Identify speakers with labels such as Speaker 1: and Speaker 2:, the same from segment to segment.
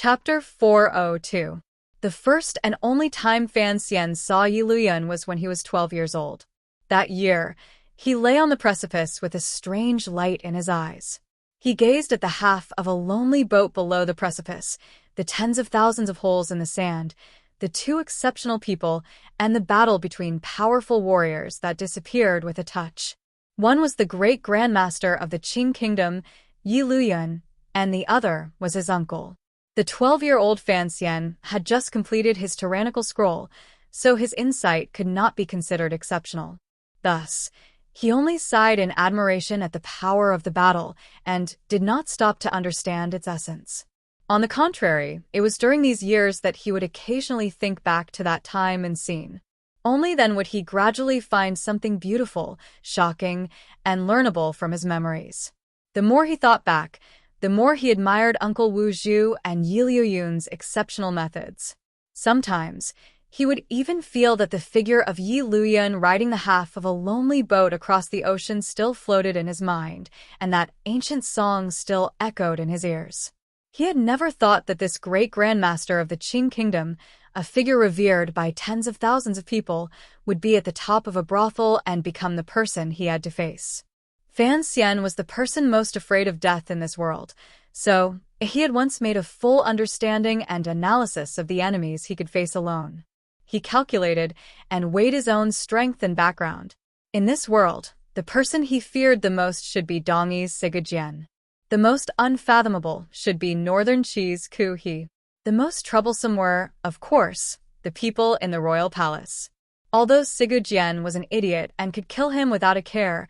Speaker 1: Chapter 402. The first and only time Fan Xian saw Yi Luyan was when he was 12 years old. That year, he lay on the precipice with a strange light in his eyes. He gazed at the half of a lonely boat below the precipice, the tens of thousands of holes in the sand, the two exceptional people, and the battle between powerful warriors that disappeared with a touch. One was the great grandmaster of the Qing kingdom, Yi Luyan, and the other was his uncle. The 12-year-old Fan Xian had just completed his tyrannical scroll, so his insight could not be considered exceptional. Thus, he only sighed in admiration at the power of the battle and did not stop to understand its essence. On the contrary, it was during these years that he would occasionally think back to that time and scene. Only then would he gradually find something beautiful, shocking, and learnable from his memories. The more he thought back, the more he admired Uncle Wu Zhu and Yi Luyun's exceptional methods. Sometimes, he would even feel that the figure of Yi Luyan riding the half of a lonely boat across the ocean still floated in his mind, and that ancient song still echoed in his ears. He had never thought that this great grandmaster of the Qing kingdom, a figure revered by tens of thousands of people, would be at the top of a brothel and become the person he had to face. Fan Xian was the person most afraid of death in this world, so he had once made a full understanding and analysis of the enemies he could face alone. He calculated and weighed his own strength and background. In this world, the person he feared the most should be Dongyi's Sigurjian. The most unfathomable should be Northern Qi's Ku He. The most troublesome were, of course, the people in the royal palace. Although Sigurjian was an idiot and could kill him without a care,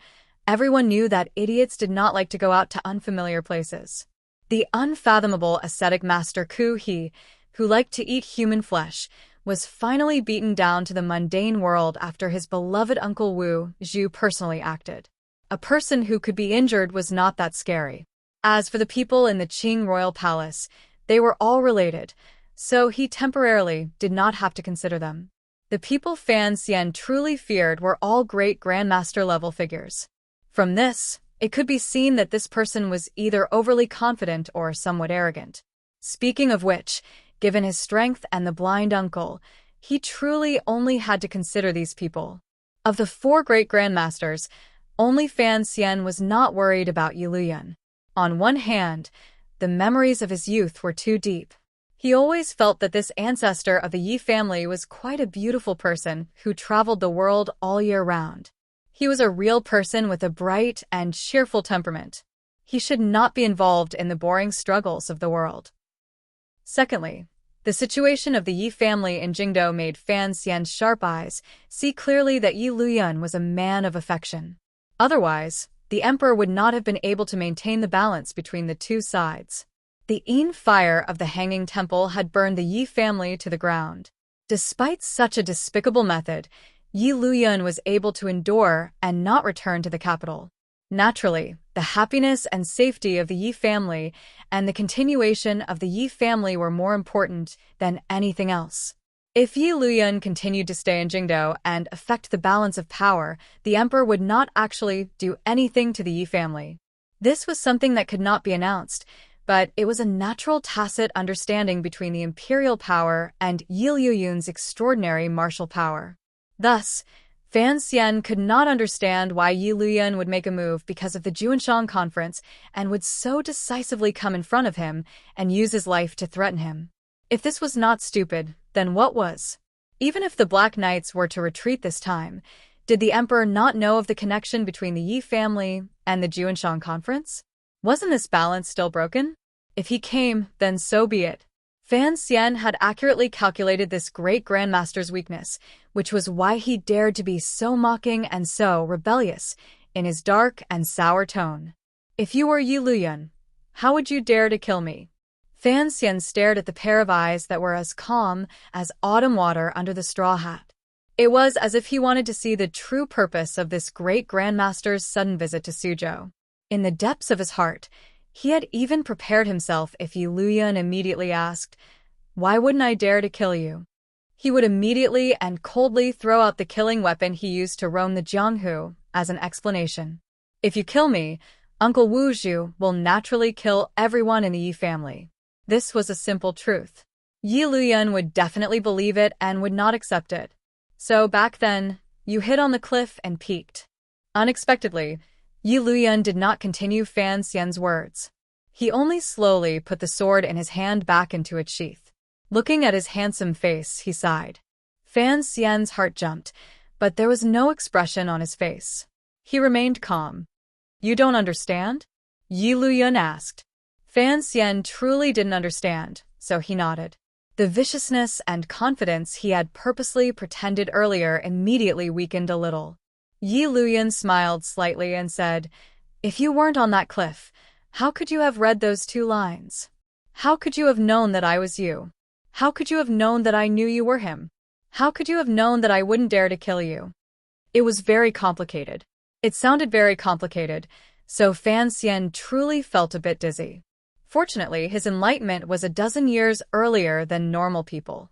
Speaker 1: everyone knew that idiots did not like to go out to unfamiliar places. The unfathomable ascetic master Ku He, who liked to eat human flesh, was finally beaten down to the mundane world after his beloved Uncle Wu Zhu personally acted. A person who could be injured was not that scary. As for the people in the Qing royal palace, they were all related, so he temporarily did not have to consider them. The people Fan Xian truly feared were all great grandmaster-level figures. From this, it could be seen that this person was either overly confident or somewhat arrogant. Speaking of which, given his strength and the blind uncle, he truly only had to consider these people. Of the four great grandmasters, only Fan Xian was not worried about Yi Luyan. On one hand, the memories of his youth were too deep. He always felt that this ancestor of the Yi family was quite a beautiful person who traveled the world all year round. He was a real person with a bright and cheerful temperament. He should not be involved in the boring struggles of the world. Secondly, the situation of the Yi family in Jingdou made Fan Xian's sharp eyes see clearly that Yi Luyan was a man of affection. Otherwise, the emperor would not have been able to maintain the balance between the two sides. The Yin fire of the Hanging Temple had burned the Yi family to the ground. Despite such a despicable method, Yi Luyan was able to endure and not return to the capital. Naturally, the happiness and safety of the Yi family and the continuation of the Yi family were more important than anything else. If Yi Luyan continued to stay in Jingdou and affect the balance of power, the emperor would not actually do anything to the Yi family. This was something that could not be announced, but it was a natural tacit understanding between the imperial power and Yi Luyun's extraordinary martial power. Thus, Fan Xian could not understand why Yi Luyan would make a move because of the Juanshan conference and would so decisively come in front of him and use his life to threaten him. If this was not stupid, then what was? Even if the Black Knights were to retreat this time, did the emperor not know of the connection between the Yi family and the Juanshan conference? Wasn't this balance still broken? If he came, then so be it. Fan Xian had accurately calculated this great grandmaster's weakness, which was why he dared to be so mocking and so rebellious in his dark and sour tone. If you were Yi Luyan, how would you dare to kill me? Fan Xian stared at the pair of eyes that were as calm as autumn water under the straw hat. It was as if he wanted to see the true purpose of this great grandmaster's sudden visit to Suzhou. In the depths of his heart, he had even prepared himself if Yi Luyan immediately asked, "Why wouldn't I dare to kill you?" He would immediately and coldly throw out the killing weapon he used to roam the Jianghu as an explanation. "If you kill me, Uncle Wu Zhu will naturally kill everyone in the Yi family. This was a simple truth. Yi Luyuan would definitely believe it and would not accept it. So back then, you hid on the cliff and peeked. Unexpectedly, Yi Luyuan did not continue Fan Xian's words. He only slowly put the sword in his hand back into its sheath. Looking at his handsome face, he sighed. Fan Xian's heart jumped, but there was no expression on his face. He remained calm. You don't understand? Yi Luyuan asked. Fan Xian truly didn't understand, so he nodded. The viciousness and confidence he had purposely pretended earlier immediately weakened a little. Yi Luyuan smiled slightly and said, If you weren't on that cliff, how could you have read those 2 lines? How could you have known that I was you? How could you have known that I knew you were him? How could you have known that I wouldn't dare to kill you? It was very complicated. It sounded very complicated, so Fan Xian truly felt a bit dizzy. Fortunately, his enlightenment was a dozen years earlier than normal people.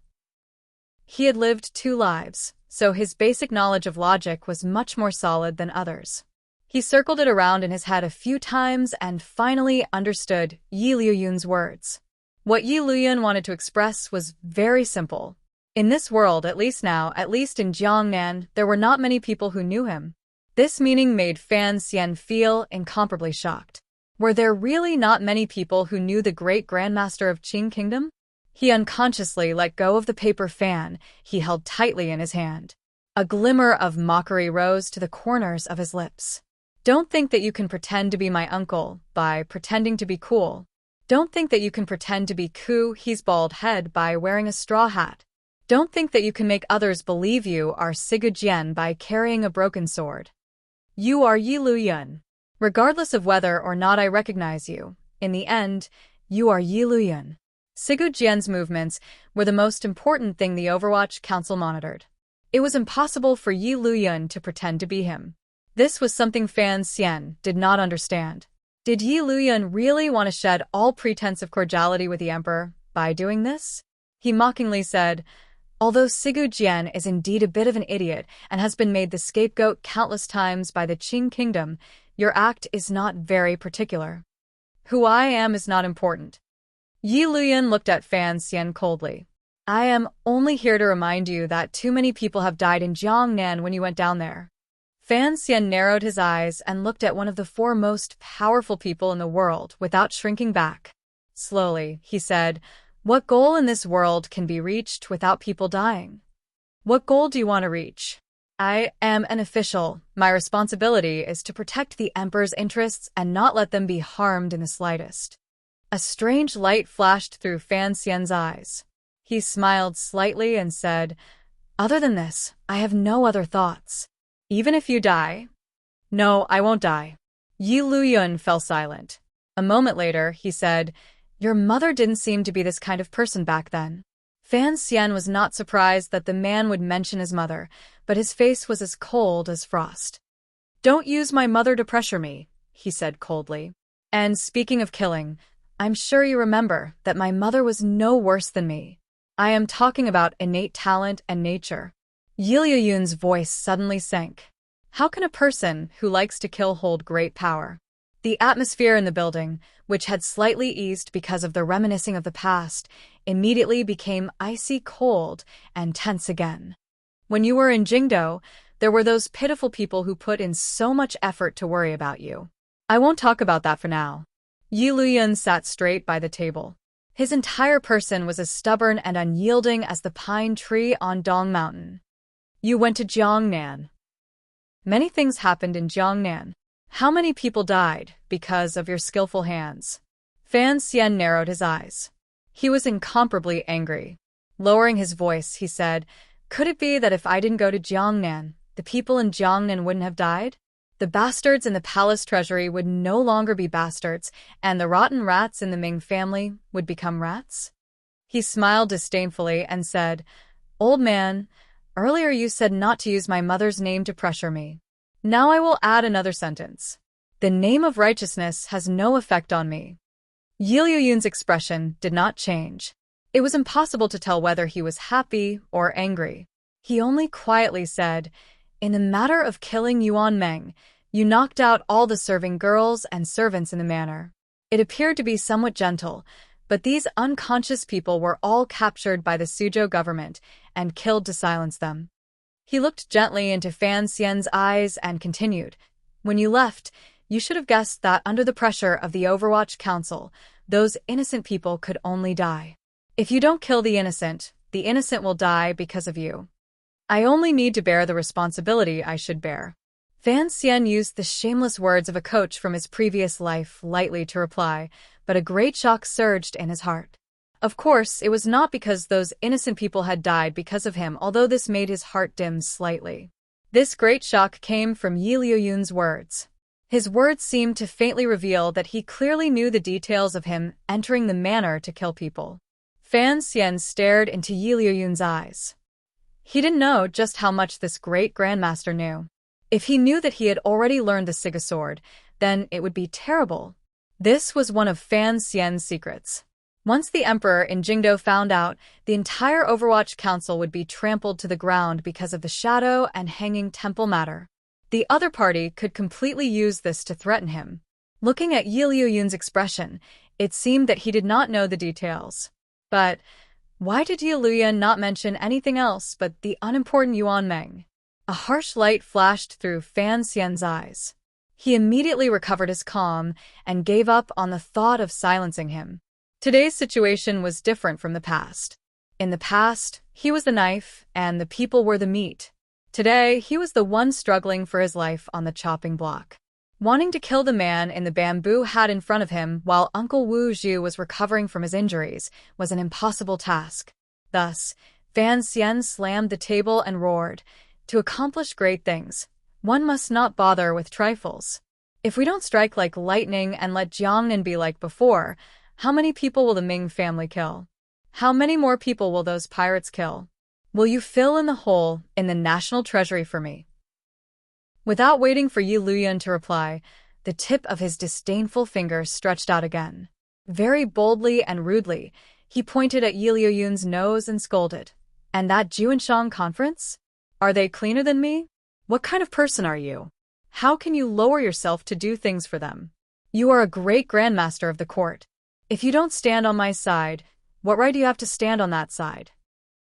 Speaker 1: He had lived 2 lives, so his basic knowledge of logic was much more solid than others. He circled it around in his head a few times and finally understood Yi Luyuan's words. What Yi Luyuan wanted to express was very simple. In this world, at least now, at least in Jiangnan, there were not many people who knew him. This meaning made Fan Xian feel incomparably shocked. Were there really not many people who knew the great grandmaster of Qing Kingdom? He unconsciously let go of the paper fan he held tightly in his hand. A glimmer of mockery rose to the corners of his lips. Don't think that you can pretend to be my uncle by pretending to be cool. Don't think that you can pretend to be his bald head by wearing a straw hat. Don't think that you can make others believe you are Sigu Jian by carrying a broken sword. You are Yi Luyuan. Regardless of whether or not I recognize you, in the end, you are Yi Luyuan. Sigu Jian's movements were the most important thing the Overwatch Council monitored. It was impossible for Yi Luyuan to pretend to be him. This was something Fan Xian did not understand. Did Yi Luyuan really want to shed all pretense of cordiality with the Emperor by doing this? He mockingly said, Although Sigu Jian is indeed a bit of an idiot and has been made the scapegoat countless times by the Qing Kingdom, your act is not very particular. Who I am is not important. Yi Luyuan looked at Fan Xian coldly. I am only here to remind you that too many people have died in Jiangnan when you went down there. Fan Xian narrowed his eyes and looked at one of the 4 most powerful people in the world without shrinking back. Slowly, he said, What goal in this world can be reached without people dying? What goal do you want to reach? I am an official. My responsibility is to protect the Emperor's interests and not let them be harmed in the slightest. A strange light flashed through Fan Xian's eyes. He smiled slightly and said, Other than this, I have no other thoughts. Even if you die? No, I won't die. Yi Luyuan fell silent. A moment later, he said, Your mother didn't seem to be this kind of person back then. Fan Xian was not surprised that the man would mention his mother, but his face was as cold as frost. Don't use my mother to pressure me, he said coldly. And speaking of killing, I'm sure you remember that my mother was no worse than me. I am talking about innate talent and nature. Yi Luyuan's voice suddenly sank. How can a person who likes to kill hold great power? The atmosphere in the building, which had slightly eased because of the reminiscing of the past, immediately became icy cold and tense again. When you were in Jingdo, there were those pitiful people who put in so much effort to worry about you. I won't talk about that for now. Yi Luyuan sat straight by the table. His entire person was as stubborn and unyielding as the pine tree on Dong Mountain. You went to Jiangnan. Many things happened in Jiangnan. How many people died because of your skillful hands? Fan Xian narrowed his eyes. He was incomparably angry. Lowering his voice, he said, Could it be that if I didn't go to Jiangnan, the people in Jiangnan wouldn't have died? The bastards in the palace treasury would no longer be bastards, and the rotten rats in the Ming family would become rats? He smiled disdainfully and said, Old man, earlier you said not to use my mother's name to pressure me. Now I will add another sentence. The name of righteousness has no effect on me. Yi Luyuan's expression did not change. It was impossible to tell whether he was happy or angry. He only quietly said, In the matter of killing Yuan Meng, you knocked out all the serving girls and servants in the manor. It appeared to be somewhat gentle, But these unconscious people were all captured by the Suzhou government and killed to silence them. He looked gently into Fan Xian's eyes and continued, "When you left, you should have guessed that under the pressure of the Overwatch Council, those innocent people could only die. If you don't kill the innocent will die because of you. I only need to bear the responsibility I should bear." Fan Xian used the shameless words of a coach from his previous life lightly to reply, but a great shock surged in his heart. Of course, it was not because those innocent people had died because of him, although this made his heart dim slightly. This great shock came from Yi Liuyun's words. His words seemed to faintly reveal that he clearly knew the details of him entering the manor to kill people. Fan Xian stared into Yi Liuyun's eyes. He didn't know just how much this great grandmaster knew. If he knew that he had already learned the Siga sword, then it would be terrible. This was one of Fan Xian's secrets. Once the emperor in Jingdo found out, the entire Overwatch Council would be trampled to the ground because of the shadow and hanging temple matter. The other party could completely use this to threaten him. Looking at Yi Liuyun's expression, it seemed that he did not know the details. But why did Yi Liuyun not mention anything else but the unimportant Yuan Meng? A harsh light flashed through Fan Xian's eyes. He immediately recovered his calm and gave up on the thought of silencing him. Today's situation was different from the past. In the past, he was the knife and the people were the meat. Today, he was the one struggling for his life on the chopping block. Wanting to kill the man in the bamboo hat in front of him while Uncle Wu Zhu was recovering from his injuries was an impossible task. Thus, Fan Xian slammed the table and roared, "To accomplish great things, one must not bother with trifles. If we don't strike like lightning and let Jiangnan be like before, how many people will the Ming family kill? How many more people will those pirates kill? Will you fill in the hole in the national treasury for me?" Without waiting for Yi Liuyun to reply, the tip of his disdainful finger stretched out again. Very boldly and rudely, he pointed at Yi Liuyun's nose and scolded, "And that Juanshang conference? Are they cleaner than me? What kind of person are you? How can you lower yourself to do things for them? You are a great grandmaster of the court. If you don't stand on my side, what right do you have to stand on that side?"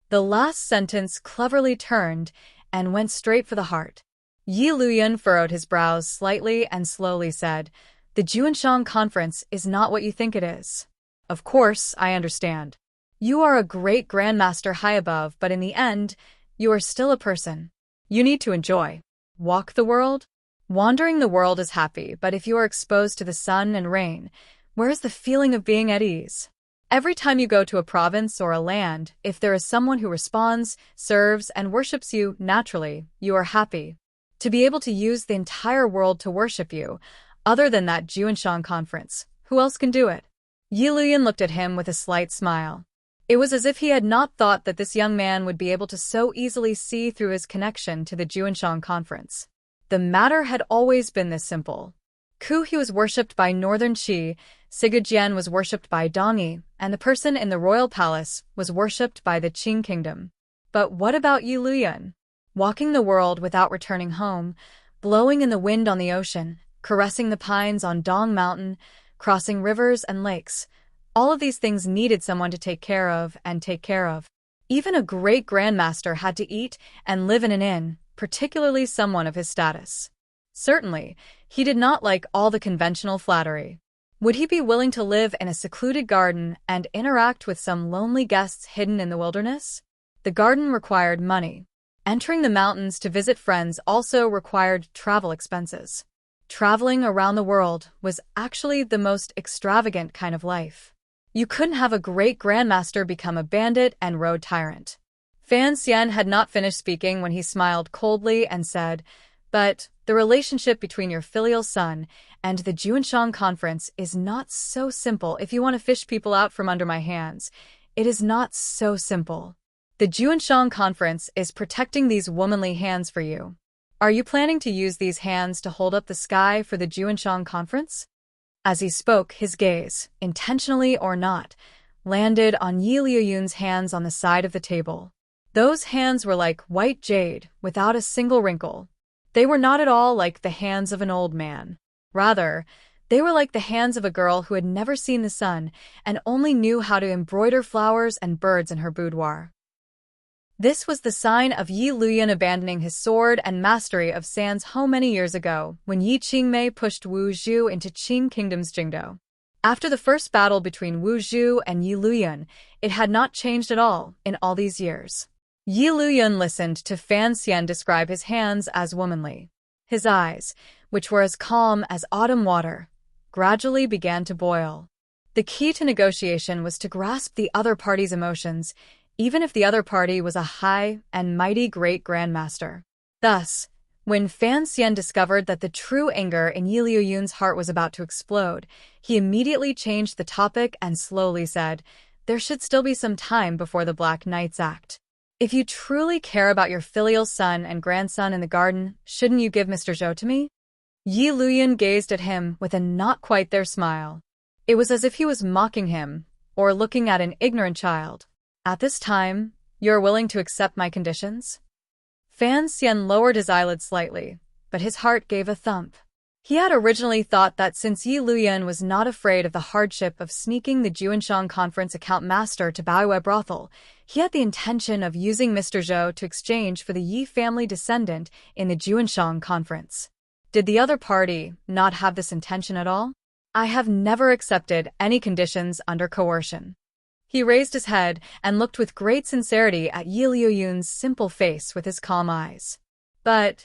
Speaker 1: The last sentence cleverly turned and went straight for the heart. Yi Liuyun furrowed his brows slightly and slowly said, "The Juanshang conference is not what you think it is. Of course, I understand. You are a great grandmaster high above, but in the end, you are still a person. You need to enjoy. Walk the world? Wandering the world is happy, but if you are exposed to the sun and rain, where is the feeling of being at ease? Every time you go to a province or a land, if there is someone who responds, serves, and worships you naturally, you are happy. To be able to use the entire world to worship you, other than that Juanshang conference, who else can do it?" Yi Liuyun looked at him with a slight smile. It was as if he had not thought that this young man would be able to so easily see through his connection to the Juanshang conference. The matter had always been this simple. Ku he was worshipped by Northern Qi, Siga Jian was worshipped by Dongyi, and the person in the royal palace was worshipped by the Qing kingdom. But what about Yi Liuyun? Walking the world without returning home, blowing in the wind on the ocean, caressing the pines on Dong Mountain, crossing rivers and lakes. All of these things needed someone to take care of and take care of. Even a great grandmaster had to eat and live in an inn, particularly someone of his status. Certainly, he did not like all the conventional flattery. Would he be willing to live in a secluded garden and interact with some lonely guests hidden in the wilderness? The garden required money. Entering the mountains to visit friends also required travel expenses. Traveling around the world was actually the most extravagant kind of life. You couldn't have a great grandmaster become a bandit and road tyrant. Fan Xian had not finished speaking when he smiled coldly and said, "But the relationship between your filial son and the Juanshang conference is not so simple. If you want to fish people out from under my hands, it is not so simple. The Juanshang conference is protecting these womanly hands for you. Are you planning to use these hands to hold up the sky for the Juanshang conference?" As he spoke, his gaze, intentionally or not, landed on Yi Liuyun's hands on the side of the table. Those hands were like white jade, without a single wrinkle. They were not at all like the hands of an old man. Rather, They were like the hands of a girl who had never seen the sun and only knew how to embroider flowers and birds in her boudoir. This was the sign of Yi Luyan abandoning his sword and mastery of San's home many years ago, when Yi Qingmei pushed Wu Zhu into Qing Kingdom's Jingdou. After the first battle between Wu Zhu and Yi Luyan, it had not changed at all in all these years. Yi Luyan listened to Fan Xian describe his hands as womanly. His eyes, which were as calm as autumn water, gradually began to boil. The key to negotiation was to grasp the other party's emotions, even if the other party was a high and mighty great grandmaster. Thus, when Fan Xian discovered that the true anger in Yi Luyun's heart was about to explode, he immediately changed the topic and slowly said, "There should still be some time before the Black Knight's Act. If you truly care about your filial son and grandson in the garden, shouldn't you give Mr. Zhou to me?" Yi Luyan gazed at him with a not-quite-there smile. It was as if he was mocking him, or looking at an ignorant child. "At this time, you're willing to accept my conditions?" Fan Xian lowered his eyelids slightly, but his heart gave a thump. He had originally thought that since Yi Luyan was not afraid of the hardship of sneaking the Juanshang Conference account master to Baoyue brothel, he had the intention of using Mr. Zhou to exchange for the Yi family descendant in the Juanshang Conference. Did the other party not have this intention at all? "I have never accepted any conditions under coercion." He raised his head and looked with great sincerity at Yi Luyun's simple face with his calm eyes. "But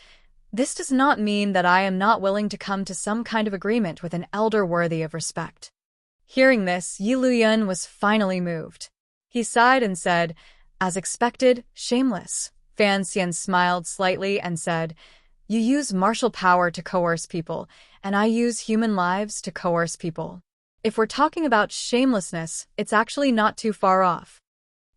Speaker 1: this does not mean that I am not willing to come to some kind of agreement with an elder worthy of respect." Hearing this, Yi Luyan was finally moved. He sighed and said, "As expected, shameless." Fan Xian smiled slightly and said, "You use martial power to coerce people, and I use human lives to coerce people. If we're talking about shamelessness, it's actually not too far off."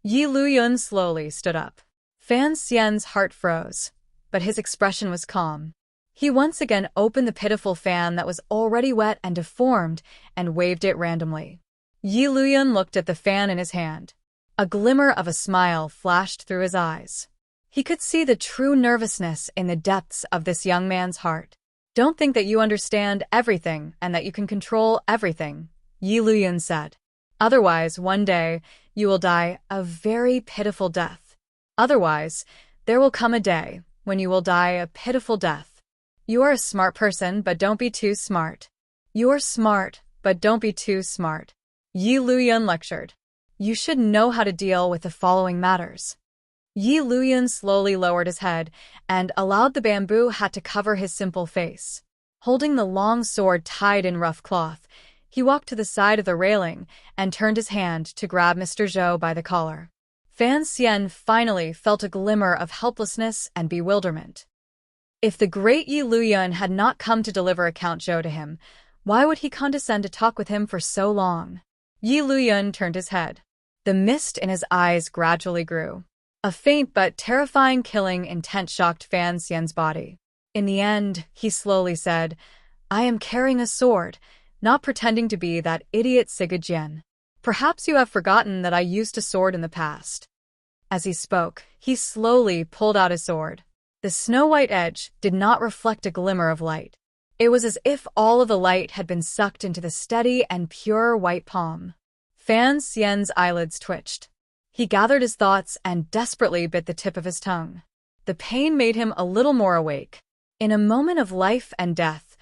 Speaker 1: Yi Luyan slowly stood up. Fan Xian's heart froze, but his expression was calm. He once again opened the pitiful fan that was already wet and deformed and waved it randomly. Yi Luyan looked at the fan in his hand. A glimmer of a smile flashed through his eyes. He could see the true nervousness in the depths of this young man's heart. "Don't think that you understand everything and that you can control everything," Yi Luyan said. "Otherwise, one day, you will die a very pitiful death. Otherwise, there will come a day when you will die a pitiful death. You are a smart person, but don't be too smart. You are smart, but don't be too smart," Yi Luyan lectured. "You should know how to deal with the following matters." Yi Luyan slowly lowered his head and allowed the bamboo hat to cover his simple face. Holding the long sword tied in rough cloth, he walked to the side of the railing and turned his hand to grab Mr. Zhou by the collar. Fan Xian finally felt a glimmer of helplessness and bewilderment. If the great Yi Luyan had not come to deliver Count Zhou to him, why would he condescend to talk with him for so long? Yi Luyan turned his head. The mist in his eyes gradually grew. A faint but terrifying killing intent shocked Fan Xian's body. In the end, he slowly said, "I am carrying a sword, not pretending to be that idiot Sigajian. Perhaps you have forgotten that I used a sword in the past." As he spoke, he slowly pulled out his sword. The snow-white edge did not reflect a glimmer of light. It was as if all of the light had been sucked into the steady and pure white palm. Fan Xian's eyelids twitched. He gathered his thoughts and desperately bit the tip of his tongue. The pain made him a little more awake. In a moment of life and death,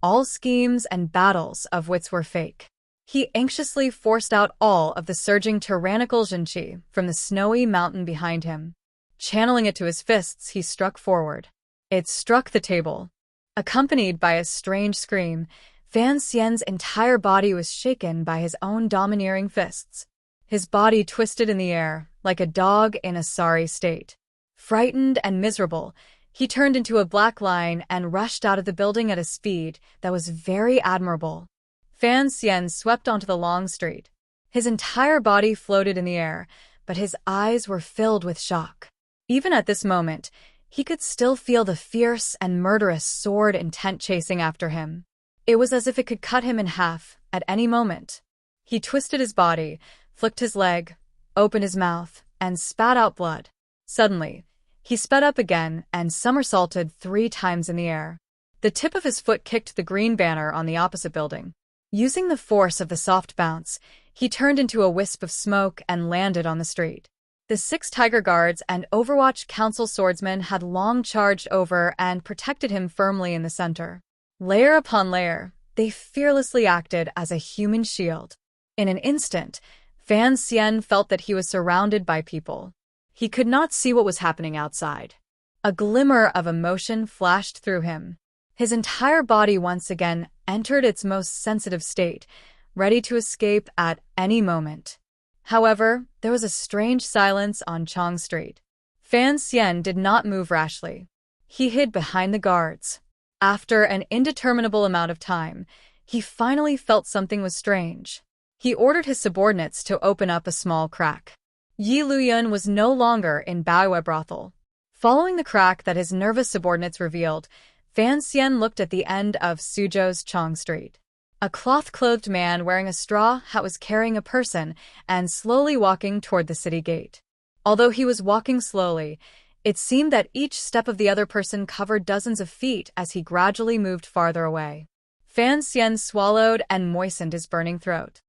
Speaker 1: all schemes and battles of wits were fake. He anxiously forced out all of the surging tyrannical Zhenqi from the snowy mountain behind him. Channeling it to his fists, he struck forward. It struck the table. Accompanied by a strange scream, Fan Xian's entire body was shaken by his own domineering fists. His body twisted in the air, like a dog in a sorry state. Frightened and miserable, he turned into a black line and rushed out of the building at a speed that was very admirable. Fan Xian swept onto the long street. His entire body floated in the air, but his eyes were filled with shock. Even at this moment, he could still feel the fierce and murderous sword intent chasing after him. It was as if it could cut him in half at any moment. He twisted his body, flicked his leg, opened his mouth, and spat out blood. Suddenly, he sped up again and somersaulted 3 times in the air. The tip of his foot kicked the green banner on the opposite building. Using the force of the soft bounce, he turned into a wisp of smoke and landed on the street. The 6 Tiger Guards and Overwatch Council swordsmen had long charged over and protected him firmly in the center. Layer upon layer, they fearlessly acted as a human shield. In an instant, Fan Xian felt that he was surrounded by people. He could not see what was happening outside. A glimmer of emotion flashed through him. His entire body once again entered its most sensitive state, ready to escape at any moment. However, there was a strange silence on Chong Street. Fan Xian did not move rashly. He hid behind the guards. After an indeterminable amount of time, he finally felt something was strange. He ordered his subordinates to open up a small crack. Yi Luyun was no longer in Baiyue brothel. Following the crack that his nervous subordinates revealed, Fan Xian looked at the end of Suzhou's Chong Street. A cloth-clothed man wearing a straw hat was carrying a person and slowly walking toward the city gate. Although he was walking slowly, it seemed that each step of the other person covered dozens of feet as he gradually moved farther away. Fan Xian swallowed and moistened his burning throat.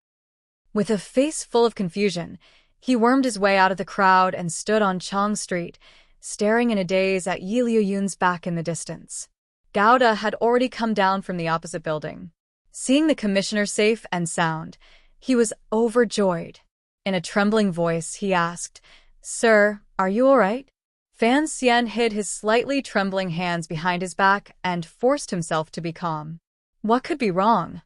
Speaker 1: With a face full of confusion, he wormed his way out of the crowd and stood on Chong Street, staring in a daze at Yi Luyun's back in the distance. Gouda had already come down from the opposite building. Seeing the commissioner safe and sound, he was overjoyed. In a trembling voice, he asked, "Sir, are you all right?" Fan Xian hid his slightly trembling hands behind his back and forced himself to be calm. What could be wrong?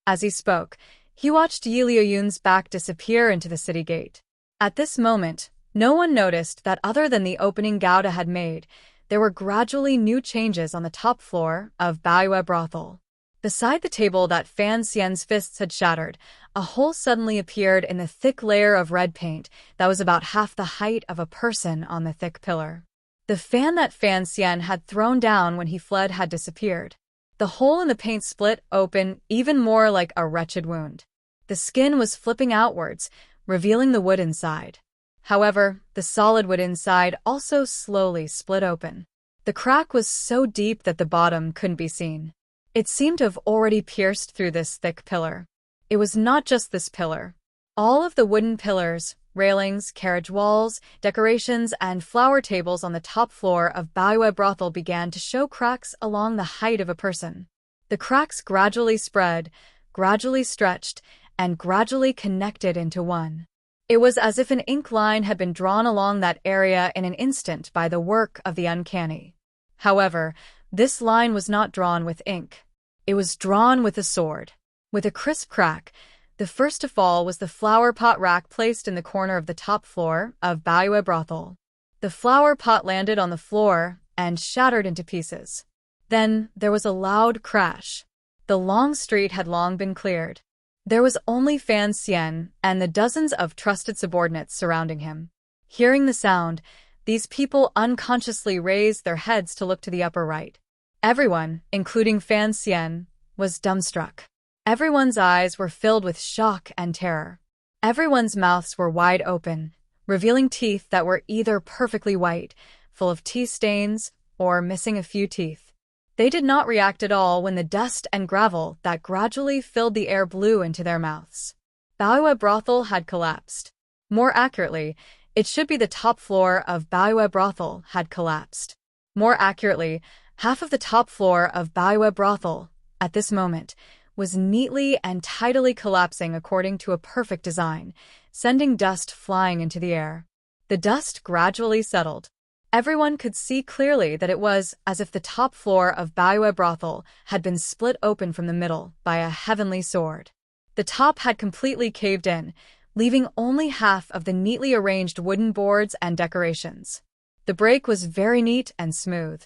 Speaker 1: As he spoke, he watched Yi Luyun's back disappear into the city gate. At this moment, no one noticed that other than the opening Gouda had made, there were gradually new changes on the top floor of Baiyue brothel. Beside the table that Fan Xian's fists had shattered, a hole suddenly appeared in the thick layer of red paint that was about half the height of a person on the thick pillar. The fan that Fan Xian had thrown down when he fled had disappeared. The hole in the paint split open even more like a wretched wound. The skin was flipping outwards, revealing the wood inside. However, the solid wood inside also slowly split open. The crack was so deep that the bottom couldn't be seen. It seemed to have already pierced through this thick pillar. It was not just this pillar. All of the wooden pillars, railings, carriage walls, decorations, and flower tables on the top floor of Baiyue brothel began to show cracks along the height of a person. The cracks gradually spread, gradually stretched, and gradually connected into one. It was as if an ink line had been drawn along that area in an instant by the work of the uncanny. However, this line was not drawn with ink. It was drawn with a sword. With a crisp crack, the first to fall was the flower pot rack placed in the corner of the top floor of Baiyue brothel. The flower pot landed on the floor and shattered into pieces. Then there was a loud crash. The long street had long been cleared. There was only Fan Xian and the dozens of trusted subordinates surrounding him. Hearing the sound, these people unconsciously raised their heads to look to the upper right. Everyone, including Fan Xian, was dumbstruck. Everyone's eyes were filled with shock and terror. Everyone's mouths were wide open, revealing teeth that were either perfectly white, full of tea stains, or missing a few teeth. They did not react at all when the dust and gravel that gradually filled the air blew into their mouths. Baiyue brothel had collapsed. More accurately, it should be the top floor of Baiyue brothel had collapsed. More accurately, half of the top floor of Baiyue brothel, at this moment, was neatly and tidily collapsing according to a perfect design, sending dust flying into the air. The dust gradually settled. Everyone could see clearly that it was as if the top floor of Baiyue brothel had been split open from the middle by a heavenly sword. The top had completely caved in, leaving only half of the neatly arranged wooden boards and decorations. The break was very neat and smooth.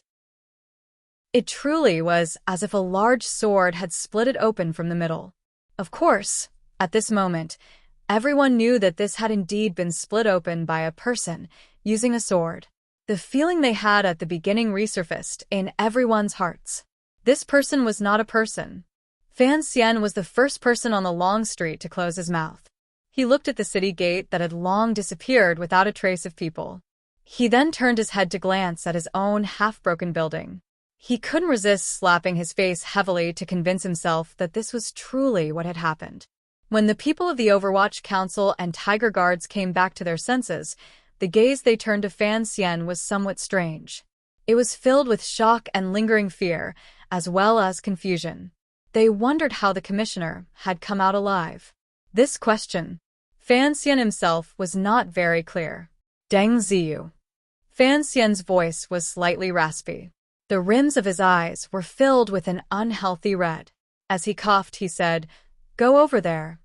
Speaker 1: It truly was as if a large sword had split it open from the middle. Of course, at this moment, everyone knew that this had indeed been split open by a person using a sword. The feeling they had at the beginning resurfaced in everyone's hearts. This person was not a person. Fan Xian was the first person on the long street to close his mouth. He looked at the city gate that had long disappeared without a trace of people. He then turned his head to glance at his own half-broken building. He couldn't resist slapping his face heavily to convince himself that this was truly what had happened. When the people of the Overwatch Council and Tiger Guards came back to their senses, the gaze they turned to Fan Xian was somewhat strange. It was filled with shock and lingering fear, as well as confusion. They wondered how the commissioner had come out alive. This question, Fan Xian himself was not very clear. Deng Ziyu. Fan Xian's voice was slightly raspy. The rims of his eyes were filled with an unhealthy red. As he coughed, he said, "Go over there."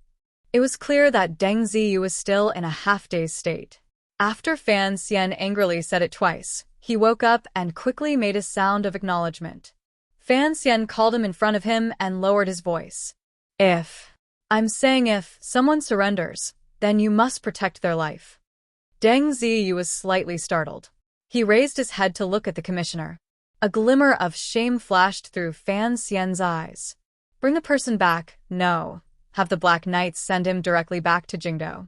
Speaker 1: It was clear that Deng Ziyu was still in a half-dazed state. After Fan Xian angrily said it twice, he woke up and quickly made a sound of acknowledgement. Fan Xian called him in front of him and lowered his voice. If someone surrenders, then you must protect their life." Deng Ziyu was slightly startled. He raised his head to look at the commissioner. A glimmer of shame flashed through Fan Xian's eyes. "Bring the person back, no. Have the Black Knights send him directly back to Jingdo."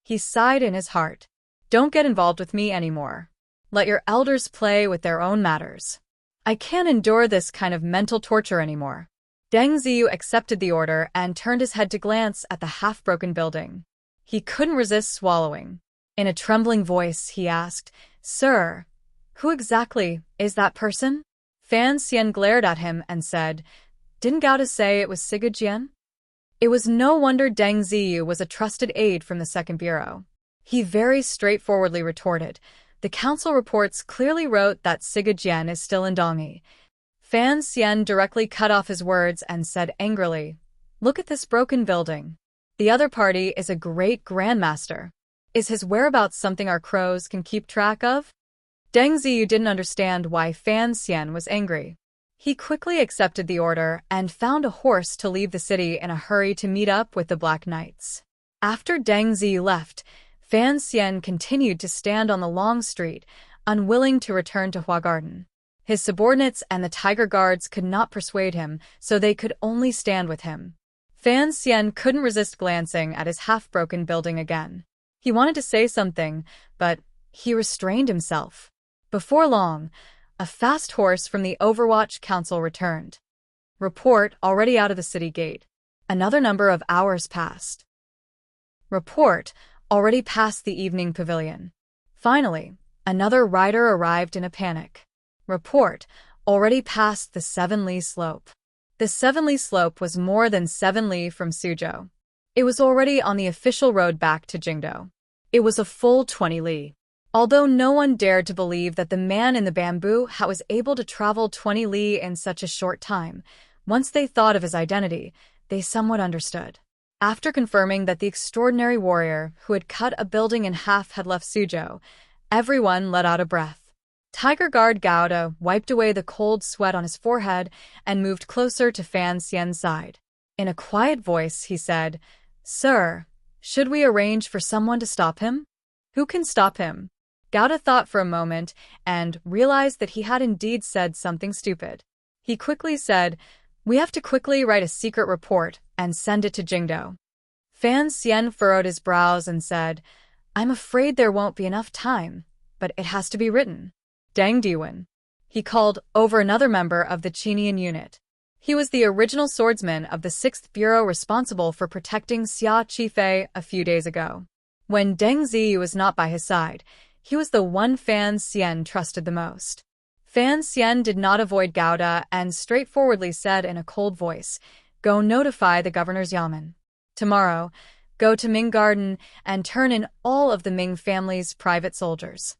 Speaker 1: He sighed in his heart. "Don't get involved with me anymore. Let your elders play with their own matters. I can't endure this kind of mental torture anymore." Deng Ziyu accepted the order and turned his head to glance at the half-broken building. He couldn't resist swallowing. In a trembling voice, he asked, "Sir, who exactly is that person?" Fan Xian glared at him and said, "Didn't Gauda say it was Siga Jian?" It was no wonder Deng Ziyu was a trusted aide from the Second Bureau. He very straightforwardly retorted, "The council reports clearly wrote that Siga Jian is still in Dongyi." Fan Xian directly cut off his words and said angrily, "Look at this broken building. The other party is a great grandmaster. Is his whereabouts something our crows can keep track of?" Deng Ziyu didn't understand why Fan Xian was angry. He quickly accepted the order and found a horse to leave the city in a hurry to meet up with the Black Knights. After Deng Ziyu left, Fan Xian continued to stand on the long street, unwilling to return to Hua Garden. His subordinates and the Tiger Guards could not persuade him, so they could only stand with him. Fan Xian couldn't resist glancing at his half-broken building again. He wanted to say something, but he restrained himself. Before long, a fast horse from the Overwatch Council returned. Report already out of the city gate. Another number of hours passed. Report already past the evening pavilion. Finally, another rider arrived in a panic. Report already past the 7-li slope. The 7-li slope was more than 7 li from Suzhou. It was already on the official road back to Jingdo. It was a full 20 li. Although no one dared to believe that the man in the bamboo hat was able to travel 20 li in such a short time, once they thought of his identity, they somewhat understood. After confirming that the extraordinary warrior who had cut a building in half had left Suzhou, everyone let out a breath. Tiger Guard Gauda wiped away the cold sweat on his forehead and moved closer to Fan Xian's side. In a quiet voice, he said, "Sir, should we arrange for someone to stop him?" "Who can stop him?" Gauda thought for a moment and realized that he had indeed said something stupid. He quickly said, "We have to quickly write a secret report and send it to Jingdo." Fan Xian furrowed his brows and said, "I'm afraid there won't be enough time, but it has to be written." Deng Diwen. He called over another member of the Chinian unit. He was the original swordsman of the 6th Bureau responsible for protecting Xia Qifei a few days ago. When Deng Ziyu was not by his side, he was the one Fan Xian trusted the most. Fan Xian did not avoid Gauda and straightforwardly said in a cold voice, "Go notify the governor's yamen. Tomorrow, go to Ming Garden and turn in all of the Ming family's private soldiers."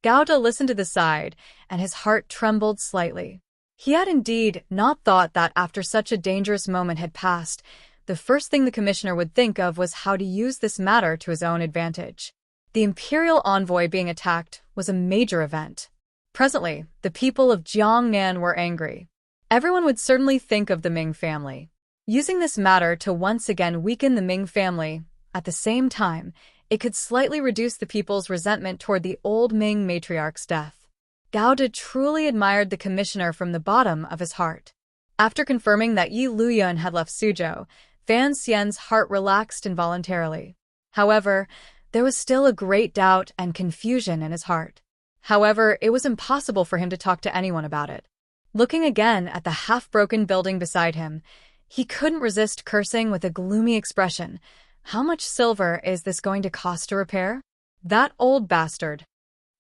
Speaker 1: Gauda listened to the side, and his heart trembled slightly. He had indeed not thought that after such a dangerous moment had passed, the first thing the commissioner would think of was how to use this matter to his own advantage. The imperial envoy being attacked was a major event. Presently, the people of Jiangnan were angry. Everyone would certainly think of the Ming family. Using this matter to once again weaken the Ming family, at the same time, it could slightly reduce the people's resentment toward the old Ming matriarch's death. Gauda truly admired the commissioner from the bottom of his heart. After confirming that Yi Luyun had left Suzhou, Fan Xian's heart relaxed involuntarily. However, there was still a great doubt and confusion in his heart. However, it was impossible for him to talk to anyone about it. Looking again at the half-broken building beside him, he couldn't resist cursing with a gloomy expression. How much silver is this going to cost to repair? That old bastard.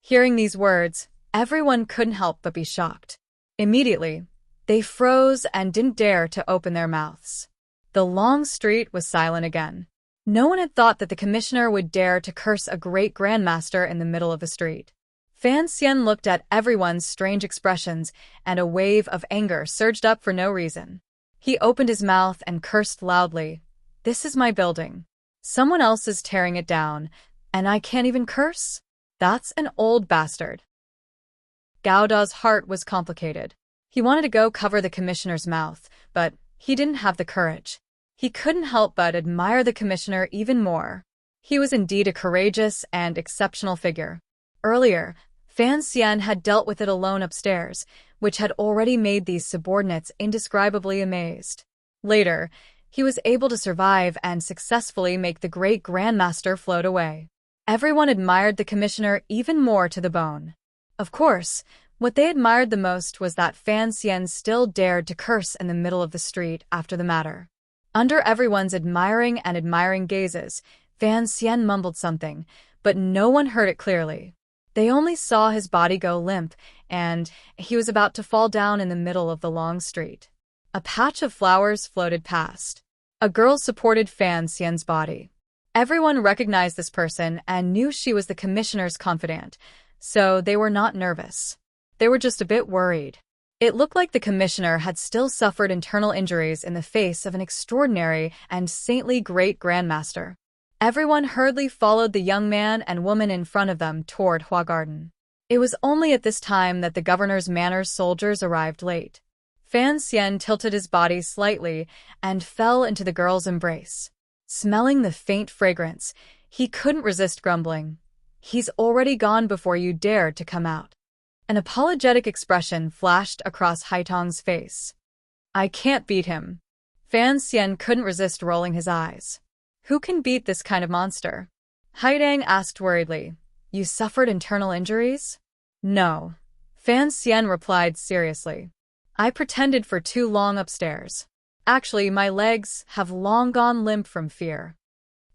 Speaker 1: Hearing these words, everyone couldn't help but be shocked. Immediately, they froze and didn't dare to open their mouths. The long street was silent again. No one had thought that the commissioner would dare to curse a great grandmaster in the middle of the street. Fan Xian looked at everyone's strange expressions, and a wave of anger surged up for no reason. He opened his mouth and cursed loudly. This is my building. Someone else is tearing it down, and I can't even curse? That's an old bastard. Gao Da's heart was complicated. He wanted to go cover the commissioner's mouth, but he didn't have the courage. He couldn't help but admire the commissioner even more. He was indeed a courageous and exceptional figure. Earlier, Fan Xian had dealt with it alone upstairs, which had already made these subordinates indescribably amazed. Later, he was able to survive and successfully make the great grandmaster float away. Everyone admired the commissioner even more to the bone. Of course, what they admired the most was that Fan Xian still dared to curse in the middle of the street after the matter. Under everyone's admiring gazes, Fan Xian mumbled something, but no one heard it clearly. They only saw his body go limp, and he was about to fall down in the middle of the long street. A patch of flowers floated past. A girl supported Fan Xian's body. Everyone recognized this person and knew she was the commissioner's confidant, so they were not nervous. They were just a bit worried. It looked like the commissioner had still suffered internal injuries in the face of an extraordinary and saintly great grandmaster. Everyone hurriedly followed the young man and woman in front of them toward Hua Garden. It was only at this time that the governor's manor soldiers arrived late. Fan Xian tilted his body slightly and fell into the girl's embrace. Smelling the faint fragrance, he couldn't resist grumbling. He's already gone before you dared to come out. An apologetic expression flashed across Haitong's face. I can't beat him. Fan Xian couldn't resist rolling his eyes. Who can beat this kind of monster? Haitong asked worriedly. You suffered internal injuries? No. Fan Xian replied seriously. I pretended for too long upstairs. Actually, my legs have long gone limp from fear.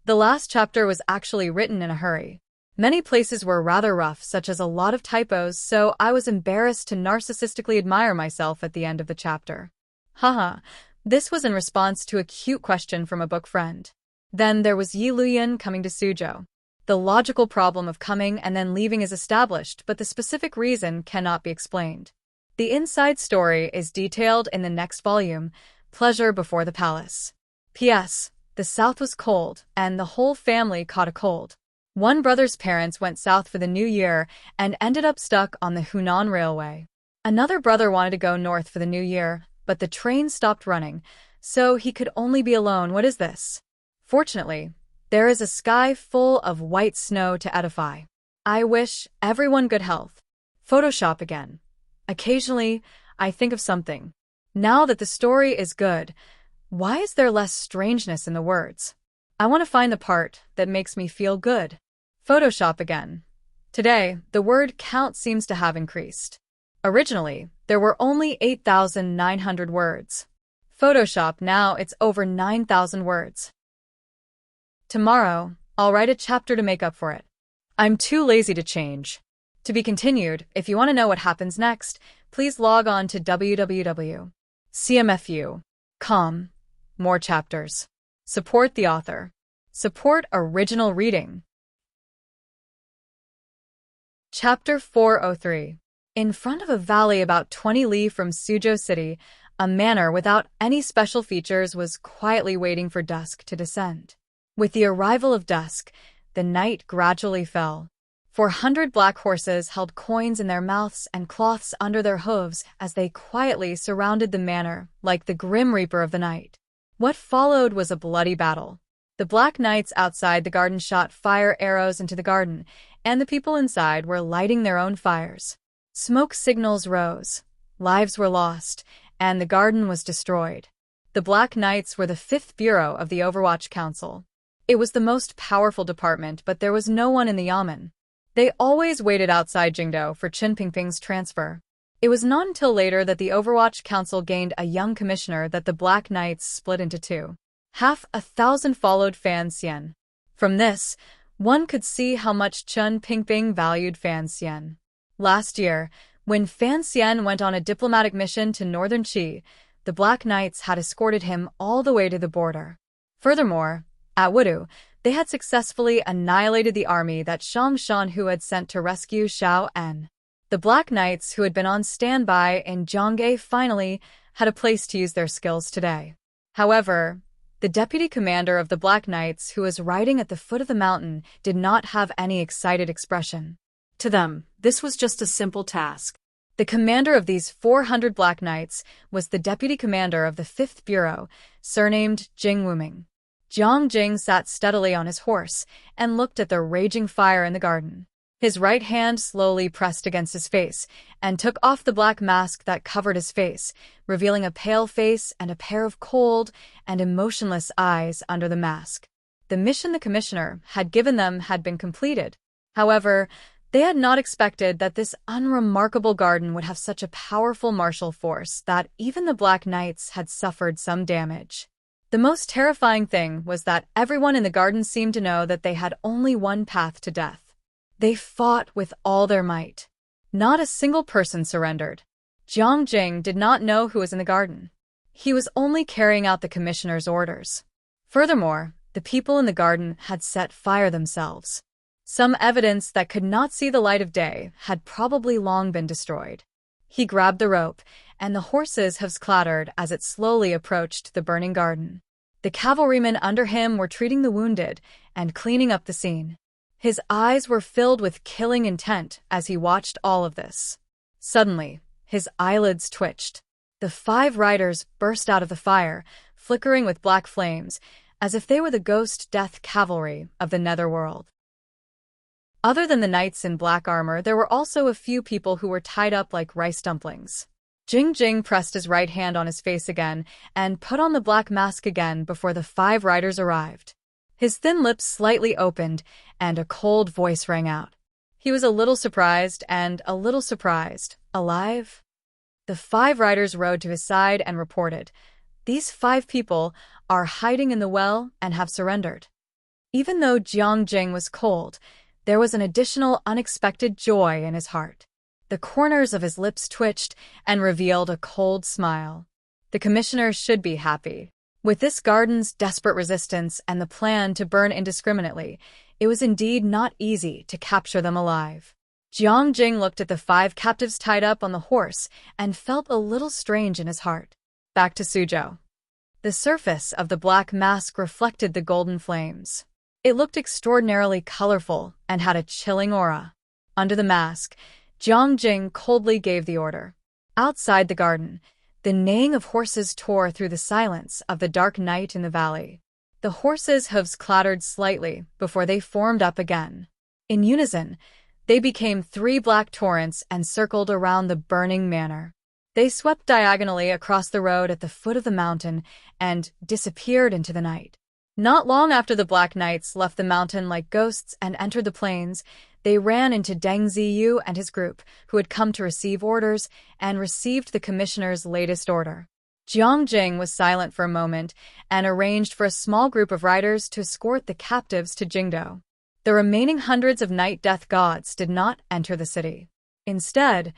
Speaker 1: The last chapter was actually written in a hurry. Many places were rather rough, such as a lot of typos, so I was embarrassed to narcissistically admire myself at the end of the chapter. Haha, this was in response to a cute question from a book friend. Then there was Yi Luyan coming to Suzhou. The logical problem of coming and then leaving is established, but the specific reason cannot be explained. The inside story is detailed in the next volume, Pleasure Before the Palace. P.S. The south was cold, and the whole family caught a cold. One brother's parents went south for the new year and ended up stuck on the Hunan Railway. Another brother wanted to go north for the new year, but the train stopped running, so he could only be alone. What is this? Fortunately, there is a sky full of white snow to edify. I wish everyone good health. Photoshop again. Occasionally, I think of something. Now that the story is good, why is there less strangeness in the words? I want to find the part that makes me feel good. Photoshop again. Today, the word count seems to have increased. Originally, there were only 8,900 words. Photoshop now it's over 9,000 words. Tomorrow, I'll write a chapter to make up for it. I'm too lazy to change. To be continued. If you want to know what happens next, please log on to www.cmfu.com. More chapters. Support the author. Support original reading. Chapter 403. In front of a valley about 20 li from Suzhou City, a manor without any special features was quietly waiting for dusk to descend. With the arrival of dusk, the night gradually fell. 400 black horses held coins in their mouths and cloths under their hooves as they quietly surrounded the manor, like the grim reaper of the night. What followed was a bloody battle. The black knights outside the garden shot fire arrows into the garden, and the people inside were lighting their own fires. Smoke signals rose, lives were lost, and the garden was destroyed. The Black Knights were the 5th Bureau of the Overwatch Council. It was the most powerful department, but there was no one in the yamen. They always waited outside Jingdo for Qin Pingping's transfer. It was not until later that the Overwatch Council gained a young commissioner that the Black Knights split into two. 1,000 followed Fan Xian. From this, one could see how much Chen Pingping valued Fan Xian. Last year, when Fan Xian went on a diplomatic mission to northern Qi, the Black Knights had escorted him all the way to the border. Furthermore, at Wudu, they had successfully annihilated the army that Shang Shanhu had sent to rescue Xiao En. The Black Knights who had been on standby in Zhonghe finally had a place to use their skills today. However, the deputy commander of the Black Knights who was riding at the foot of the mountain did not have any excited expression.
Speaker 2: To them, this was just a simple task.
Speaker 1: The commander of these 400 Black Knights was the deputy commander of the 5th Bureau, surnamed Jing Wuming. Jiang Jing sat steadily on his horse and looked at the raging fire in the garden. His right hand slowly pressed against his face and took off the black mask that covered his face, revealing a pale face and a pair of cold and emotionless eyes under the mask. The mission the commissioner had given them had been completed. However, they had not expected that this unremarkable garden would have such a powerful martial force that even the Black Knights had suffered some damage. The most terrifying thing was that everyone in the garden seemed to know that they had only one path to death. They fought with all their might. Not a single person surrendered. Jiang Jing did not know who was in the garden. He was only carrying out the commissioner's orders. Furthermore, the people in the garden had set fire themselves. Some evidence that could not see the light of day had probably long been destroyed. He grabbed the rope, and the horse's hooves clattered as it slowly approached the burning garden. The cavalrymen under him were treating the wounded and cleaning up the scene. His eyes were filled with killing intent as he watched all of this. Suddenly, his eyelids twitched. The 5 riders burst out of the fire, flickering with black flames, as if they were the ghost death cavalry of the netherworld. Other than the knights in black armor, there were also a few people who were tied up like rice dumplings. Jing Jing pressed his right hand on his face again and put on the black mask again before the 5 riders arrived. His thin lips slightly opened, and a cold voice rang out. He was a little surprised and a little surprised. Alive? The 5 riders rode to his side and reported, "These 5 people are hiding in the well and have surrendered." Even though Jiang Jing was cold, there was an additional unexpected joy in his heart. The corners of his lips twitched and revealed a cold smile. The commissioner should be happy. With this garden's desperate resistance and the plan to burn indiscriminately, it was indeed not easy to capture them alive. Jiang Jing looked at the 5 captives tied up on the horse and felt a little strange in his heart. Back to Suzhou. The surface of the black mask reflected the golden flames. It looked extraordinarily colorful and had a chilling aura. Under the mask, Jiang Jing coldly gave the order. Outside the garden, the neighing of horses tore through the silence of the dark night in the valley. The horses' hooves clattered slightly before they formed up again. In unison, they became 3 black torrents and circled around the burning manor. They swept diagonally across the road at the foot of the mountain and disappeared into the night. Not long after the Black Knights left the mountain like ghosts and entered the plains, they ran into Deng Ziyu and his group, who had come to receive orders and received the commissioner's latest order. Jiang Jing was silent for a moment and arranged for a small group of riders to escort the captives to Jingdou. The remaining hundreds of night death gods did not enter the city. Instead,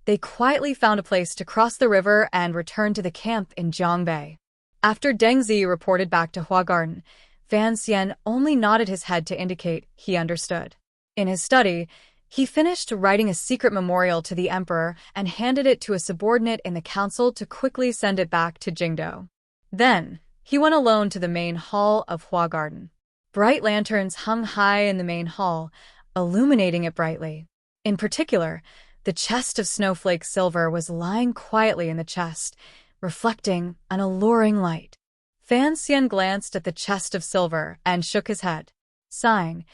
Speaker 1: they quietly found a place to cross the river and return to the camp in Zhongbei. After Deng Ziyu reported back to Hua Garden, Fan Xian only nodded his head to indicate he understood. In his study, he finished writing a secret memorial to the emperor and handed it to a subordinate in the council to quickly send it back to Jingdou. Then, he went alone to the main hall of Hua Garden. Bright lanterns hung high in the main hall, illuminating it brightly. In particular, the chest of snowflake silver was lying quietly in the chest, reflecting an alluring light. Fan Xian glanced at the chest of silver and shook his head. Sighing,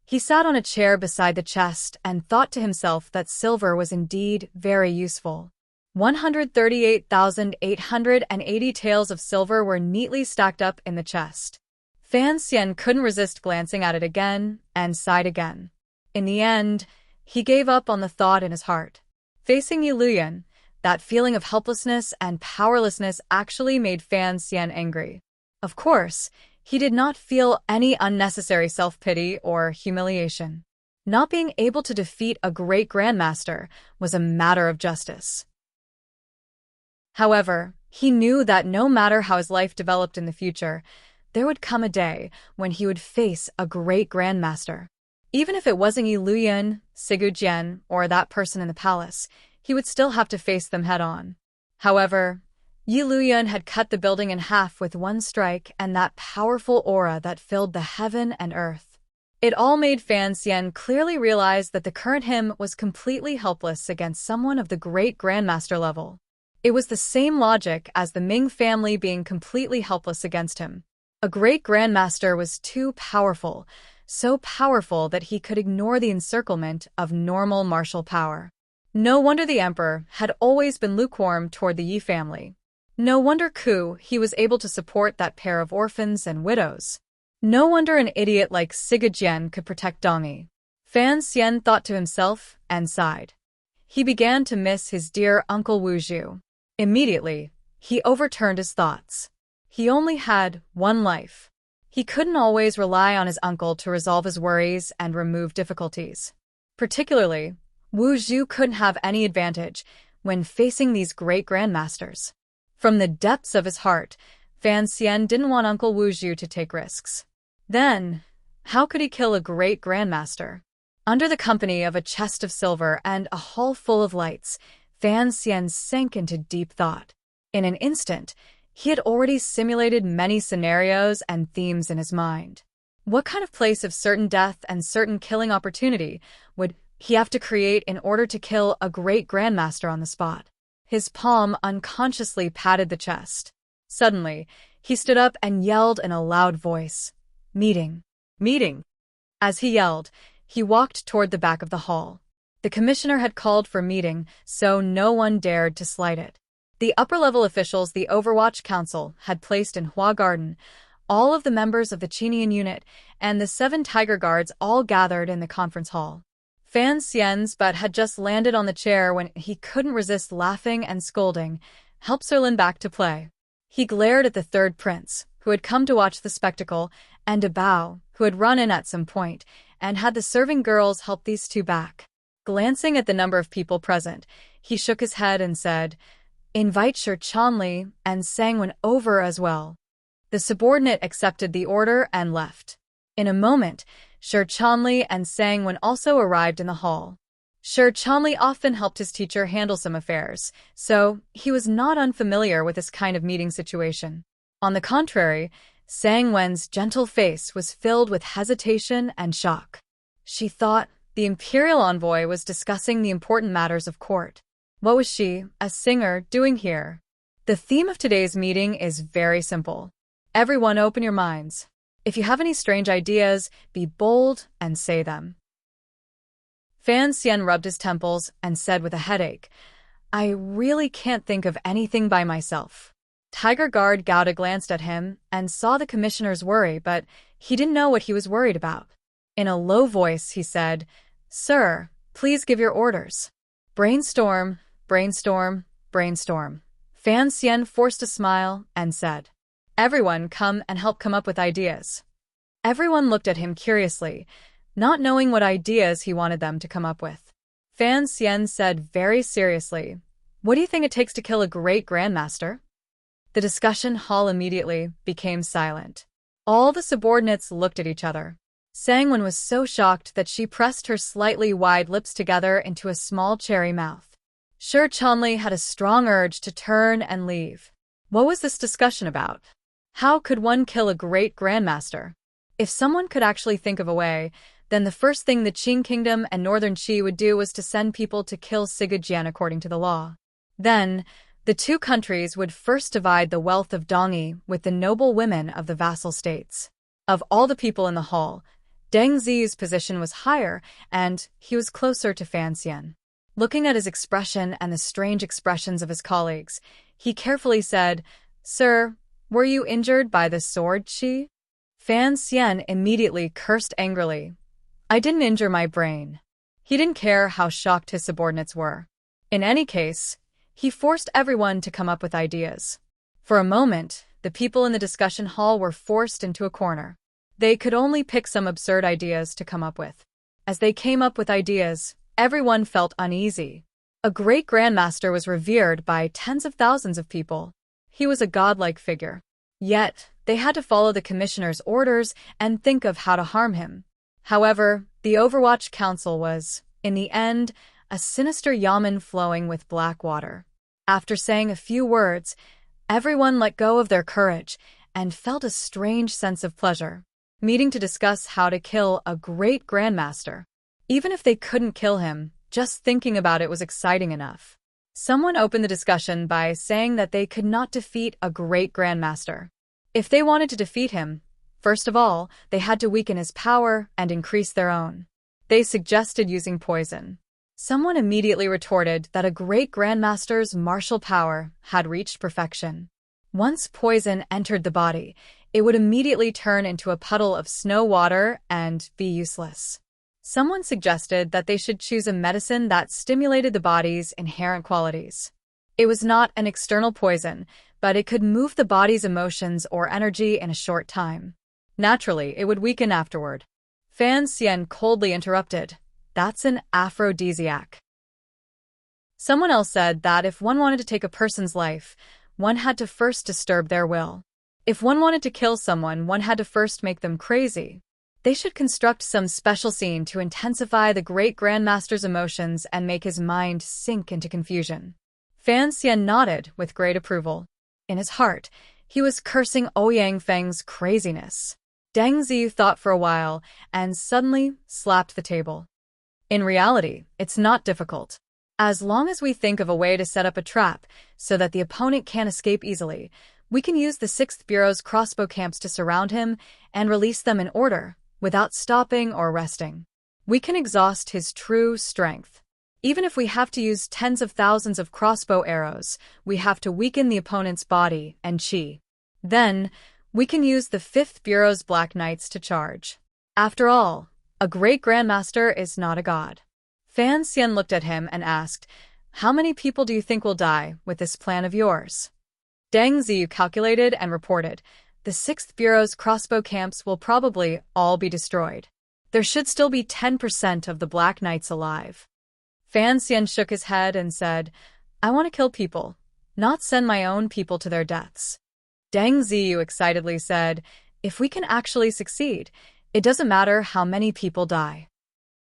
Speaker 1: he sat on a chair beside the chest and thought to himself that silver was indeed very useful. 138,880 taels of silver were neatly stacked up in the chest. Fan Xian couldn't resist glancing at it again and sighed again. In the end, he gave up on the thought in his heart. Facing Yi Luyan, That feeling of helplessness and powerlessness actually made Fan Xian angry. Of course, he did not feel any unnecessary self-pity or humiliation. Not being able to defeat a great grandmaster was a matter of justice. However, he knew that no matter how his life developed in the future, there would come a day when he would face a great grandmaster. Even if it wasn't Yi Luyan, Sigu Jian, or that person in the palace, he would still have to face them head-on. However, Yi Luyan had cut the building in half with one strike and that powerful aura that filled the heaven and earth. It all made Fan Xian clearly realize that the current him was completely helpless against someone of the great grandmaster level. It was the same logic as the Ming family being completely helpless against him. A great grandmaster was too powerful, so powerful that he could ignore the encirclement of normal martial power. No wonder the emperor had always been lukewarm toward the Yi family. No wonder he was able to support that pair of orphans and widows. No wonder an idiot like Sigu Jian could protect Dongyi. Fan Xian thought to himself and sighed. He began to miss his dear Uncle Wu Zhu. Immediately, he overturned his thoughts. He only had one life. He couldn't always rely on his uncle to resolve his worries and remove difficulties. Particularly, Wu Zhu couldn't have any advantage when facing these great grandmasters. From the depths of his heart, Fan Xian didn't want Uncle Wu Zhu to take risks. Then, how could he kill a great grandmaster? Under the company of a chest of silver and a hall full of lights, Fan Xian sank into deep thought. In an instant, he had already simulated many scenarios and themes in his mind. What kind of place of certain death and certain killing opportunity would he have to create in order to kill a great grandmaster on the spot? His palm unconsciously patted the chest. Suddenly, he stood up and yelled in a loud voice, "Meeting! Meeting!" As he yelled, he walked toward the back of the hall. The commissioner had called for meeting, so no one dared to slight it. The upper-level officials the Overwatch Council had placed in Hua Garden, all of the members of the Qinian unit, and the 7 Tiger Guards all gathered in the conference hall. Fan Xian's butt had just landed on the chair when he couldn't resist laughing and scolding, help Serlin back to play. He glared at the third prince, who had come to watch the spectacle, and a Bao, who had run in at some point, and had the serving girls help these two back. Glancing at the number of people present, he shook his head and said, "Invite Shi Chanli and Sangwen over as well." The subordinate accepted the order and left. In a moment, Shi Chanli and Sangwen also arrived in the hall. Shi Chanli often helped his teacher handle some affairs, so he was not unfamiliar with this kind of meeting situation. On the contrary, Sangwen's gentle face was filled with hesitation and shock. She thought the imperial envoy was discussing the important matters of court. What was she, a singer, doing here? The theme of today's meeting is very simple. Everyone open your minds. If you have any strange ideas, be bold and say them. Fan Xian rubbed his temples and said with a headache, "I really can't think of anything by myself." Tiger Guard Gouda glanced at him and saw the commissioner's worry, but he didn't know what he was worried about. In a low voice, he said, "Sir, please give your orders." Brainstorm, brainstorm, brainstorm. Fan Xian forced a smile and said, "Everyone come and help come up with ideas." Everyone looked at him curiously, not knowing what ideas he wanted them to come up with. Fan Xian said very seriously, "What do you think it takes to kill a great grandmaster?" The discussion hall immediately became silent. All the subordinates looked at each other. Sangwen was so shocked that she pressed her slightly wide lips together into a small cherry mouth. Shi Chanli had a strong urge to turn and leave. What was this discussion about? How could one kill a great grandmaster? If someone could actually think of a way, then the first thing the Qing Kingdom and Northern Qi would do was to send people to kill Sigu Jian according to the law. Then, the two countries would first divide the wealth of Dongyi with the noble women of the vassal states. Of all the people in the hall, Deng Zi's position was higher, and he was closer to Fan Xian. Looking at his expression and the strange expressions of his colleagues, he carefully said, "Sir, were you injured by the sword, Qi?" Fan Xian immediately cursed angrily. "I didn't injure my brain." He didn't care how shocked his subordinates were. In any case, He forced everyone to come up with ideas. For a moment, the people in the discussion hall were forced into a corner. They could only pick some absurd ideas to come up with. As they came up with ideas, everyone felt uneasy. A great grandmaster was revered by tens of thousands of people. He was a godlike figure. Yet, they had to follow the commissioner's orders and think of how to harm him. However, the Overwatch Council was, in the end, a sinister yamen flowing with black water. After saying a few words, everyone let go of their courage and felt a strange sense of pleasure, meeting to discuss how to kill a great grandmaster. Even if they couldn't kill him, just thinking about it was exciting enough. Someone opened the discussion by saying that they could not defeat a great grandmaster. If they wanted to defeat him, first of all, they had to weaken his power and increase their own. They suggested using poison. Someone immediately retorted that a great grandmaster's martial power had reached perfection. Once poison entered the body, it would immediately turn into a puddle of snow water and be useless. Someone suggested that they should choose a medicine that stimulated the body's inherent qualities. It was not an external poison, but it could move the body's emotions or energy in a short time. Naturally, it would weaken afterward. Fan Xian coldly interrupted. That's an aphrodisiac. Someone else said that if one wanted to take a person's life, one had to first disturb their will. If one wanted to kill someone, one had to first make them crazy. They should construct some special scene to intensify the great grandmaster's emotions and make his mind sink into confusion. Fan Xian nodded with great approval. In his heart, he was cursing Ouyang Feng's craziness. Deng Ziyu thought for a while and suddenly slapped the table. In reality, it's not difficult. As long as we think of a way to set up a trap so that the opponent can't escape easily, we can use the 6th Bureau's crossbow camps to surround him and release them in order, without stopping or resting. We can exhaust his true strength. Even if we have to use tens of thousands of crossbow arrows, we have to weaken the opponent's body and chi. Then, we can use the 5th Bureau's Black Knights to charge. After all, a great grandmaster is not a god. Fan Xian looked at him and asked, "How many people do you think will die with this plan of yours?" Deng Ziyu calculated and reported, "The 6th Bureau's crossbow camps will probably all be destroyed. There should still be 10% of the Black Knights alive." Fan Xian shook his head and said, "I want to kill people, not send my own people to their deaths." Deng Ziyu excitedly said, "If we can actually succeed, it doesn't matter how many people die."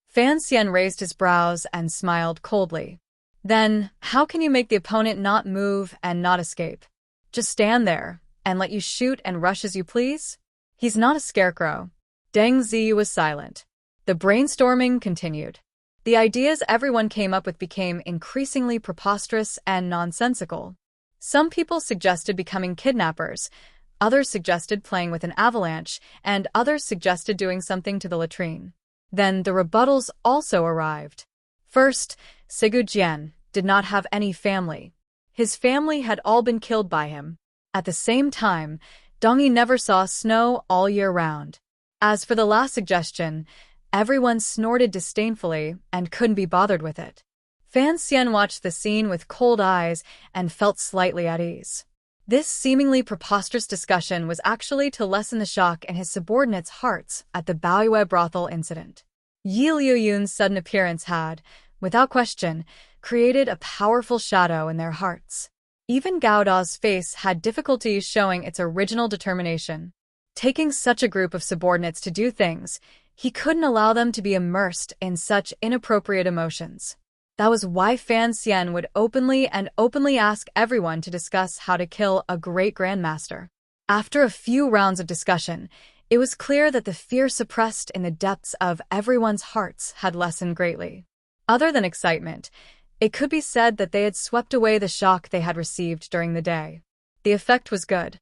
Speaker 1: Fan Xian raised his brows and smiled coldly. "Then, how can you make the opponent not move and not escape? Just stand there and let you shoot and rush as you please? He's not a scarecrow." Deng Ziyu was silent. The brainstorming continued. The ideas everyone came up with became increasingly preposterous and nonsensical. Some people suggested becoming kidnappers, others suggested playing with an avalanche, and others suggested doing something to the latrine. Then the rebuttals also arrived. First, Sigu Jian did not have any family. His family had all been killed by him. At the same time, Dongyi never saw snow all year round. As for the last suggestion, everyone snorted disdainfully and couldn't be bothered with it. Fan Xian watched the scene with cold eyes and felt slightly at ease. This seemingly preposterous discussion was actually to lessen the shock in his subordinates' hearts at the Baoyue brothel incident. Yi Liuyun's sudden appearance had, without question, created a powerful shadow in their hearts. Even Gao Da's face had difficulties showing its original determination. Taking such a group of subordinates to do things, he couldn't allow them to be immersed in such inappropriate emotions. That was why Fan Xian would openly ask everyone to discuss how to kill a great grandmaster. After a few rounds of discussion, it was clear that the fear suppressed in the depths of everyone's hearts had lessened greatly. Other than excitement, it could be said that they had swept away the shock they had received during the day. The effect was good.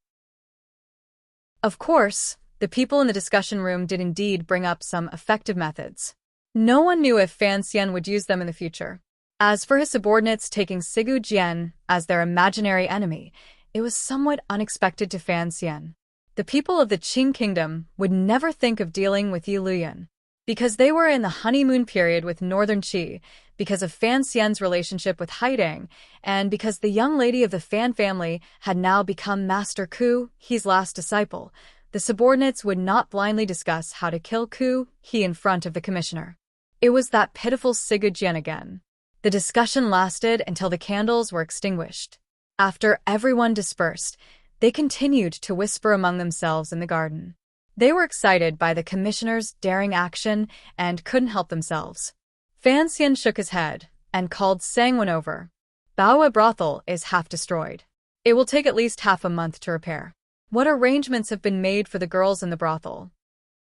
Speaker 1: Of course, the people in the discussion room did indeed bring up some effective methods. No one knew if Fan Xian would use them in the future. As for his subordinates taking Sigu Jian as their imaginary enemy, it was somewhat unexpected to Fan Xian. The people of the Qing Kingdom would never think of dealing with Yi Luyan. Because they were in the honeymoon period with Northern Qi, because of Fan Xian's relationship with Haidang, and because the young lady of the Fan family had now become Master Ku, He's last disciple. The subordinates would not blindly discuss how to kill Ku He in front of the commissioner. It was that pitiful Sigurd again. The discussion lasted until the candles were extinguished. After everyone dispersed, they continued to whisper among themselves in the garden. They were excited by the commissioner's daring action and couldn't help themselves. Fan Xian shook his head and called Sangwon over. Bao'e brothel is half destroyed. It will take at least half a month to repair. What arrangements have been made for the girls in the brothel?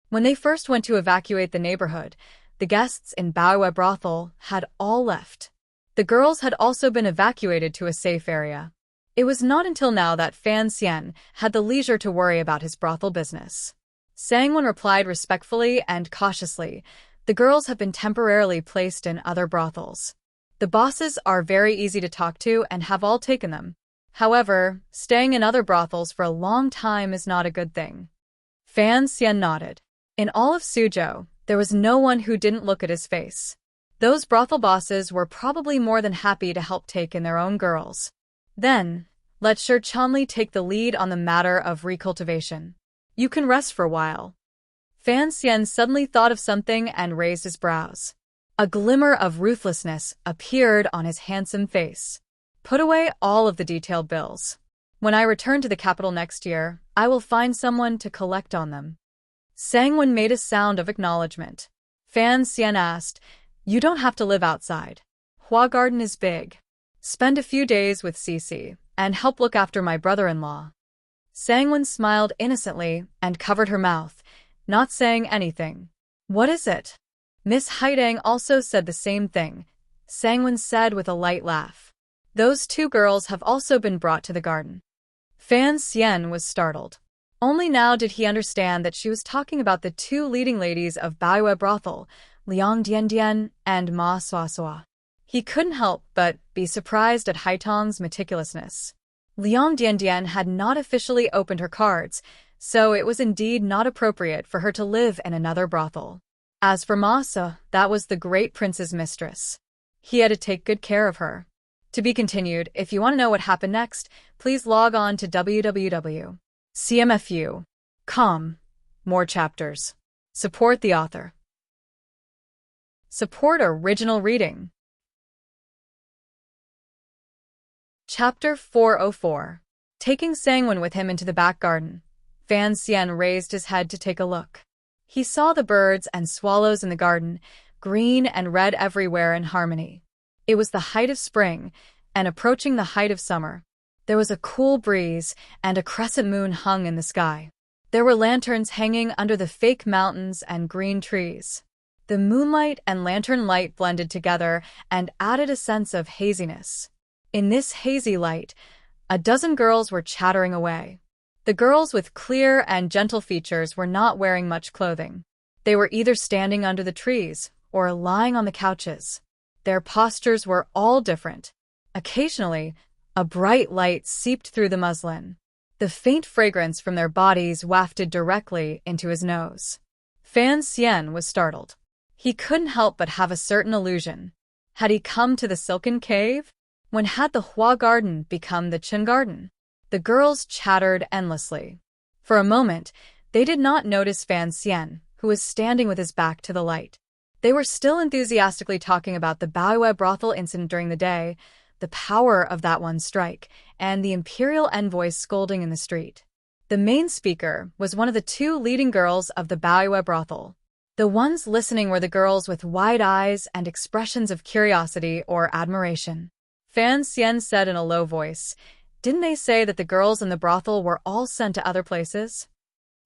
Speaker 1: When they first went to evacuate the neighborhood, the guests in Bao'e brothel had all left. The girls had also been evacuated to a safe area. It was not until now that Fan Xian had the leisure to worry about his brothel business. Sangwon replied respectfully and cautiously, "The girls have been temporarily placed in other brothels. The bosses are very easy to talk to and have all taken them. However, staying in other brothels for a long time is not a good thing." Fan Xian nodded. In all of Suzhou, there was no one who didn't look at his face. Those brothel bosses were probably more than happy to help take in their own girls. Then, let Shi Chanli take the lead on the matter of recultivation. You can rest for a while. Fan Xian suddenly thought of something and raised his brows. A glimmer of ruthlessness appeared on his handsome face. Put away all of the detailed bills. When I return to the capital next year, I will find someone to collect on them. Sangwon made a sound of acknowledgement. Fan Xian asked, "You don't have to live outside. Hua Garden is big. Spend a few days with Cici and help look after my brother-in-law." Sangwon smiled innocently and covered her mouth, not saying anything. "What is it?" Miss Haidang also said the same thing, Sangwon said with a light laugh. "Those two girls have also been brought to the garden." Fan Xian was startled. Only now did he understand that she was talking about the two leading ladies of Bao'e brothel, Liang Diandian and Ma Suasua. He couldn't help but be surprised at Haitong's meticulousness. Liang Diandian had not officially opened her cards, so it was indeed not appropriate for her to live in another brothel. As for Ma Su, that was the great prince's mistress. He had to take good care of her. To be continued. If you want to know what happened next, please log on to www.cmfu.com. More chapters. Support the author. Support original reading. Chapter 404. Taking Sangwon with him into the back garden, Fan Xian raised his head to take a look. He saw the birds and swallows in the garden, green and red everywhere in harmony. It was the height of spring, and approaching the height of summer. There was a cool breeze, and a crescent moon hung in the sky. There were lanterns hanging under the fake mountains and green trees. The moonlight and lantern light blended together and added a sense of haziness. In this hazy light, a dozen girls were chattering away. The girls with clear and gentle features were not wearing much clothing. They were either standing under the trees or lying on the couches. Their postures were all different. Occasionally, a bright light seeped through the muslin. The faint fragrance from their bodies wafted directly into his nose. Fan Xian was startled. He couldn't help but have a certain illusion. Had he come to the silken cave? When had the Hua Garden become the Qin Garden? The girls chattered endlessly. For a moment, they did not notice Fan Xian, who was standing with his back to the light. They were still enthusiastically talking about the Bao'e brothel incident during the day, the power of that one strike, and the imperial envoy scolding in the street. The main speaker was one of the two leading girls of the Bao'e brothel. The ones listening were the girls with wide eyes and expressions of curiosity or admiration. Fan Xian said in a low voice, "Didn't they say that the girls in the brothel were all sent to other places?"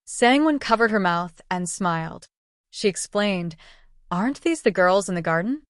Speaker 1: Sangwon covered her mouth and smiled. She explained, "Aren't these the girls in the garden?"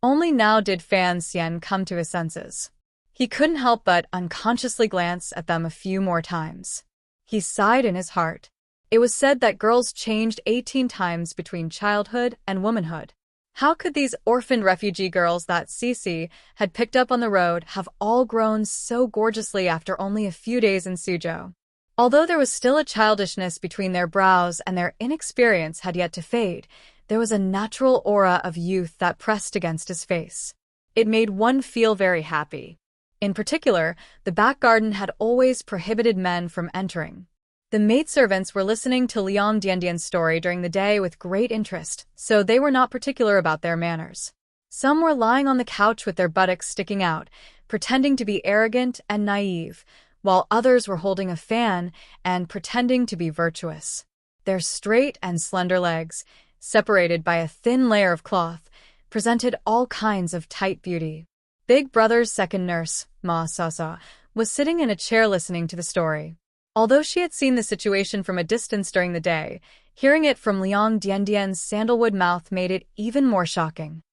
Speaker 1: Only now did Fan Xian come to his senses. He couldn't help but unconsciously glance at them a few more times. He sighed in his heart. It was said that girls changed 18 times between childhood and womanhood. How could these orphaned refugee girls that Cici had picked up on the road have all grown so gorgeously after only a few days in Suzhou? Although there was still a childishness between their brows and their inexperience had yet to fade, there was a natural aura of youth that pressed against his face. It made one feel very happy. In particular, the back garden had always prohibited men from entering. The maidservants were listening to Liang Diandian's story during the day with great interest, so they were not particular about their manners. Some were lying on the couch with their buttocks sticking out, pretending to be arrogant and naive, while others were holding a fan and pretending to be virtuous. Their straight and slender legs, separated by a thin layer of cloth, presented all kinds of tight beauty. Big Brother's second nurse, Ma Sasa, was sitting in a chair listening to the story. Although she had seen the situation from a distance during the day, hearing it from Liang Diandian's sandalwood mouth made it even more shocking.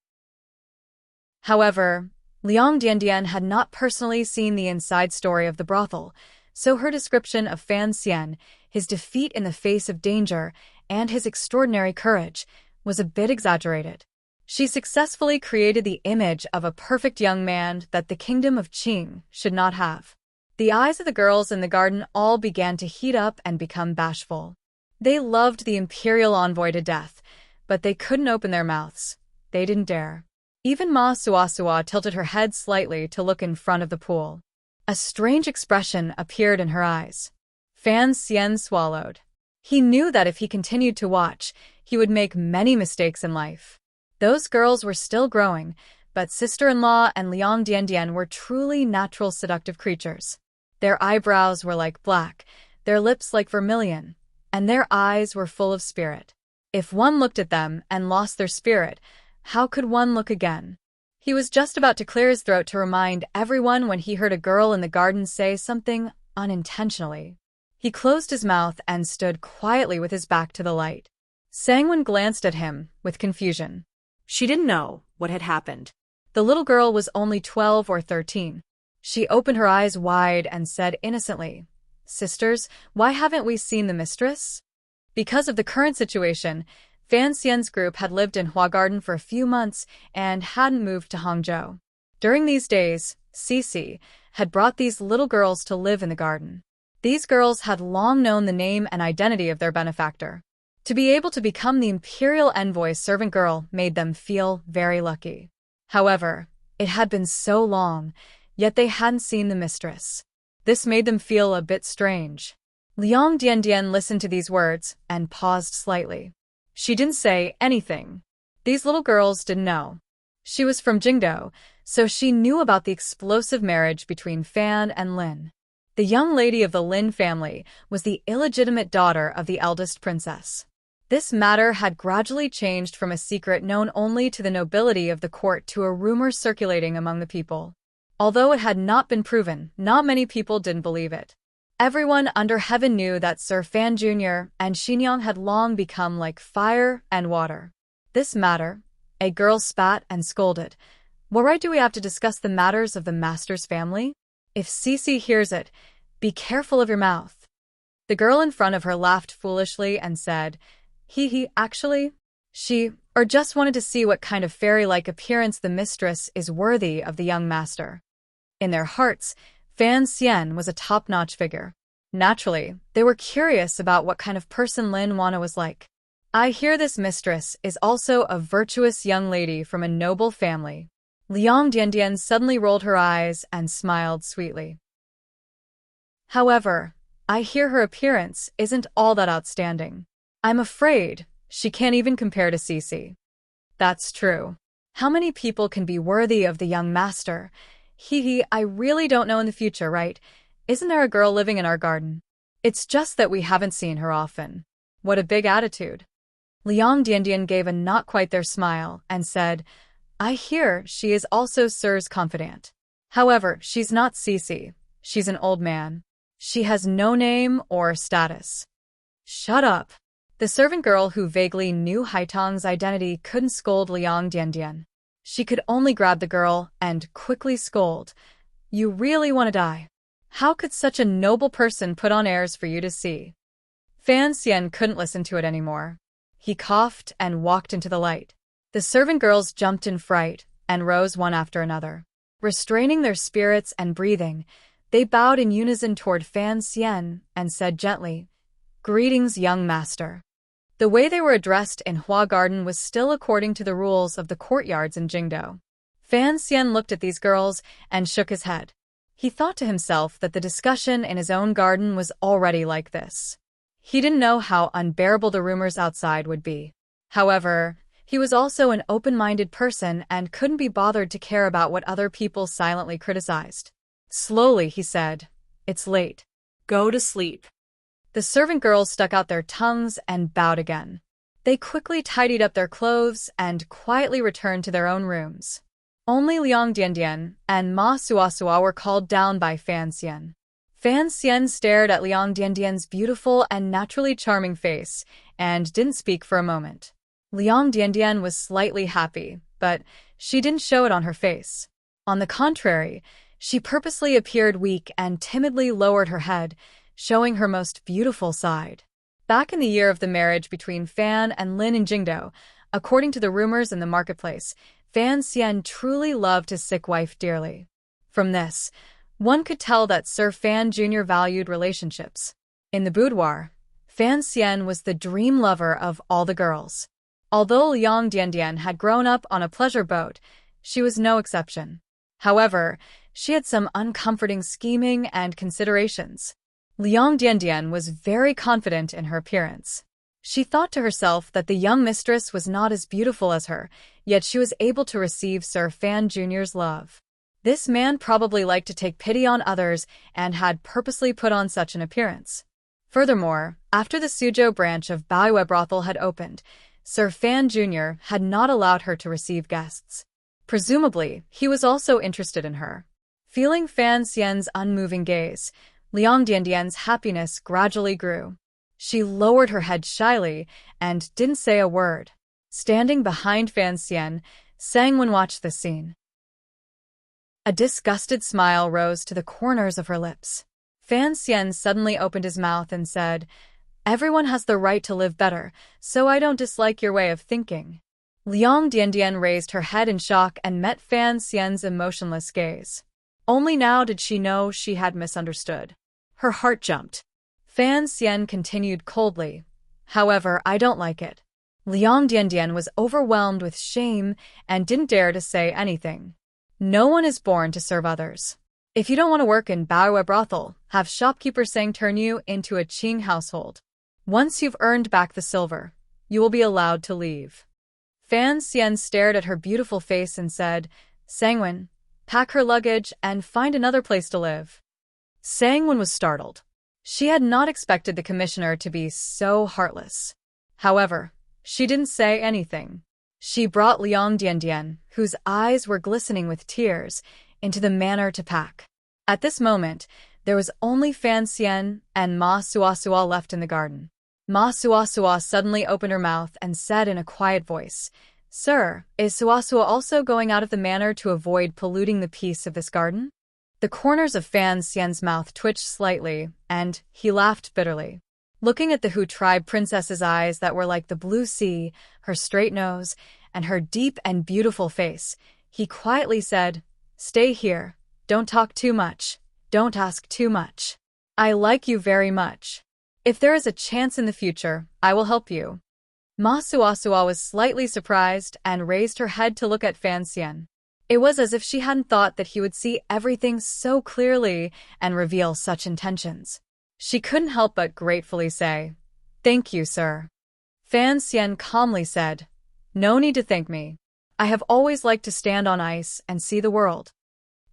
Speaker 1: However, Liang Diandian had not personally seen the inside story of the brothel, so her description of Fan Xian, his defeat in the face of danger, and his extraordinary courage, was a bit exaggerated. She successfully created the image of a perfect young man that the kingdom of Qing should not have. The eyes of the girls in the garden all began to heat up and become bashful. They loved the imperial envoy to death, but they couldn't open their mouths. They didn't dare. Even Ma Suasua tilted her head slightly to look in front of the pool. A strange expression appeared in her eyes. Fan Xian swallowed. He knew that if he continued to watch, he would make many mistakes in life. Those girls were still growing, but sister-in-law and Liang Diandian were truly natural seductive creatures. Their eyebrows were like black, their lips like vermilion, and their eyes were full of spirit. If one looked at them and lost their spirit, how could one look again? He was just about to clear his throat to remind everyone when he heard a girl in the garden say something unintentionally. He closed his mouth and stood quietly with his back to the light. Sangwon glanced at him with confusion.
Speaker 2: She didn't know what had happened.
Speaker 1: The little girl was only 12 or 13. She opened her eyes wide and said innocently, "Sisters, why haven't we seen the mistress?" Because of the current situation, Fan Xian's group had lived in Huagarden for a few months and hadn't moved to Hangzhou. During these days, Cici had brought these little girls to live in the garden. These girls had long known the name and identity of their benefactor. To be able to become the imperial envoy's servant girl made them feel very lucky. However, it had been so long, yet they hadn't seen the mistress. This made them feel a bit strange. Liang Diandian listened to these words and paused slightly. She didn't say anything. These little girls didn't know. She was from Jingdou, so she knew about the explosive marriage between Fan and Lin. The young lady of the Lin family was the illegitimate daughter of the eldest princess. This matter had gradually changed from a secret known only to the nobility of the court to a rumor circulating among the people. Although it had not been proven, not many people didn't believe it. Everyone under heaven knew that Sir Fan Jr. and Xinjiang had long become like fire and water. This matter, a girl spat and scolded. What right do we have to discuss the matters of the master's family? If Cici hears it, be careful of your mouth. The girl in front of her laughed foolishly and said, actually, or just wanted to see what kind of fairy-like appearance the mistress is worthy of the young master. In their hearts, Fan Xian was a top-notch figure. Naturally, they were curious about what kind of person Lin Wana was like. I hear this mistress is also a virtuous young lady from a noble family. Liang Diandian suddenly rolled her eyes and smiled sweetly. However, I hear her appearance isn't all that outstanding. I'm afraid she can't even compare to Cici. That's true. How many people can be worthy of the young master? I really don't know in the future, right? Isn't there a girl living in our garden? It's just that we haven't seen her often. What a big attitude. Liang Diandian gave a not quite there smile and said, I hear she is also Sir's confidant. However, she's not Cici. She's an old man. She has no name or status. Shut up. The servant girl who vaguely knew Haitong's identity couldn't scold Liang Diandian. She could only grab the girl and quickly scold. You really want to die? How could such a noble person put on airs for you to see? Fan Xian couldn't listen to it anymore. He coughed and walked into the light. The servant girls jumped in fright and rose one after another. Restraining their spirits and breathing, they bowed in unison toward Fan Xian and said gently, Greetings, young master. The way they were addressed in Hua Garden was still according to the rules of the courtyards in Jingdo. Fan Xian looked at these girls and shook his head. He thought to himself that the discussion in his own garden was already like this. He didn't know how unbearable the rumors outside would be. However, he was also an open-minded person and couldn't be bothered to care about what other people silently criticized. Slowly, he said, "It's late.
Speaker 2: Go to sleep."
Speaker 1: The servant girls stuck out their tongues and bowed again. They quickly tidied up their clothes and quietly returned to their own rooms. Only Liang Diandian and Ma Suasua were called down by Fan Xian. Fan Xian stared at Liang Diandian's beautiful and naturally charming face and didn't speak for a moment. Liang Diandian was slightly happy, but she didn't show it on her face. On the contrary, she purposely appeared weak and timidly lowered her head, showing her most beautiful side. Back in the year of the marriage between Fan and Lin in Jingdo, according to the rumors in the marketplace, Fan Xian truly loved his sick wife dearly. From this, one could tell that Sir Fan Jr. valued relationships. In the boudoir, Fan Xian was the dream lover of all the girls. Although Liang Diandian had grown up on a pleasure boat, she was no exception. However, she had some uncomforting scheming and considerations. Liang Diandian was very confident in her appearance. She thought to herself that the young mistress was not as beautiful as her, yet she was able to receive Sir Fan Jr.'s love. This man probably liked to take pity on others and had purposely put on such an appearance. Furthermore, after the Suzhou branch of Baoyue brothel had opened, Sir Fan Jr. had not allowed her to receive guests. Presumably, he was also interested in her. Feeling Fan Xian's unmoving gaze, Liang Diandian's happiness gradually grew. She lowered her head shyly and didn't say a word. Standing behind Fan Xian, Sangwen watched the scene. A disgusted smile rose to the corners of her lips. Fan Xian suddenly opened his mouth and said, "Everyone has the right to live better, so I don't dislike your way of thinking." Liang Diandian raised her head in shock and met Fan Xian's emotionless gaze. Only now did she know she had misunderstood. Her heart jumped. Fan Xian continued coldly, "However, I don't like it." Liang Diandian was overwhelmed with shame and didn't dare to say anything. No one is born to serve others. If you don't want to work in Baoyue brothel, have shopkeeper Sang turn you into a Qing household. Once you've earned back the silver, you will be allowed to leave. Fan Xian stared at her beautiful face and said, "Sangwen, pack her luggage and find another place to live." Sangwen was startled. She had not expected the commissioner to be so heartless. However, she didn't say anything. She brought Liang Diandian, whose eyes were glistening with tears, into the manor to pack. At this moment, there was only Fan Xian and Ma Suasua left in the garden. Ma Suasua suddenly opened her mouth and said in a quiet voice, "Sir, is Suasua also going out of the manor to avoid polluting the peace of this garden?" The corners of Fan Xian's mouth twitched slightly, and he laughed bitterly. Looking at the Hu tribe princess's eyes that were like the blue sea, her straight nose, and her deep and beautiful face, he quietly said, "Stay here. Don't talk too much. Don't ask too much. I like you very much. If there is a chance in the future, I will help you." Ma Suasua was slightly surprised and raised her head to look at Fan Xian. It was as if she hadn't thought that he would see everything so clearly and reveal such intentions. She couldn't help but gratefully say, "Thank you, sir." Fan Xian calmly said, "No need to thank me. I have always liked to stand on ice and see the world."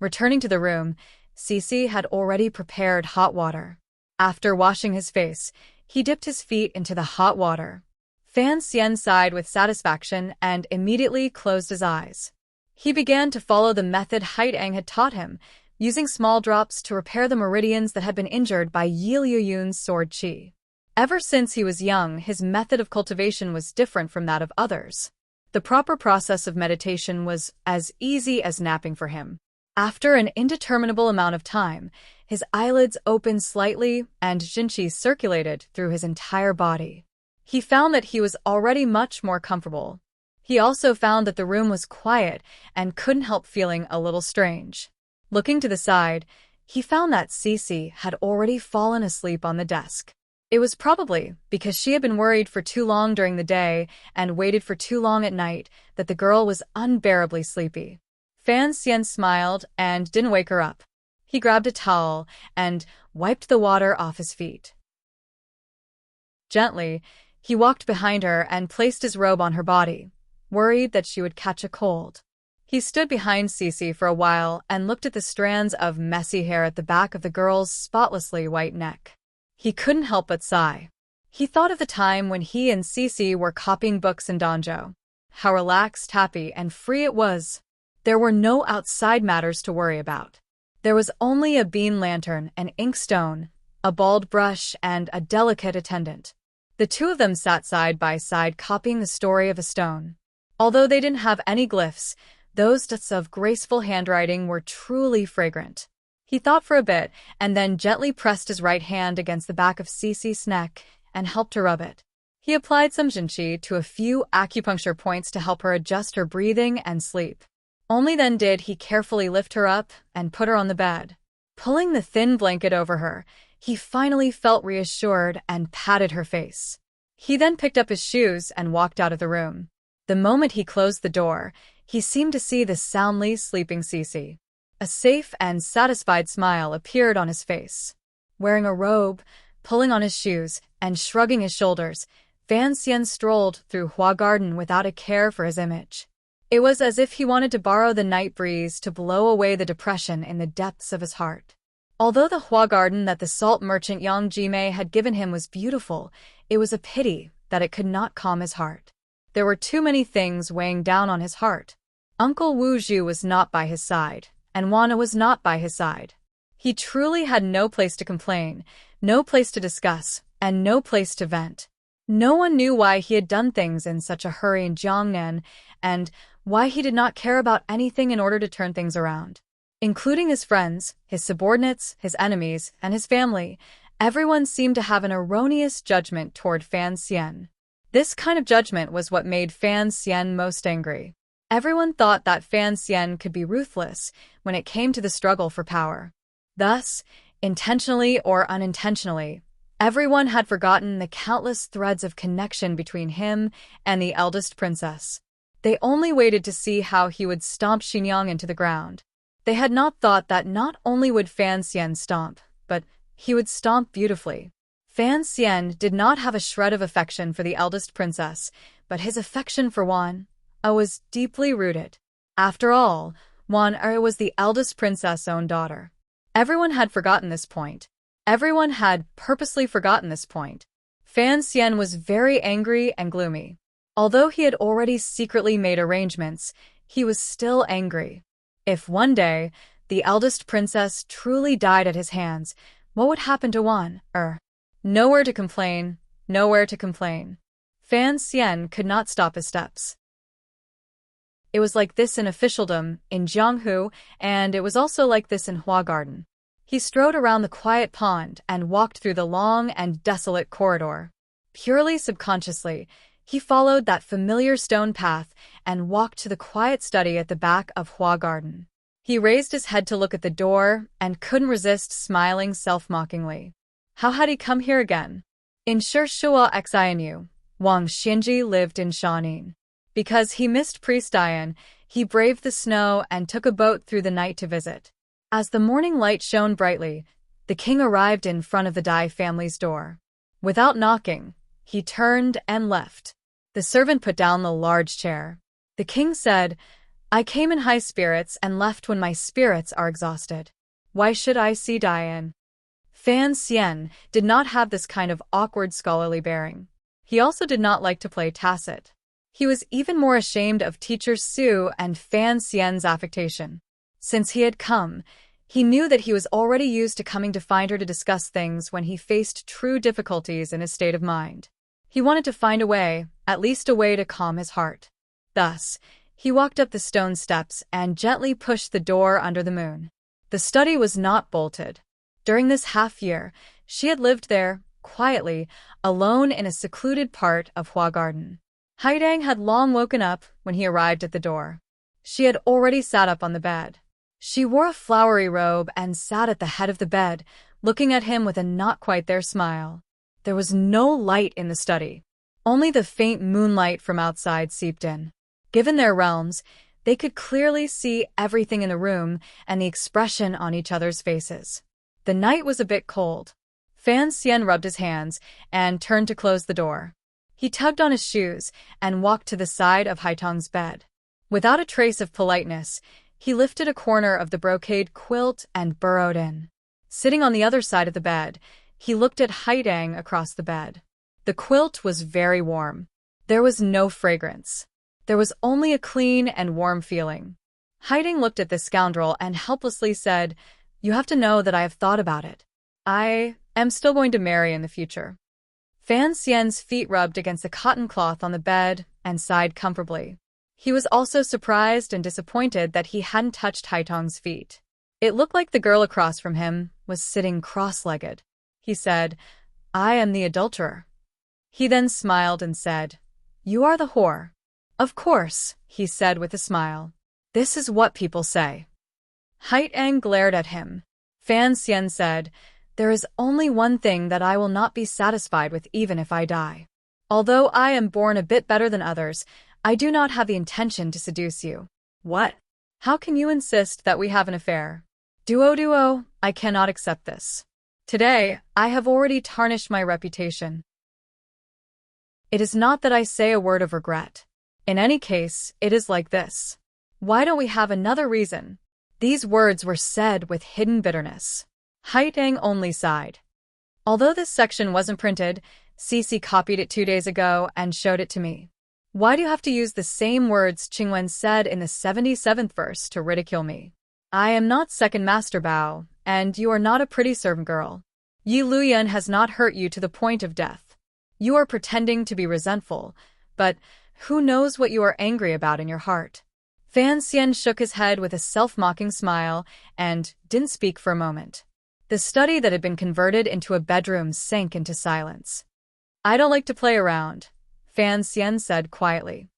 Speaker 1: Returning to the room, Cici had already prepared hot water. After washing his face, he dipped his feet into the hot water. Fan Xian sighed with satisfaction and immediately closed his eyes. He began to follow the method Haidang had taught him, using small drops to repair the meridians that had been injured by Yi Liuyun's sword qi. Ever since he was young, his method of cultivation was different from that of others. The proper process of meditation was as easy as napping for him. After an indeterminable amount of time, his eyelids opened slightly and Jinqi circulated through his entire body. He found that he was already much more comfortable. He also found that the room was quiet and couldn't help feeling a little strange. Looking to the side, he found that Cici had already fallen asleep on the desk. It was probably because she had been worried for too long during the day and waited for too long at night that the girl was unbearably sleepy. Fan Xian smiled and didn't wake her up. He grabbed a towel and wiped the water off his feet. Gently, he walked behind her and placed his robe on her body, worried that she would catch a cold. He stood behind Cece for a while and looked at the strands of messy hair at the back of the girl's spotlessly white neck. He couldn't help but sigh. He thought of the time when he and Cece were copying books in Danzhou. How relaxed, happy, and free it was. There were no outside matters to worry about. There was only a bean lantern, an inkstone, a bald brush, and a delicate attendant. The two of them sat side by side copying the story of a stone. Although they didn't have any glyphs, those dots of graceful handwriting were truly fragrant. He thought for a bit and then gently pressed his right hand against the back of Cece's neck and helped her rub it. He applied some jinqi to a few acupuncture points to help her adjust her breathing and sleep. Only then did he carefully lift her up and put her on the bed. Pulling the thin blanket over her, he finally felt reassured and patted her face. He then picked up his shoes and walked out of the room. The moment he closed the door, he seemed to see the soundly sleeping Cece. A safe and satisfied smile appeared on his face. Wearing a robe, pulling on his shoes, and shrugging his shoulders, Fan Xian strolled through Hua Garden without a care for his image. It was as if he wanted to borrow the night breeze to blow away the depression in the depths of his heart. Although the Hua Garden that the salt merchant Yang Jimei had given him was beautiful, it was a pity that it could not calm his heart. There were too many things weighing down on his heart. Uncle Wu Zhu was not by his side, and Wana was not by his side. He truly had no place to complain, no place to discuss, and no place to vent. No one knew why he had done things in such a hurry in Jiangnan, and why he did not care about anything in order to turn things around. Including his friends, his subordinates, his enemies, and his family, everyone seemed to have an erroneous judgment toward Fan Xian. This kind of judgment was what made Fan Xian most angry. Everyone thought that Fan Xian could be ruthless when it came to the struggle for power. Thus, intentionally or unintentionally, everyone had forgotten the countless threads of connection between him and the eldest princess. They only waited to see how he would stomp Xinjiang into the ground. They had not thought that not only would Fan Xian stomp, but he would stomp beautifully. Fan Xian did not have a shred of affection for the eldest princess, but his affection for Wan was deeply rooted. After all, Wan was the eldest princess' own daughter. Everyone had forgotten this point. Everyone had purposely forgotten this point. Fan Xian was very angry and gloomy. Although he had already secretly made arrangements, he was still angry. If one day the eldest princess truly died at his hands, what would happen to Wan? Nowhere to complain, nowhere to complain. Fan Xian could not stop his steps. It was like this in officialdom in Jianghu, and it was also like this in Hua Garden. He strode around the quiet pond and walked through the long and desolate corridor. Purely subconsciously, he followed that familiar stone path and walked to the quiet study at the back of Hua Garden. He raised his head to look at the door and couldn't resist smiling self-mockingly. How had he come here again? In Shishua Xianu, Wang Xinji lived in Shanin. Because he missed Priest Dian, he braved the snow and took a boat through the night to visit. As the morning light shone brightly, the king arrived in front of the Dai family's door. Without knocking, he turned and left. The servant put down the large chair. The king said, "I came in high spirits and left when my spirits are exhausted. Why should I see Dian?" Fan Xian did not have this kind of awkward scholarly bearing. He also did not like to play tacit. He was even more ashamed of teacher Su and Fan Xian's affectation. Since he had come, he knew that he was already used to coming to find her to discuss things when he faced true difficulties in his state of mind. He wanted to find a way, at least a way to calm his heart. Thus, he walked up the stone steps and gently pushed the door under the moon. The study was not bolted. During this half-year, she had lived there, quietly, alone in a secluded part of Hua Garden. Haidang had long woken up when he arrived at the door. She had already sat up on the bed. She wore a flowery robe and sat at the head of the bed, looking at him with a not-quite-there smile. There was no light in the study. Only the faint moonlight from outside seeped in. Given their realms, they could clearly see everything in the room and the expression on each other's faces. The night was a bit cold. Fan Xian rubbed his hands and turned to close the door. He tugged on his shoes and walked to the side of Haitong's bed. Without a trace of politeness, he lifted a corner of the brocade quilt and burrowed in. Sitting on the other side of the bed, he looked at Haitong across the bed. The quilt was very warm. There was no fragrance. There was only a clean and warm feeling. Haitong looked at the scoundrel and helplessly said, "You have to know that I have thought about it. I am still going to marry in the future." Fan Xian's feet rubbed against the cotton cloth on the bed and sighed comfortably. He was also surprised and disappointed that he hadn't touched Haitong's feet. It looked like the girl across from him was sitting cross-legged. He said, "I am the adulterer." He then smiled and said, "You are the whore." "Of course," he said with a smile. "This is what people say." Haitong glared at him. Fan Xian said, "There is only one thing that I will not be satisfied with even if I die. Although I am born a bit better than others, I do not have the intention to seduce you." "What? How can you insist that we have an affair?" Duo, I cannot accept this. Today, I have already tarnished my reputation. It is not that I say a word of regret. In any case, it is like this. Why don't we have another reason? These words were said with hidden bitterness. Haitong only sighed. Although this section wasn't printed, Cece copied it 2 days ago and showed it to me. Why do you have to use the same words Qingwen said in the 77th verse to ridicule me? I am not second master Bao, and you are not a pretty servant girl. Yi Luyan has not hurt you to the point of death. You are pretending to be resentful, but who knows what you are angry about in your heart? Fan Xian shook his head with a self-mocking smile and didn't speak for a moment. The study that had been converted into a bedroom sank into silence. I don't like to play around, Fan Xian said quietly.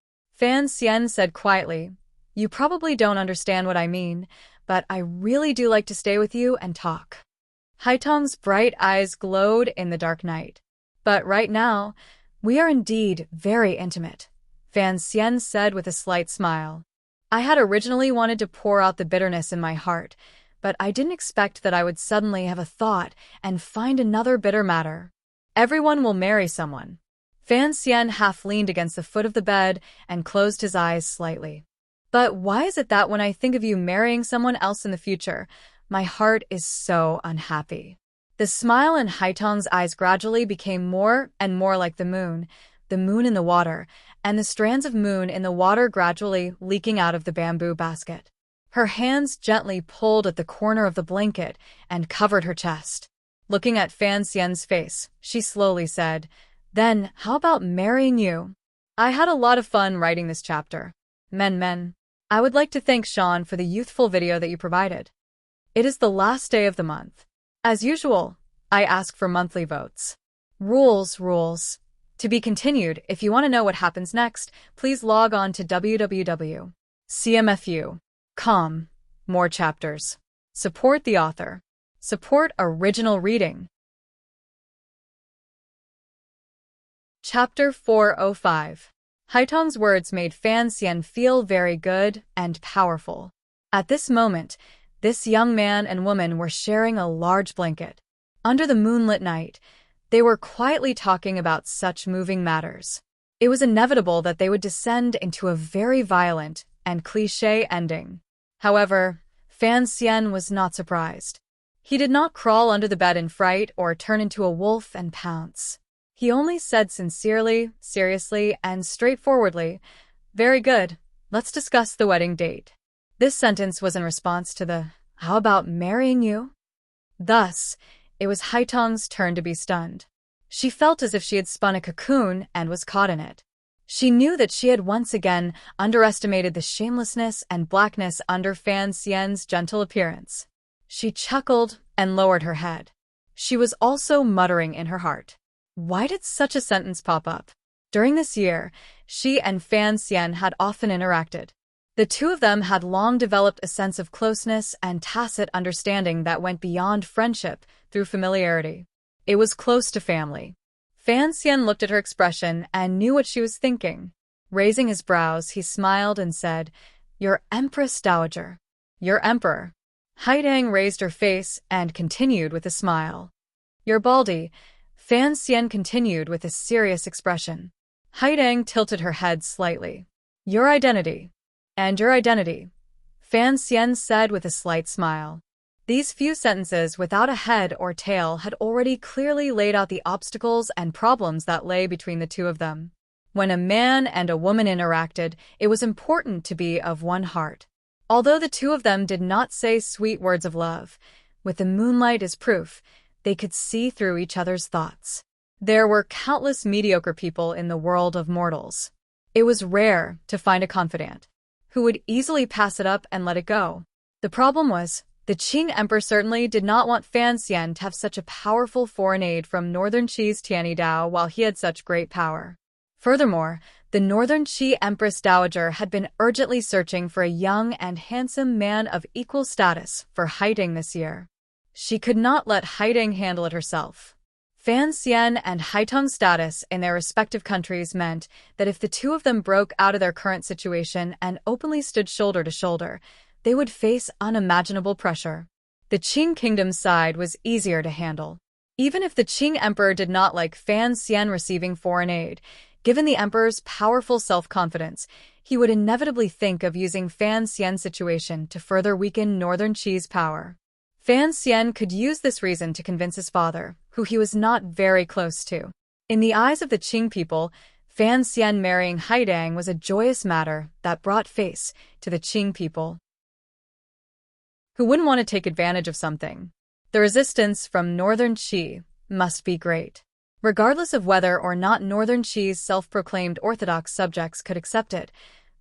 Speaker 1: You probably don't understand what I mean, but I really do like to stay with you and talk. Haitong's bright eyes glowed in the dark night. But right now, we are indeed very intimate, Fan Xian said with a slight smile. I had originally wanted to pour out the bitterness in my heart, but I didn't expect that I would suddenly have a thought and find another bitter matter. Everyone will marry someone. Fan Xian half leaned against the foot of the bed and closed his eyes slightly. But why is it that when I think of you marrying someone else in the future, my heart is so unhappy? The smile in Haitong's eyes gradually became more and more like the moon in the water, and the strands of moon in the water gradually leaking out of the bamboo basket. Her hands gently pulled at the corner of the blanket and covered her chest. Looking at Fan Xian's face, she slowly said, "Then, how about marrying you?" I had a lot of fun writing this chapter. Men. I would like to thank Sean for the youthful video that you provided. It is the last day of the month. As usual, I ask for monthly votes. Rules. To be continued. If you want to know what happens next, please log on to www.cmfu.com. More chapters. Support the author. Support original reading. Chapter 405. Haitong's words made Fan Xian feel very good and powerful. At this moment, this young man and woman were sharing a large blanket. Under the moonlit night, they were quietly talking about such moving matters. It was inevitable that they would descend into a very violent and cliché ending. However, Fan Xian was not surprised. He did not crawl under the bed in fright or turn into a wolf and pounce. He only said sincerely, seriously, and straightforwardly, "Very good, let's discuss the wedding date." This sentence was in response to the, "How about marrying you?" Thus, it was Haitong's turn to be stunned. She felt as if she had spun a cocoon and was caught in it. She knew that she had once again underestimated the shamelessness and blackness under Fan Xian's gentle appearance. She chuckled and lowered her head. She was also muttering in her heart. Why did such a sentence pop up? During this year, she and Fan Xian had often interacted. The two of them had long developed a sense of closeness and tacit understanding that went beyond friendship through familiarity. It was close to family. Fan Xian looked at her expression and knew what she was thinking. Raising his brows, he smiled and said, "Your Empress Dowager. Your Emperor." Haidang raised her face and continued with a smile. "Your Baldy," Fan Xian continued with a serious expression. Haidang tilted her head slightly. "Your identity." "And your identity," Fan Xian said with a slight smile. These few sentences without a head or tail had already clearly laid out the obstacles and problems that lay between the two of them. When a man and a woman interacted, it was important to be of one heart. Although the two of them did not say sweet words of love, with the moonlight as proof, they could see through each other's thoughts. There were countless mediocre people in the world of mortals. It was rare to find a confidant who would easily pass it up and let it go. The problem was, the Qing Emperor certainly did not want Fan Xian to have such a powerful foreign aid from Northern Qi's Tianidao while he had such great power. Furthermore, the Northern Qi Empress Dowager had been urgently searching for a young and handsome man of equal status for Haiding this year. She could not let Haiding handle it herself. Fan Xian and Haitong's status in their respective countries meant that if the two of them broke out of their current situation and openly stood shoulder to shoulder, they would face unimaginable pressure. The Qing kingdom's side was easier to handle. Even if the Qing emperor did not like Fan Xian receiving foreign aid, given the emperor's powerful self-confidence, he would inevitably think of using Fan Xian's situation to further weaken Northern Qi's power. Fan Xian could use this reason to convince his father, who he was not very close to. In the eyes of the Qing people, Fan Xian marrying Haidang was a joyous matter that brought face to the Qing people. Who wouldn't want to take advantage of something? The resistance from Northern Qi must be great. Regardless of whether or not Northern Qi's self-proclaimed orthodox subjects could accept it,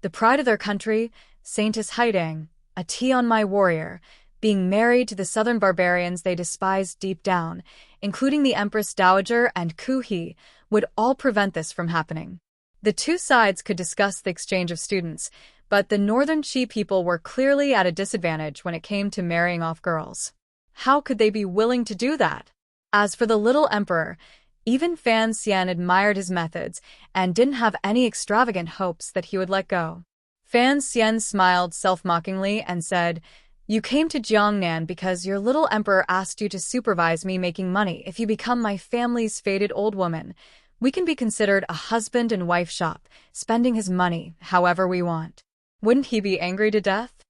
Speaker 1: the pride of their country, Saintess Haidang, a Tianmai warrior, being married to the southern barbarians they despised deep down, including the Empress Dowager and Ku He, would all prevent this from happening. The two sides could discuss the exchange of students, but the Northern Qi people were clearly at a disadvantage when it came to marrying off girls. How could they be willing to do that? As for the little emperor, even Fan Xian admired his methods and didn't have any extravagant hopes that he would let go. Fan Xian smiled self-mockingly and said, "You came to Jiangnan because your little emperor asked you to supervise me making money. If you become my family's fated old woman, we can be considered a husband and wife shop, spending his money however we want." Wouldn't he be angry to death?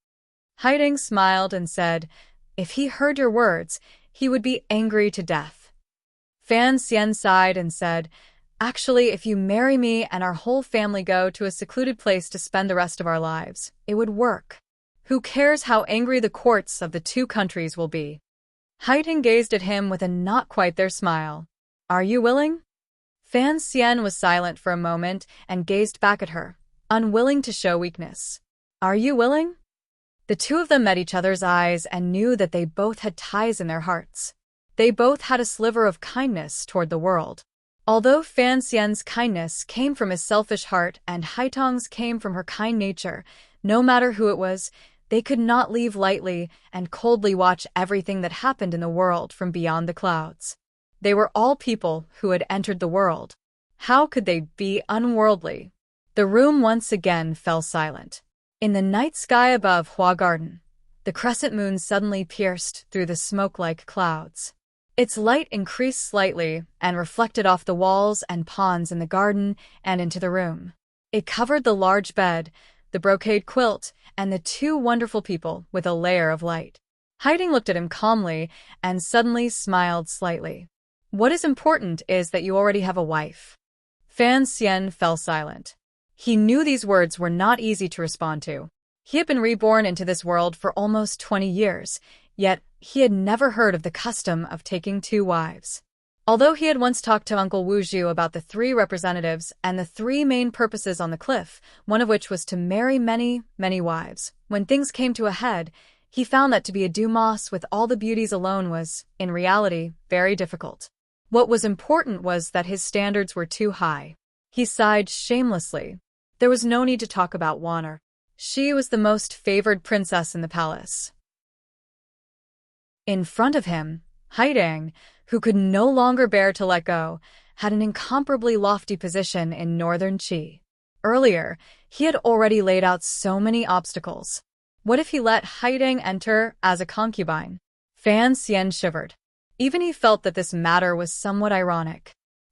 Speaker 1: Haiding smiled and said, "If he heard your words, he would be angry to death." Fan Xian sighed and said, "Actually, if you marry me and our whole family go to a secluded place to spend the rest of our lives, it would work. Who cares how angry the courts of the two countries will be?" Haiding gazed at him with a not quite there smile. "Are you willing?" Fan Xian was silent for a moment and gazed back at her, unwilling to show weakness. "Are you willing?" The two of them met each other's eyes and knew that they both had ties in their hearts. They both had a sliver of kindness toward the world. Although Fan Xian's kindness came from his selfish heart and Haitong's came from her kind nature, no matter who it was, they could not leave lightly and coldly watch everything that happened in the world from beyond the clouds. They were all people who had entered the world. How could they be unworldly? The room once again fell silent. In the night sky above Hua Garden, the crescent moon suddenly pierced through the smoke-like clouds. Its light increased slightly and reflected off the walls and ponds in the garden and into the room. It covered the large bed, the brocade quilt, and the two wonderful people with a layer of light. Haiding looked at him calmly and suddenly smiled slightly. "What is important is that you already have a wife." Fan Xian fell silent. He knew these words were not easy to respond to. He had been reborn into this world for almost 20 years, yet he had never heard of the custom of taking two wives. Although he had once talked to Uncle Wu Zhu about the three representatives and the three main purposes on the cliff, one of which was to marry many, many wives, when things came to a head, he found that to be a Dumas with all the beauties alone was, in reality, very difficult. What was important was that his standards were too high. He sighed shamelessly. There was no need to talk about Wanner. She was the most favored princess in the palace. In front of him, Haidang, who could no longer bear to let go, had an incomparably lofty position in northern Qi. Earlier, he had already laid out so many obstacles. What if he let Haidang enter as a concubine? Fan Xian shivered. Even he felt that this matter was somewhat ironic.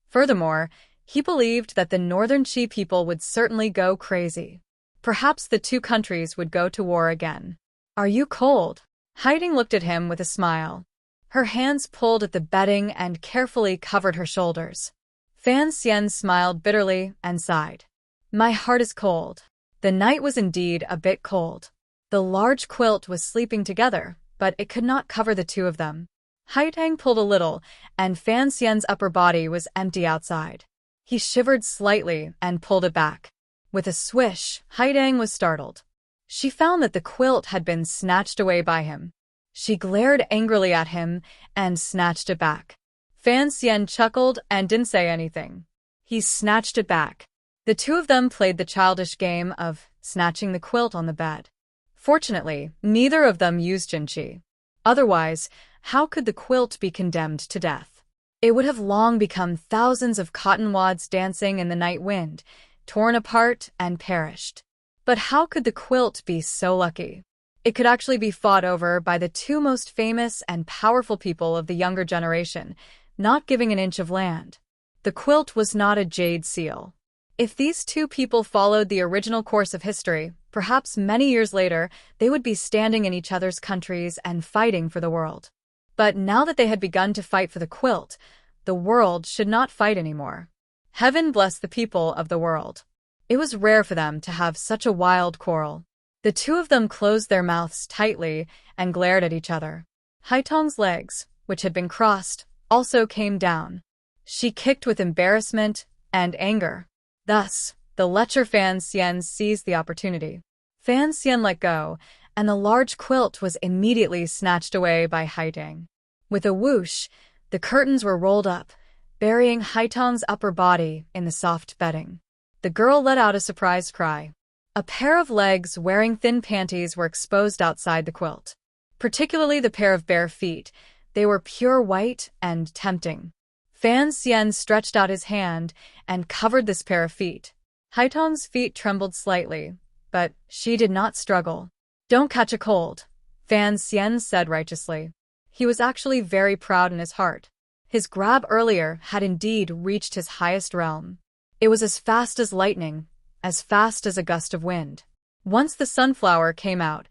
Speaker 1: Furthermore, he believed that the northern Qi people would certainly go crazy. Perhaps the two countries would go to war again. Are you cold? Haidang looked at him with a smile. Her hands pulled at the bedding and carefully covered her shoulders. Fan Xian smiled bitterly and sighed. My heart is cold. The night was indeed a bit cold. The large quilt was sleeping together, but it could not cover the two of them. Haidang pulled a little, and Fan Xian's upper body was empty outside. He shivered slightly and pulled it back. With a swish, Haidang was startled. She found that the quilt had been snatched away by him. She glared angrily at him and snatched it back. Fan Xian chuckled and didn't say anything. He snatched it back. The two of them played the childish game of snatching the quilt on the bed. Fortunately, neither of them used Jinqi. Otherwise, how could the quilt be condemned to death? It would have long become thousands of cotton wads dancing in the night wind, torn apart and perished. But how could the quilt be so lucky? It could actually be fought over by the two most famous and powerful people of the younger generation, not giving an inch of land. The quilt was not a jade seal. If these two people followed the original course of history, perhaps many years later, they would be standing in each other's countries and fighting for the world. But now that they had begun to fight for the quilt, the world should not fight anymore. Heaven bless the people of the world. It was rare for them to have such a wild quarrel. The two of them closed their mouths tightly and glared at each other. Haitong's legs, which had been crossed, also came down. She kicked with embarrassment and anger. Thus, the lecher Fan Xian seized the opportunity. Fan Xian let go, and the large quilt was immediately snatched away by Haidang. With a whoosh, the curtains were rolled up, burying Haitong's upper body in the soft bedding. The girl let out a surprised cry. A pair of legs wearing thin panties were exposed outside the quilt. Particularly the pair of bare feet. They were pure white and tempting. Fan Xian stretched out his hand and covered this pair of feet. Haitong's feet trembled slightly, but she did not struggle. Don't catch a cold, Fan Xian said righteously. He was actually very proud in his heart. His grab earlier had indeed reached his highest realm. It was as fast as lightning, as fast as a gust of wind. Once the sunflower came out,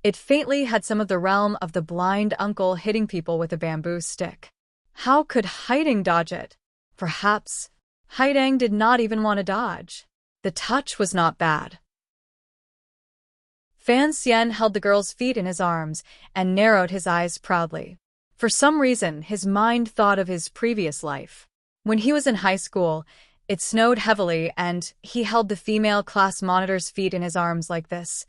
Speaker 1: it faintly had some of the realm of the blind uncle hitting people with a bamboo stick. How could Haidang dodge it? Perhaps Haidang did not even want to dodge. The touch was not bad. Fan Xian held the girl's feet in his arms and narrowed his eyes proudly. For some reason, his mind thought of his previous life. When he was in high school, it snowed heavily and he held the female class monitor's feet in his arms like this.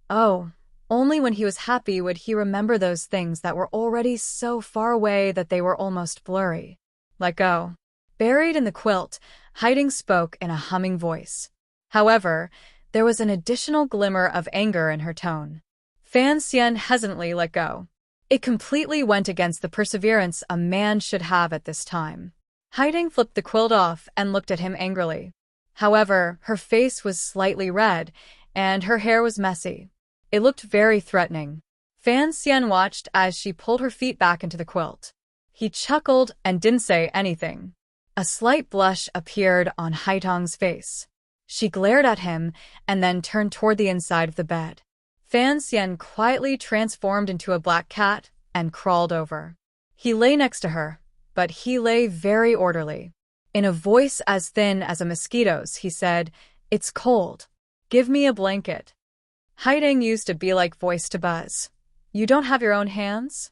Speaker 1: Oh, only when he was happy would he remember those things that were already so far away that they were almost blurry. Let go. Buried in the quilt, Haidang spoke in a humming voice. However, there was an additional glimmer of anger in her tone. Fan Xian hesitantly let go. It completely went against the perseverance a man should have at this time. Haidang flipped the quilt off and looked at him angrily. However, her face was slightly red, and her hair was messy. It looked very threatening. Fan Xian watched as she pulled her feet back into the quilt. He chuckled and didn't say anything. A slight blush appeared on Haitong's face. She glared at him and then turned toward the inside of the bed. Fan Xian quietly transformed into a black cat and crawled over. He lay next to her, but he lay very orderly. In a voice as thin as a mosquito's, he said, "It's cold. Give me a blanket." Haidang used a bee-like voice to buzz. "You don't have your own hands?"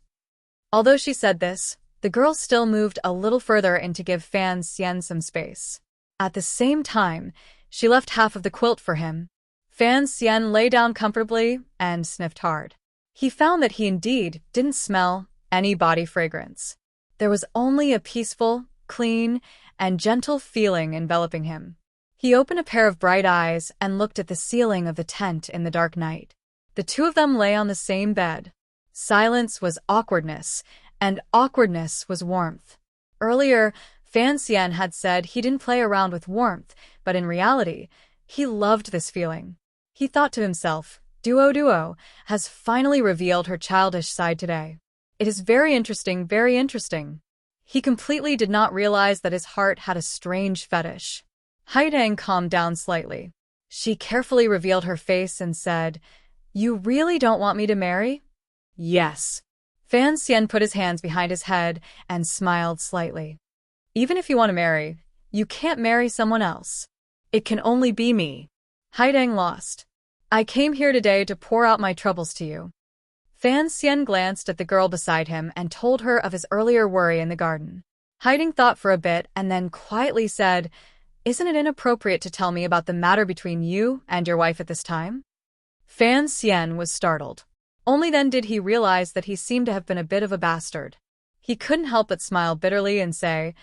Speaker 1: Although she said this, the girl still moved a little further in to give Fan Xian some space. At the same time, she left half of the quilt for him. Fan Xian lay down comfortably and sniffed hard. He found that he indeed didn't smell any body fragrance. There was only a peaceful, clean, and gentle feeling enveloping him. He opened a pair of bright eyes and looked at the ceiling of the tent in the dark night. The two of them lay on the same bed. Silence was awkwardness, and awkwardness was warmth. Earlier, Fan Xian had said he didn't play around with warmth, but in reality, he loved this feeling. He thought to himself, Duo has finally revealed her childish side today. It is very interesting, very interesting. He completely did not realize that his heart had a strange fetish. Haidang calmed down slightly. She carefully revealed her face and said, "You really don't want me to marry?" "Yes." Fan Xian put his hands behind his head and smiled slightly. "Even if you want to marry, you can't marry someone else. It can only be me." Haidang lost. "I came here today to pour out my troubles to you." Fan Xian glanced at the girl beside him and told her of his earlier worry in the garden. Haidang thought for a bit and then quietly said, "Isn't it inappropriate to tell me about the matter between you and your wife at this time?" Fan Xian was startled. Only then did he realize that he seemed to have been a bit of a bastard. He couldn't help but smile bitterly and say,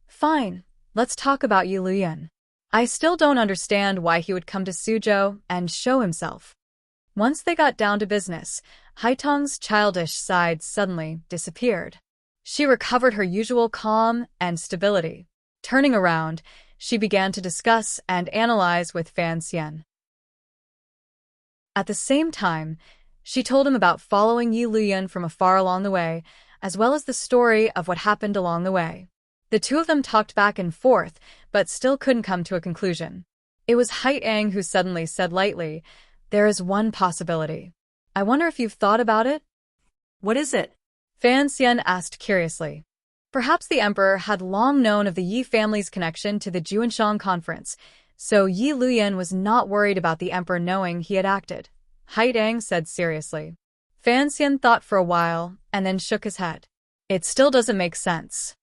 Speaker 1: "Fine, let's talk about Yi Luyan. I still don't understand why he would come to Suzhou and show himself." Once they got down to business, Haitong's childish side suddenly disappeared. She recovered her usual calm and stability. Turning around, she began to discuss and analyze with Fan Xian. At the same time, she told him about following Yi Luyan from afar along the way, as well as the story of what happened along the way. The two of them talked back and forth, but still couldn't come to a conclusion. It was Haidang who suddenly said lightly, "There is one possibility. I wonder if you've thought about it?"
Speaker 2: What is it?
Speaker 1: Fan Xian asked curiously. Perhaps the emperor had long known of the Yi family's connection to the Juanshan conference, so Yi Luyan was not worried about the emperor knowing he had acted. Haidang said seriously. Fan Xian thought for a while and then shook his head. It still doesn't make sense.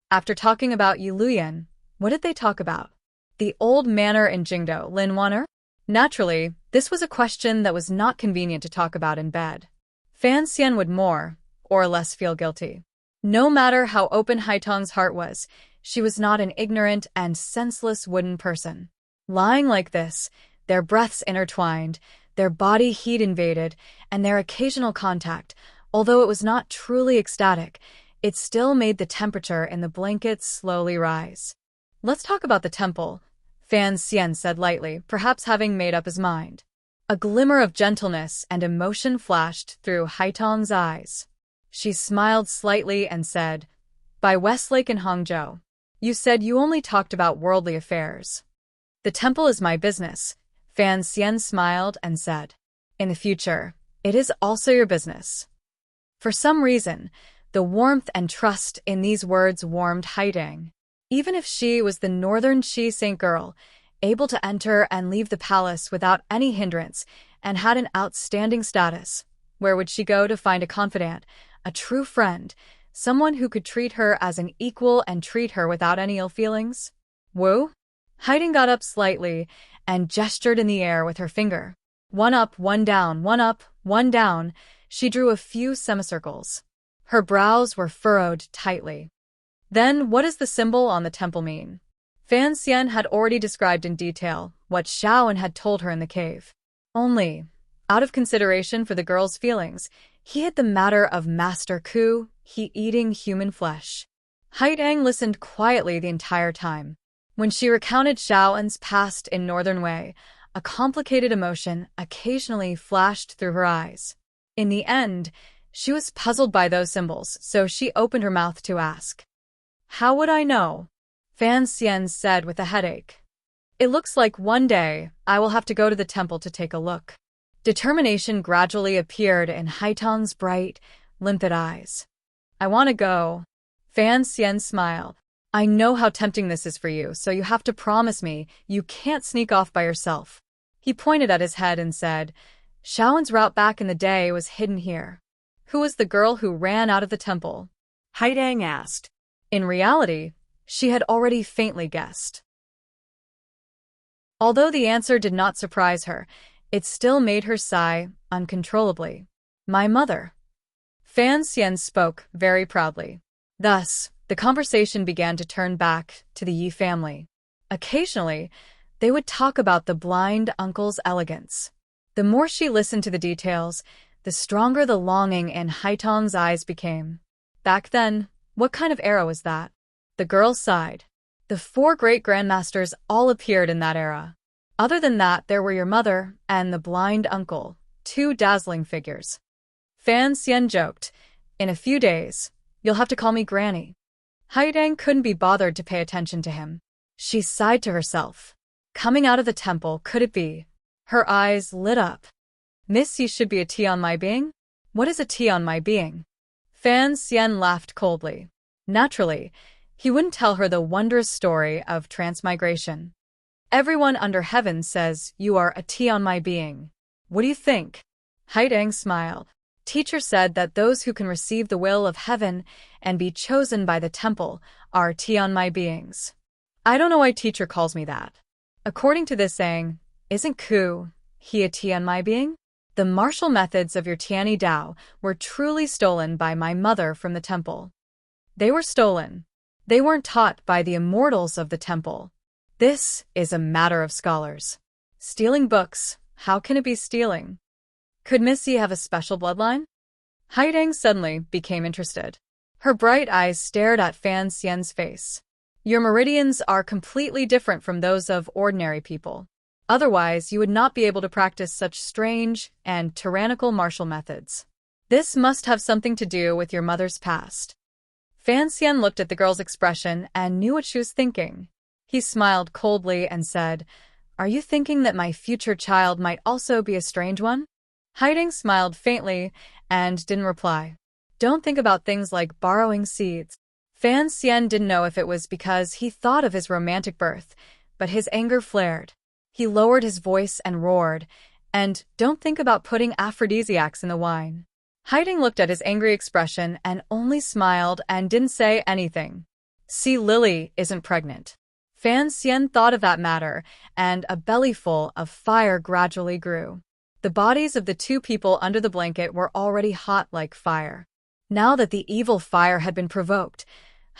Speaker 1: After talking about Yi Luyan, what did they talk about? The old manor in Jingdo, Linwaner? Naturally, this was a question that was not convenient to talk about in bed. Fan Xian would more or less feel guilty. No matter how open Haitong's heart was, she was not an ignorant and senseless wooden person. Lying like this, their breaths intertwined, their body heat invaded, and their occasional contact, although it was not truly ecstatic, it still made the temperature in the blankets slowly rise. "Let's talk about the temple," Fan Xian said lightly, perhaps having made up his mind. A glimmer of gentleness and emotion flashed through Haitong's eyes. She smiled slightly and said, "By Westlake in Hangzhou, you said you only talked about worldly affairs." "The temple is my business," Fan Xian smiled and said. "In the future, it is also your business." For some reason, the warmth and trust in these words warmed Haidang. Even if she was the northern Qi Saint girl, able to enter and leave the palace without any hindrance, and had an outstanding status, where would she go to find a confidant, a true friend, someone who could treat her as an equal and treat her without any ill feelings? Woo? Haidang got up slightly and gestured in the air with her finger. One up, one down, one up, one down. She drew a few semicircles. Her brows were furrowed tightly. "Then what does the symbol on the temple mean?" Fan Xian had already described in detail what Shaoan had told her in the cave. Only, out of consideration for the girl's feelings, he hid the matter of Master Ku, he eating human flesh. Haidang listened quietly the entire time. When she recounted Shaoan's past in Northern Wei, a complicated emotion occasionally flashed through her eyes. In the end, she was puzzled by those symbols, so she opened her mouth to ask. "How would I know?" Fan Xian said with a headache. "It looks like one day I will have to go to the temple to take a look." Determination gradually appeared in Haitong's bright, limpid eyes. "I want to go." Fan Xian smiled. "I know how tempting this is for you, so you have to promise me you can't sneak off by yourself." He pointed at his head and said, "Shaoan's route back in the day was hidden here." "Who was the girl who ran out of the temple?"
Speaker 2: Haidang asked.
Speaker 1: In reality, she had already faintly guessed. Although the answer did not surprise her, it still made her sigh uncontrollably. "My mother." Fan Xian spoke very proudly. Thus, the conversation began to turn back to the Yi family. Occasionally, they would talk about the blind uncle's elegance. The more she listened to the details, the stronger the longing in Haitong's eyes became. Back then, what kind of era was that? The girl sighed. The 4 great grandmasters all appeared in that era. Other than that, there were your mother and the blind uncle, 2 dazzling figures. Fan Xian joked, "In a few days, you'll have to call me Granny." Haidang couldn't be bothered to pay attention to him. She sighed to herself. Coming out of the temple, could it be? Her eyes lit up. "Miss, you should be a tea on my being?" "What is a tea on my being?" Fan Xian laughed coldly. Naturally, he wouldn't tell her the wondrous story of transmigration. "Everyone under heaven says you are a tea on my being. What do you think?" Haidang smiled. "Teacher said that those who can receive the will of heaven and be chosen by the temple are tea on my beings. I don't know why teacher calls me that. According to this saying, isn't Ku, he a tea on my being? The martial methods of your Tiani Dao were truly stolen by my mother from the temple." "They were stolen. They weren't taught by the immortals of the temple. This is a matter of scholars. Stealing books, how can it be stealing? Could Missy have a special bloodline?" Haidang suddenly became interested. Her bright eyes stared at Fan Xian's face. "Your meridians are completely different from those of ordinary people. Otherwise, you would not be able to practice such strange and tyrannical martial methods. This must have something to do with your mother's past." Fan Xian looked at the girl's expression and knew what she was thinking. He smiled coldly and said, "Are you thinking that my future child might also be a strange one?" Haidang smiled faintly and didn't reply. "Don't think about things like borrowing seeds." Fan Xian didn't know if it was because he thought of his romantic birth, but his anger flared. He lowered his voice and roared, "And don't think about putting aphrodisiacs in the wine." Haidang looked at his angry expression and only smiled and didn't say anything. "See, Lily isn't pregnant." Fan Xian thought of that matter, and a bellyful of fire gradually grew. The bodies of the 2 people under the blanket were already hot like fire. Now that the evil fire had been provoked,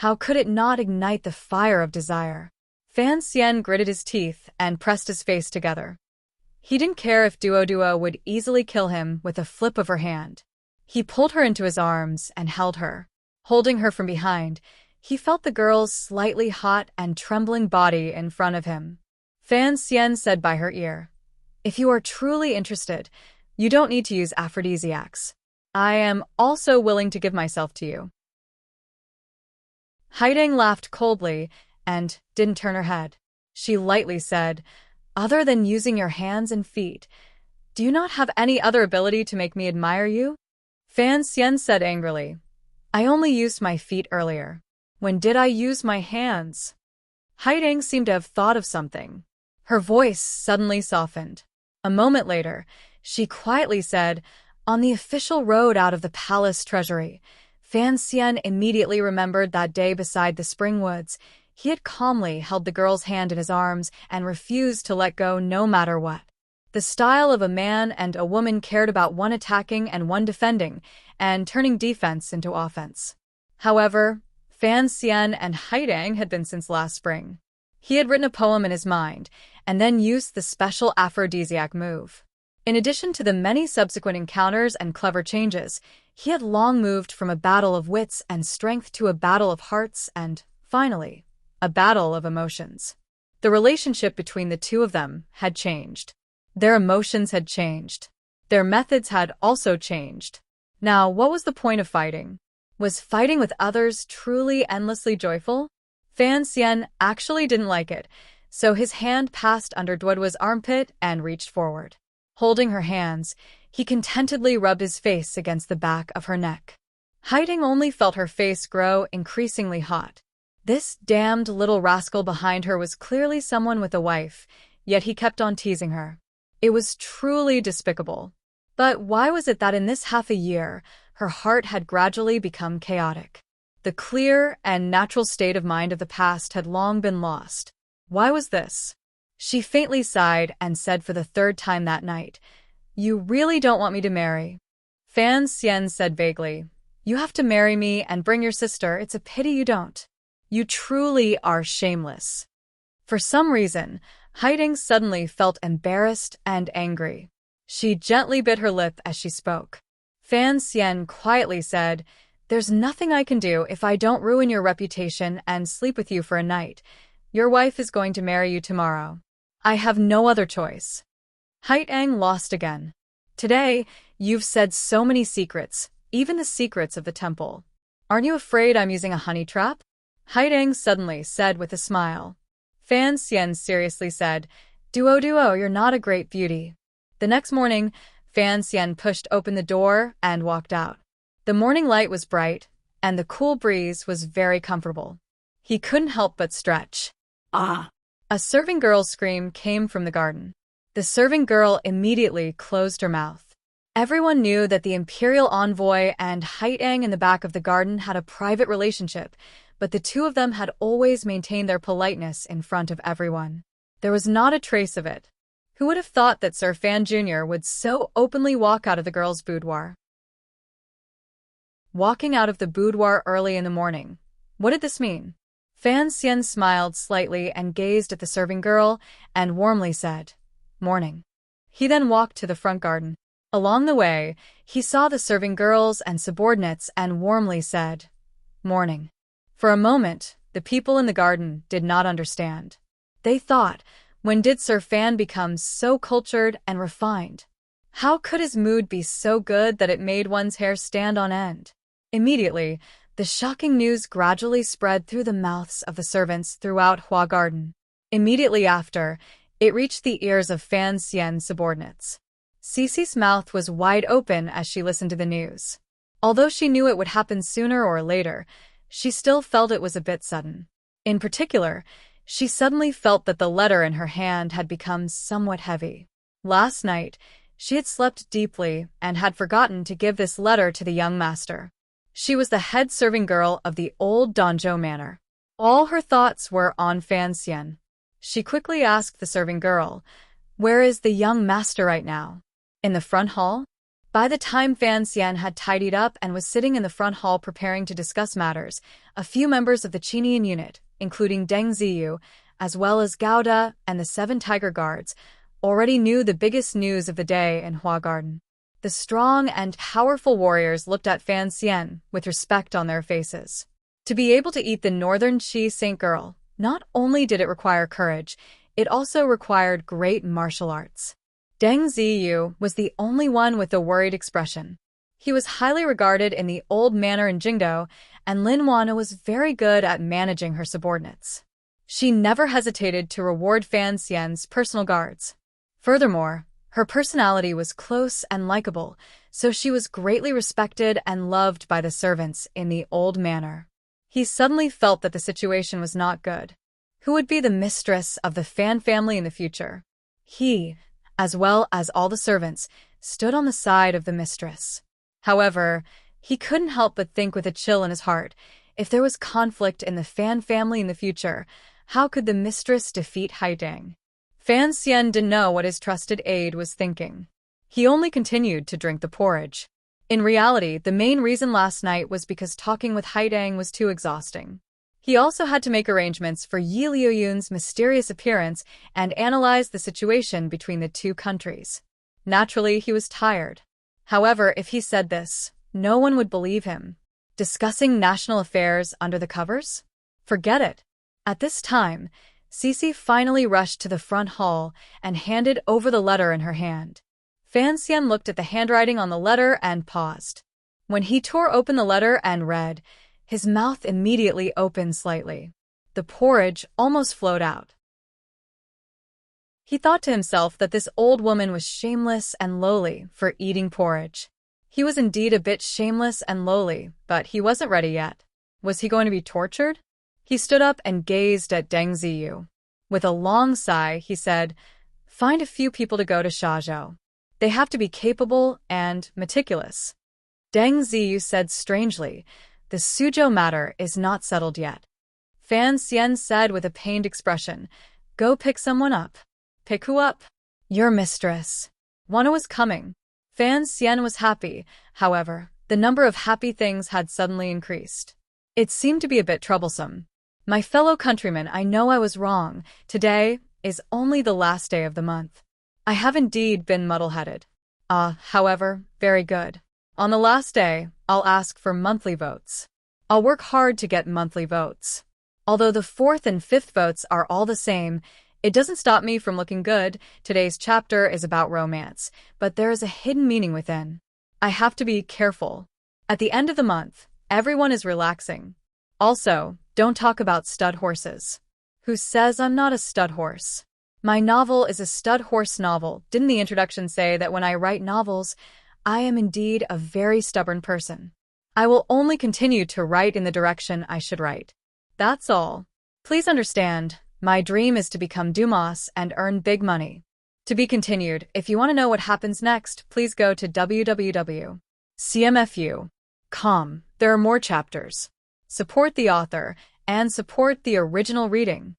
Speaker 1: how could it not ignite the fire of desire? Fan Xian gritted his teeth and pressed his face together. He didn't care if Duo would easily kill him with a flip of her hand. He pulled her into his arms and held her. Holding her from behind, he felt the girl's slightly hot and trembling body in front of him. Fan Xian said by her ear, "If you are truly interested, you don't need to use aphrodisiacs. I am also willing to give myself to you." Haidang laughed coldly and didn't turn her head. She lightly said, "Other than using your hands and feet, do you not have any other ability to make me admire you?" Fan Xian said angrily, "I only used my feet earlier. When did I use my hands?" Haidang seemed to have thought of something. Her voice suddenly softened. A moment later, she quietly said, "On the official road out of the palace treasury." Fan Xian immediately remembered that day beside the spring woods. He had calmly held the girl's hand in his arms and refused to let go no matter what. The style of a man and a woman cared about one attacking and one defending, and turning defense into offense. However, Fan Xian and Haidang had been since last spring. He had written a poem in his mind, and then used the special aphrodisiac move. In addition to the many subsequent encounters and clever changes, he had long moved from a battle of wits and strength to a battle of hearts and, finally, a battle of emotions. The relationship between the 2 of them had changed. Their emotions had changed. Their methods had also changed. Now, what was the point of fighting? Was fighting with others truly endlessly joyful? Fan Xian actually didn't like it, so his hand passed under Duoduo's armpit and reached forward. Holding her hands, he contentedly rubbed his face against the back of her neck. Haidang only felt her face grow increasingly hot. This damned little rascal behind her was clearly someone with a wife, yet he kept on teasing her. It was truly despicable. But why was it that in this half a year, her heart had gradually become chaotic? The clear and natural state of mind of the past had long been lost. Why was this? She faintly sighed and said for the 3rd time that night, "You really don't want me to marry?" Fan Xian said vaguely, "You have to marry me and bring your sister. It's a pity you don't. You truly are shameless." For some reason, Haidang suddenly felt embarrassed and angry. She gently bit her lip as she spoke. Fan Xian quietly said, There's nothing I can do if I don't ruin your reputation and sleep with you for a night. Your wife is going to marry you tomorrow. I have no other choice. Haitang lost again. Today, you've said so many secrets, even the secrets of the temple. Aren't you afraid I'm using a honey trap? Haitang suddenly said with a smile. Fan Xian seriously said, Duo, you're not a great beauty. The next morning, Fan Xian pushed open the door and walked out. The morning light was bright, and the cool breeze was very comfortable. He couldn't help but stretch.
Speaker 2: Ah!
Speaker 1: A serving girl's scream came from the garden. The serving girl immediately closed her mouth. Everyone knew that the imperial envoy and Haitang in the back of the garden had a private relationship, but the two of them had always maintained their politeness in front of everyone. There was not a trace of it. Who would have thought that Sir Fan Jr. would so openly walk out of the girl's boudoir? Walking out of the boudoir early in the morning. What did this mean? Fan Xian smiled slightly and gazed at the serving girl and warmly said, Morning. He then walked to the front garden. Along the way, he saw the serving girls and subordinates and warmly said, Morning. For a moment, the people in the garden did not understand. They thought, when did Sir Fan become so cultured and refined? How could his mood be so good that it made one's hair stand on end? Immediately, the shocking news gradually spread through the mouths of the servants throughout Hua Garden. Immediately after, it reached the ears of Fan Xian's subordinates. Cece's mouth was wide open as she listened to the news. Although she knew it would happen sooner or later, she still felt it was a bit sudden. In particular, she suddenly felt that the letter in her hand had become somewhat heavy. Last night, she had slept deeply and had forgotten to give this letter to the young master. She was the head serving girl of the old Danzhou manor. All her thoughts were on Fan Xian. She quickly asked the serving girl, Where is the young master right now? In the front hall? By the time Fan Xian had tidied up and was sitting in the front hall preparing to discuss matters, a few members of the Qinian unit, including Deng Ziyu, as well as Gouda and the 7 Tiger Guards, already knew the biggest news of the day in Hua Garden. The strong and powerful warriors looked at Fan Xian with respect on their faces. To be able to eat the northern Qi Saint girl, not only did it require courage, it also required great martial arts. Deng Ziyu was the only one with a worried expression. He was highly regarded in the old manor in Jingdo, and Lin Wana was very good at managing her subordinates. She never hesitated to reward Fan Xian's personal guards. Furthermore, her personality was close and likable, so she was greatly respected and loved by the servants in the old manor. He suddenly felt that the situation was not good. Who would be the mistress of the Fan family in the future? He, as well as all the servants, stood on the side of the mistress. However, he couldn't help but think with a chill in his heart, if there was conflict in the Fan family in the future, how could the mistress defeat Haitang? Fan Xian didn't know what his trusted aide was thinking. He only continued to drink the porridge. In reality, the main reason last night was because talking with Haitang was too exhausting. He also had to make arrangements for Yi Liuyun's mysterious appearance and analyze the situation between the two countries. Naturally, he was tired. However, if he said this, no one would believe him. Discussing national affairs under the covers? Forget it. At this time, Cece finally rushed to the front hall and handed over the letter in her hand. Fan Xian looked at the handwriting on the letter and paused. When he tore open the letter and read, his mouth immediately opened slightly. The porridge almost flowed out. He thought to himself that this old woman was shameless and lowly for eating porridge. He was indeed a bit shameless and lowly, but he wasn't ready yet. Was he going to be tortured? He stood up and gazed at Deng Ziyu. With a long sigh, he said, Find a few people to go to Shazhou. They have to be capable and meticulous. Deng Ziyu said strangely, The Suzhou matter is not settled yet. Fan Xian said with a pained expression, Go pick someone up. Pick who up? Your mistress. Wana was coming. Fan Xian was happy, however, the number of happy things had suddenly increased. It seemed to be a bit troublesome. My fellow countrymen, I know I was wrong. Today is only the last day of the month. I have indeed been muddle-headed. However, very good. On the last day, I'll ask for monthly votes. I'll work hard to get monthly votes. Although the fourth and fifth votes are all the same, it doesn't stop me from looking good. Today's chapter is about romance, but there is a hidden meaning within. I have to be careful. At the end of the month, everyone is relaxing. Also, don't talk about stud horses. Who says I'm not a stud horse? My novel is a stud horse novel. Didn't the introduction say that when I write novels, I am indeed a very stubborn person? I will only continue to write in the direction I should write. That's all. Please understand, my dream is to become Dumas and earn big money. To be continued. If you want to know what happens next, please go to www.cmfu.com. There are more chapters. Support the author and support the original reading.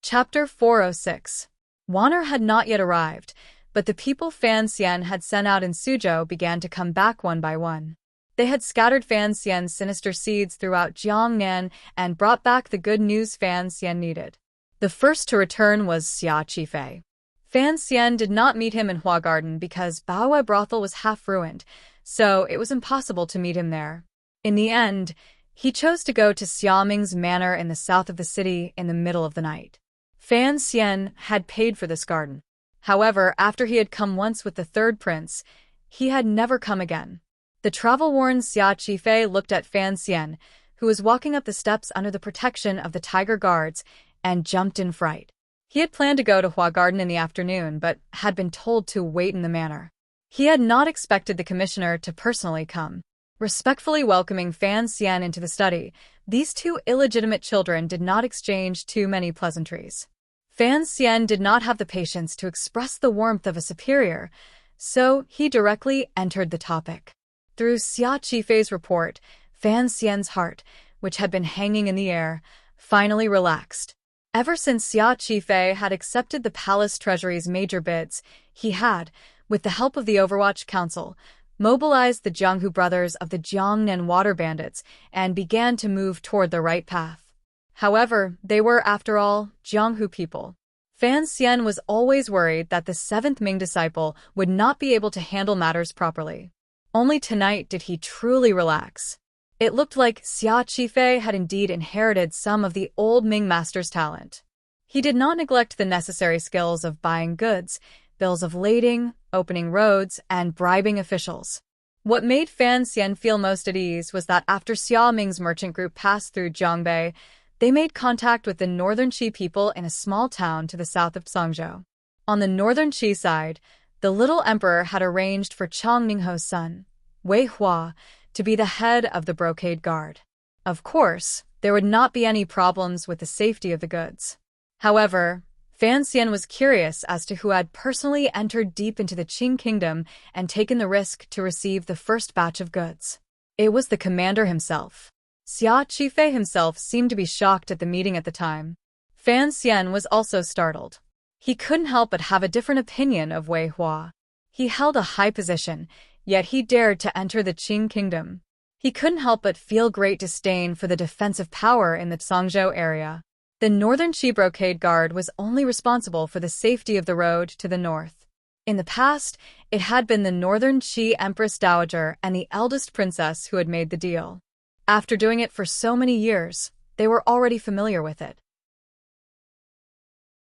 Speaker 1: Chapter 406. Wanner had not yet arrived, but the people Fan Xian had sent out in Suzhou began to come back one by one. They had scattered Fan Xian's sinister seeds throughout Jiangnan and brought back the good news Fan Xian needed. The first to return was Xia Qifei. Fan Xian did not meet him in Hua Garden because Baowei brothel was half ruined, so it was impossible to meet him there. In the end, he chose to go to Xiaming's manor in the south of the city in the middle of the night. Fan Xian had paid for this garden. However, after he had come once with the third prince, he had never come again. The travel-worn Xia Qifei looked at Fan Xian, who was walking up the steps under the protection of the tiger guards, and jumped in fright. He had planned to go to Hua Garden in the afternoon, but had been told to wait in the manor. He had not expected the commissioner to personally come. Respectfully welcoming Fan Xian into the study, these two illegitimate children did not exchange too many pleasantries. Fan Xian did not have the patience to express the warmth of a superior, so he directly entered the topic. Through Xia Qifei's report, Fan Xian's heart, which had been hanging in the air, finally relaxed. Ever since Xia Qifei had accepted the palace treasury's major bids, he had, with the help of the Overwatch Council, mobilized the Jianghu brothers of the Jiangnan water bandits and began to move toward the right path. However, they were, after all, Jianghu people. Fan Xian was always worried that the seventh Ming disciple would not be able to handle matters properly. Only tonight did he truly relax. It looked like Xia Qifei had indeed inherited some of the old Ming master's talent. He did not neglect the necessary skills of buying goods, bills of lading, opening roads, and bribing officials. What made Fan Xian feel most at ease was that after Xia Ming's merchant group passed through Zhongbei, they made contact with the northern Qi people in a small town to the south of Cangzhou. On the northern Qi side, the little emperor had arranged for Chang Ningho's son, Wei Hua, to be the head of the brocade guard. Of course, there would not be any problems with the safety of the goods. However, Fan Xian was curious as to who had personally entered deep into the Qing kingdom and taken the risk to receive the first batch of goods. It was the commander himself. Xia Qifei himself seemed to be shocked at the meeting at the time. Fan Xian was also startled. He couldn't help but have a different opinion of Wei Hua. He held a high position, yet he dared to enter the Qing kingdom. He couldn't help but feel great disdain for the defensive power in the Cangzhou area. The northern Qi brocade guard was only responsible for the safety of the road to the north. In the past, it had been the northern Qi Empress Dowager and the eldest princess who had made the deal. After doing it for so many years, they were already familiar with it.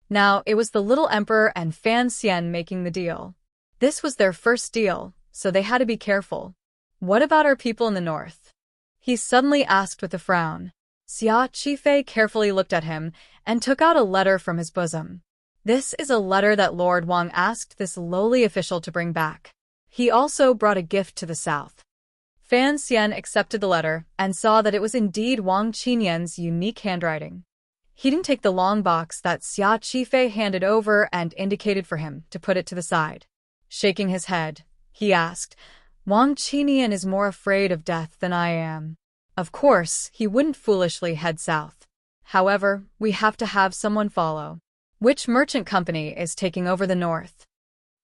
Speaker 1: Now it was the little emperor and Fan Xian making the deal. This was their first deal, so they had to be careful. What about our people in the north? He suddenly asked with a frown. Xia Qifei carefully looked at him and took out a letter from his bosom. This is a letter that Lord Wang asked this lowly official to bring back. He also brought a gift to the south. Fan Xian accepted the letter and saw that it was indeed Wang Qinyan's unique handwriting. He didn't take the long box that Xia Qifei handed over and indicated for him to put it to the side. Shaking his head, he asked, "Wang Qinyan is more afraid of death than I am." Of course, he wouldn't foolishly head south. However, we have to have someone follow. Which merchant company is taking over the north?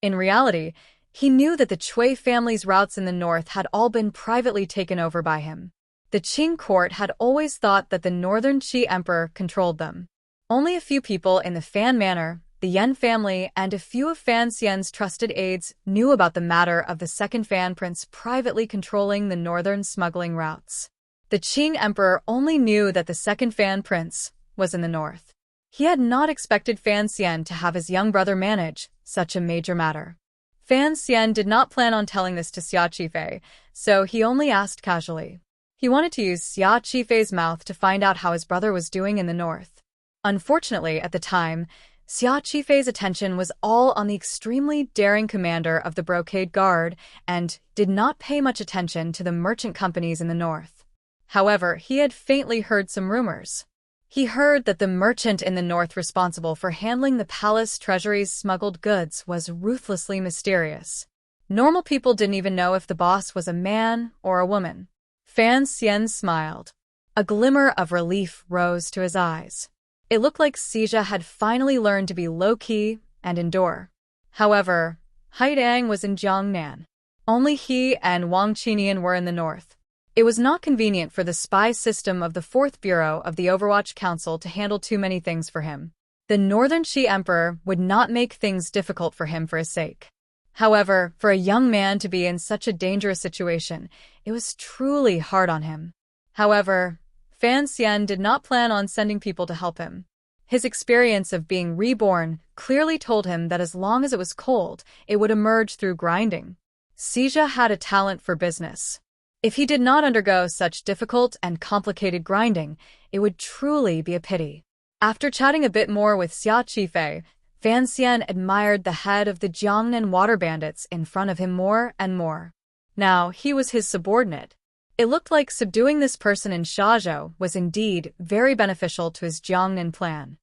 Speaker 1: In reality, he knew that the Cui family's routes in the north had all been privately taken over by him. The Qing court had always thought that the northern Qi emperor controlled them. Only a few people in the Fan Manor, the Yan family and a few of Fan Xian's trusted aides knew about the matter of the second Fan prince privately controlling the northern smuggling routes. The Qing emperor only knew that the second Fan prince was in the north. He had not expected Fan Xian to have his young brother manage such a major matter. Fan Xian did not plan on telling this to Xia Qifei, so he only asked casually. He wanted to use Xia Qifei's mouth to find out how his brother was doing in the north. Unfortunately, at the time, Xia Qifei's attention was all on the extremely daring commander of the Brocade Guard and did not pay much attention to the merchant companies in the north. However, he had faintly heard some rumors. He heard that the merchant in the north responsible for handling the palace treasury's smuggled goods was ruthlessly mysterious. Normal people didn't even know if the boss was a man or a woman. Fan Xian smiled. A glimmer of relief rose to his eyes. It looked like Xia had finally learned to be low-key and endure. However, Haidang was in Jiangnan. Only he and Wang Qinian were in the north. It was not convenient for the spy system of the 4th Bureau of the Overwatch Council to handle too many things for him. The Northern Qi Emperor would not make things difficult for him for his sake. However, for a young man to be in such a dangerous situation, it was truly hard on him. However, Fan Xian did not plan on sending people to help him. His experience of being reborn clearly told him that as long as it was cold, it would emerge through grinding. Xia had a talent for business. If he did not undergo such difficult and complicated grinding, it would truly be a pity. After chatting a bit more with Xia Qifei, Fan Xian admired the head of the Jiangnan water bandits in front of him more and more. Now he was his subordinate. It looked like subduing this person in Shazhou was indeed very beneficial to his Jiangnan plan.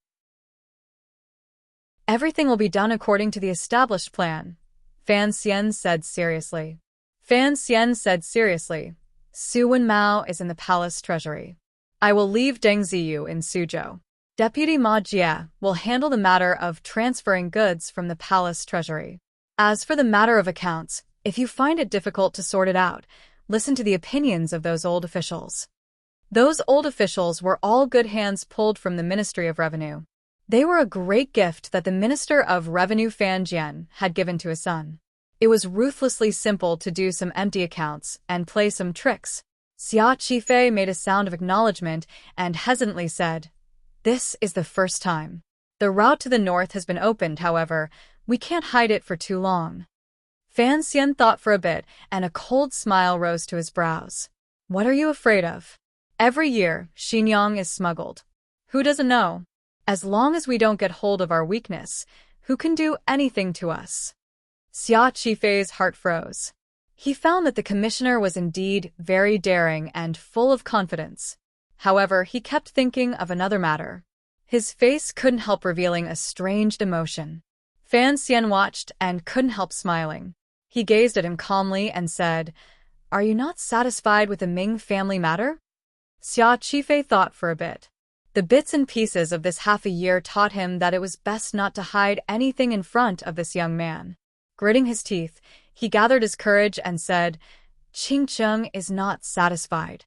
Speaker 1: Everything will be done according to the established plan, Fan Xian said seriously. Fan Xian said seriously, Su Wenmao is in the palace treasury. I will leave Deng Ziyu in Suzhou. Deputy Ma Jie will handle the matter of transferring goods from the palace treasury. As for the matter of accounts, if you find it difficult to sort it out, listen to the opinions of those old officials. Those old officials were all good hands pulled from the Ministry of Revenue. They were a great gift that the Minister of Revenue Fan Jian had given to his son. It was ruthlessly simple to do some empty accounts and play some tricks. Xia Qifei made a sound of acknowledgement and hesitantly said, "This is the first time. The route to the north has been opened, however, we can't hide it for too long." Fan Xian thought for a bit, and a cold smile rose to his brows. What are you afraid of? Every year, Xinjiang is smuggled. Who doesn't know? As long as we don't get hold of our weakness, who can do anything to us? Xia Qifei's heart froze. He found that the commissioner was indeed very daring and full of confidence. However, he kept thinking of another matter. His face couldn't help revealing a strange emotion. Fan Xian watched and couldn't help smiling. He gazed at him calmly and said, "Are you not satisfied with the Ming family matter?" Xia Qifei thought for a bit. The bits and pieces of this half a year taught him that it was best not to hide anything in front of this young man. Gritting his teeth, he gathered his courage and said, "Qingcheng is not satisfied."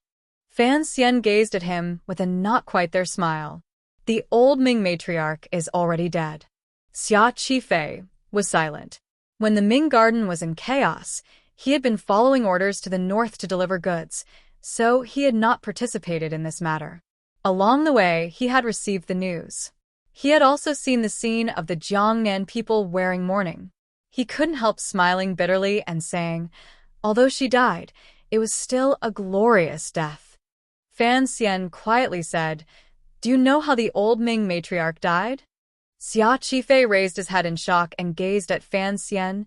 Speaker 1: Fan Xian gazed at him with a not-quite-there smile. "The old Ming matriarch is already dead." Xia Qifei was silent. When the Ming garden was in chaos, he had been following orders to the north to deliver goods, so he had not participated in this matter. Along the way, he had received the news. He had also seen the scene of the Jiangnan people wearing mourning. He couldn't help smiling bitterly and saying, "Although she died, it was still a glorious death." Fan Xian quietly said, "Do you know how the old Ming matriarch died?" Xia Qifei raised his head in shock and gazed at Fan Xian,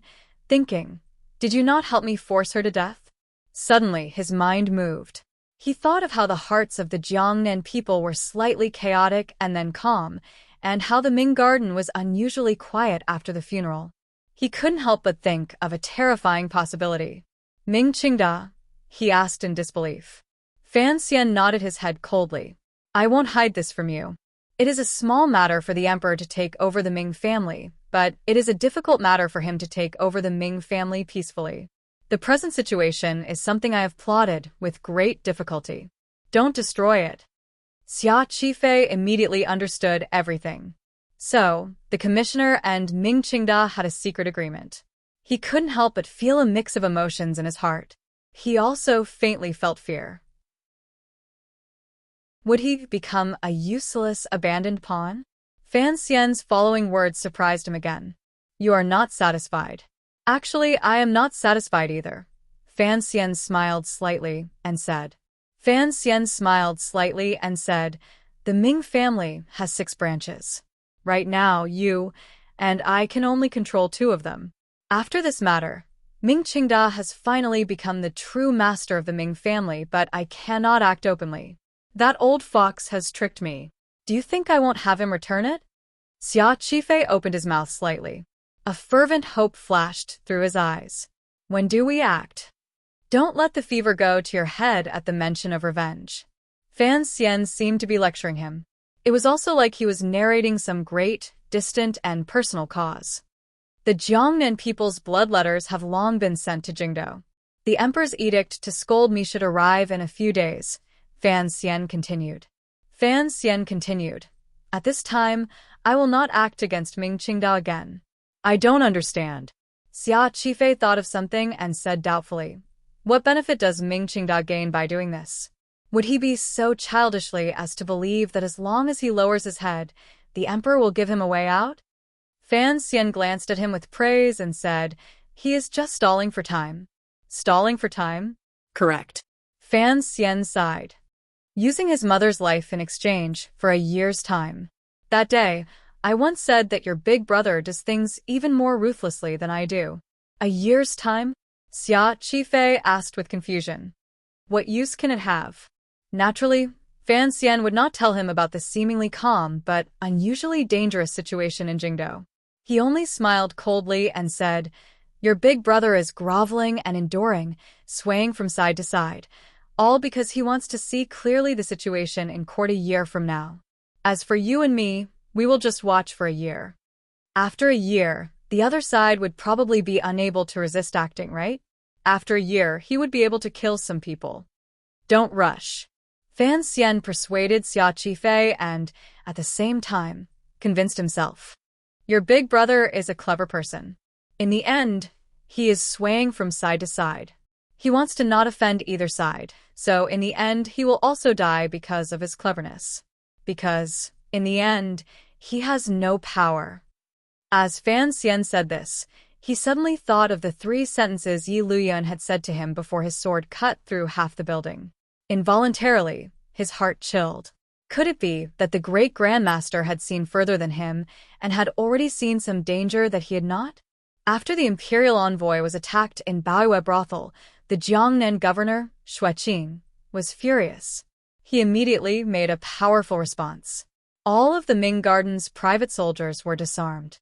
Speaker 1: thinking, "Did you not help me force her to death?" Suddenly, his mind moved. He thought of how the hearts of the Jiangnan people were slightly chaotic and then calm, and how the Ming garden was unusually quiet after the funeral. He couldn't help but think of a terrifying possibility. "Ming Qingda?" he asked in disbelief. Fan Xian nodded his head coldly. "I won't hide this from you. It is a small matter for the emperor to take over the Ming family, but it is a difficult matter for him to take over the Ming family peacefully. The present situation is something I have plotted with great difficulty. Don't destroy it." Xia Qifei immediately understood everything. So, the commissioner and Ming Qingda had a secret agreement. He couldn't help but feel a mix of emotions in his heart. He also faintly felt fear. Would he become a useless, abandoned pawn? Fan Xian's following words surprised him again. You are not satisfied. Actually, I am not satisfied either. Fan Xian smiled slightly and said. The Ming family has 6 branches. Right now, you and I can only control 2 of them. After this matter, Ming Qingda has finally become the true master of the Ming family, but I cannot act openly. That old fox has tricked me. Do you think I won't have him return it? Xia Qifei opened his mouth slightly. A fervent hope flashed through his eyes. When do we act? Don't let the fever go to your head at the mention of revenge. Fan Xian seemed to be lecturing him. It was also like he was narrating some great, distant, and personal cause. The Jiangnan people's blood letters have long been sent to Jingdou. The emperor's edict to scold me should arrive in a few days, Fan Xian continued. At this time, I will not act against Ming Qingda again. I don't understand. Xia Qifei thought of something and said doubtfully. What benefit does Ming Qingda gain by doing this? Would he be so childishly as to believe that as long as he lowers his head, the emperor will give him a way out? Fan Xian glanced at him with praise and said, he is just stalling for time. Stalling for time?
Speaker 2: Correct.
Speaker 1: Fan Xian sighed. Using his mother's life in exchange for a year's time. That day, I once said that your big brother does things even more ruthlessly than I do. A year's time? Xia Qifei asked with confusion. What use can it have? Naturally, Fan Xian would not tell him about the seemingly calm but unusually dangerous situation in Jingdou. He only smiled coldly and said, your big brother is groveling and enduring, swaying from side to side, all because he wants to see clearly the situation in court a year from now. As for you and me, we will just watch for a year. After a year, the other side would probably be unable to resist acting, right? After a year, he would be able to kill some people. Don't rush. Fan Xian persuaded Xia Qifei and, at the same time, convinced himself. Your big brother is a clever person. In the end, he is swaying from side to side. He wants to not offend either side, so in the end he will also die because of his cleverness. Because, in the end, he has no power. As Fan Xian said this, he suddenly thought of the 3 sentences Yi Luyan had said to him before his sword cut through half the building. Involuntarily, his heart chilled. Could it be that the great grandmaster had seen further than him and had already seen some danger that he had not? After the imperial envoy was attacked in Baoyue brothel, the Jiangnan governor, Xueqing, was furious. He immediately made a powerful response. All of the Ming Garden's private soldiers were disarmed.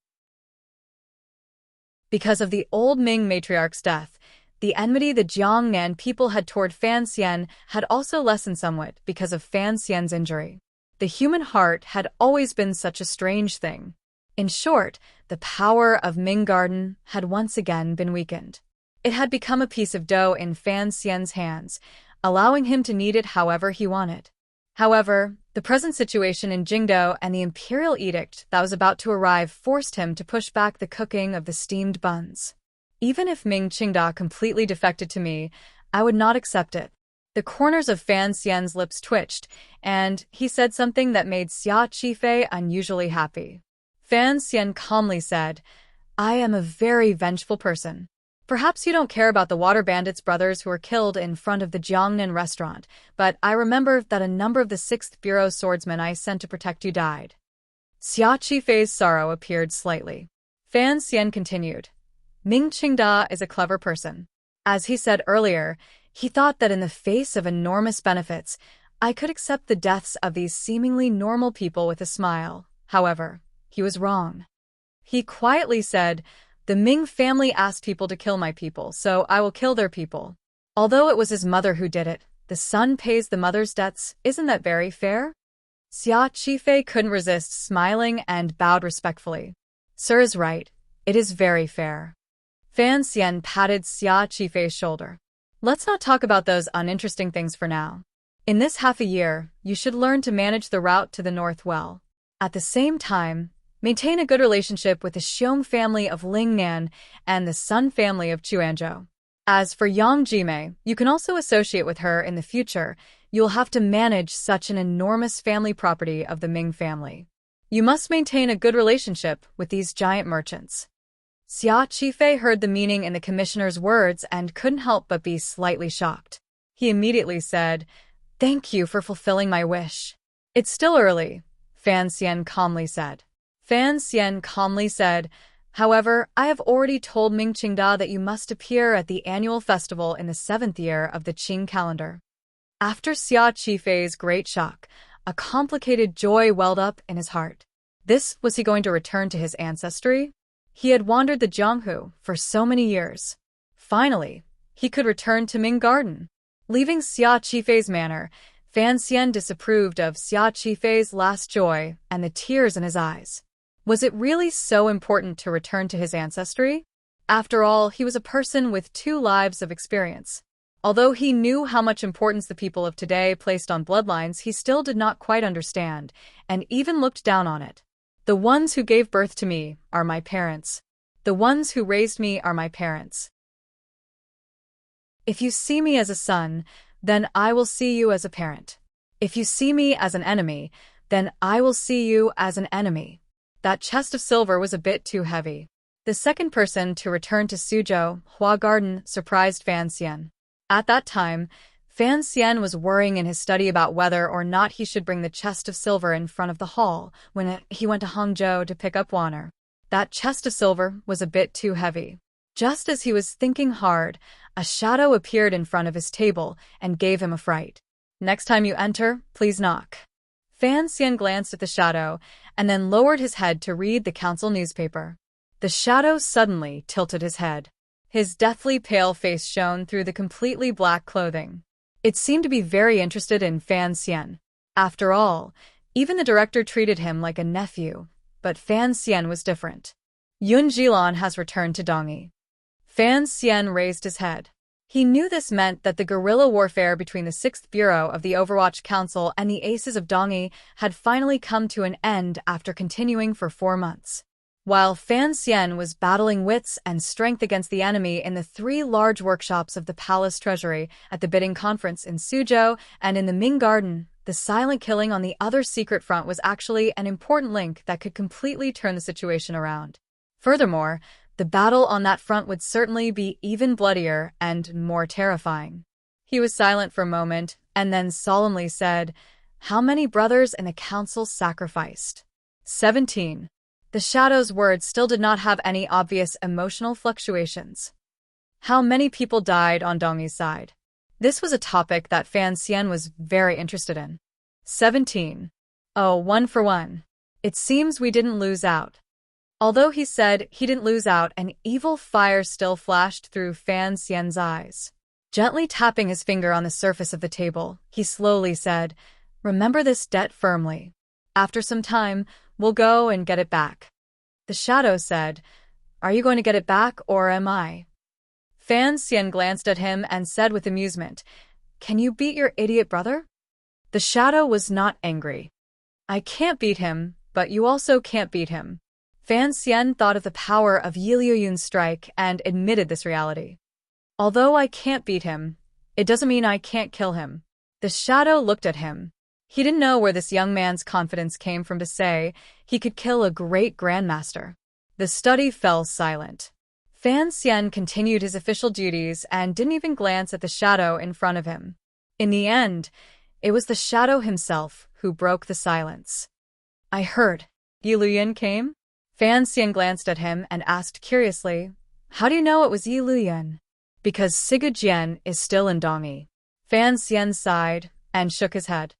Speaker 1: Because of the old Ming matriarch's death, the enmity the Jiangnan people had toward Fan Xian had also lessened somewhat because of Fan Xian's injury. The human heart had always been such a strange thing. In short, the power of Ming Garden had once again been weakened. It had become a piece of dough in Fan Xian's hands, allowing him to knead it however he wanted. However, the present situation in Jingdou and the imperial edict that was about to arrive forced him to push back the cooking of the steamed buns. Even if Ming Qingda completely defected to me, I would not accept it. The corners of Fan Xian's lips twitched, and he said something that made Xia Qifei unusually happy. Fan Xian calmly said, I am a very vengeful person. Perhaps you don't care about the water bandits' brothers who were killed in front of the Jiangnan restaurant, but I remember that a number of the 6th Bureau swordsmen I sent to protect you died. Xia Qifei's sorrow appeared slightly. Fan Xian continued, Ming Qingda is a clever person. As he said earlier, he thought that in the face of enormous benefits, I could accept the deaths of these seemingly normal people with a smile. However, he was wrong. He quietly said, the Ming family asked people to kill my people, so I will kill their people. Although it was his mother who did it, the son pays the mother's debts. Isn't that very fair? Xia Qifei couldn't resist smiling and bowed respectfully. Sir is right. It is very fair. Fan Xian patted Xia Qifei's shoulder. Let's not talk about those uninteresting things for now. In this half a year, you should learn to manage the route to the north well. At the same time, Maintain a good relationship with the Xiong family of Lingnan and the Sun family of Chuanzhou. As for Yang Jimei, you can also associate with her in the future. You'll have to manage such an enormous family property of the Ming family. You must maintain a good relationship with these giant merchants. Xia Qifei heard the meaning in the commissioner's words and couldn't help but be slightly shocked. He immediately said, "Thank you for fulfilling my wish." "It's still early," Fan Xian calmly said. "However, I have already told Ming Qingda that you must appear at the annual festival in the 7th year of the Qing calendar." After Xia Qifei's great shock, a complicated joy welled up in his heart. Was he going to return to his ancestry? He had wandered the Jianghu for so many years. Finally, he could return to Ming Garden. Leaving Xia Qifei's manor, Fan Xian disapproved of Xia Qifei's last joy and the tears in his eyes. Was it really so important to return to his ancestry? After all, he was a person with 2 lives of experience. Although he knew how much importance the people of today placed on bloodlines, he still did not quite understand, and even looked down on it. The ones who gave birth to me are my parents. The ones who raised me are my parents. If you see me as a son, then I will see you as a parent. If you see me as an enemy, then I will see you as an enemy. That chest of silver was a bit too heavy. The second person to return to Suzhou, Hua Garden, surprised Fan Xian. At that time, Fan Xian was worrying in his study about whether or not he should bring the chest of silver in front of the hall when he went to Hangzhou to pick up Wanner. That chest of silver was a bit too heavy. Just as he was thinking hard, a shadow appeared in front of his table and gave him a fright. "Next time you enter, please knock." Fan Xian glanced at the shadow and then lowered his head to read the council newspaper. The shadow suddenly tilted his head. His deathly pale face shone through the completely black clothing. It seemed to be very interested in Fan Xian. After all, even the director treated him like a nephew, but Fan Xian was different. "Yun Jilan has returned to Dongyi." Fan Xian raised his head. He knew this meant that the guerrilla warfare between the 6th Bureau of the Overwatch Council and the Aces of Dongyi had finally come to an end after continuing for 4 months. While Fan Xian was battling wits and strength against the enemy in the 3 large workshops of the Palace Treasury, at the bidding conference in Suzhou, and in the Ming Garden, the silent killing on the other secret front was actually an important link that could completely turn the situation around. Furthermore, the battle on that front would certainly be even bloodier and more terrifying. He was silent for a moment, and then solemnly said, "How many brothers in the council sacrificed?" 17. The shadow's words still did not have any obvious emotional fluctuations. How many people died on Dongyi's side? This was a topic that Fan Xian was very interested in. 17. "Oh, 1 for 1. It seems we didn't lose out." Although he said he didn't lose out, an evil fire still flashed through Fan Xian's eyes. Gently tapping his finger on the surface of the table, he slowly said, "Remember this debt firmly. After some time, we'll go and get it back." The shadow said, "Are you going to get it back, or am I?" Fan Xian glanced at him and said with amusement, "Can you beat your idiot brother?" The shadow was not angry. "I can't beat him, but you also can't beat him." Fan Xian thought of the power of Yi Liuyun's strike and admitted this reality. "Although I can't beat him, it doesn't mean I can't kill him." The shadow looked at him. He didn't know where this young man's confidence came from to say he could kill a great grandmaster. The study fell silent. Fan Xian continued his official duties and didn't even glance at the shadow in front of him. In the end, it was the shadow himself who broke the silence. "I heard Yi Luyun came?" Fan Xian glanced at him and asked curiously, "How do you know it was Yi Luyun?" "Because Sigu Jian is still in Dongyi." Fan Xian sighed and shook his head.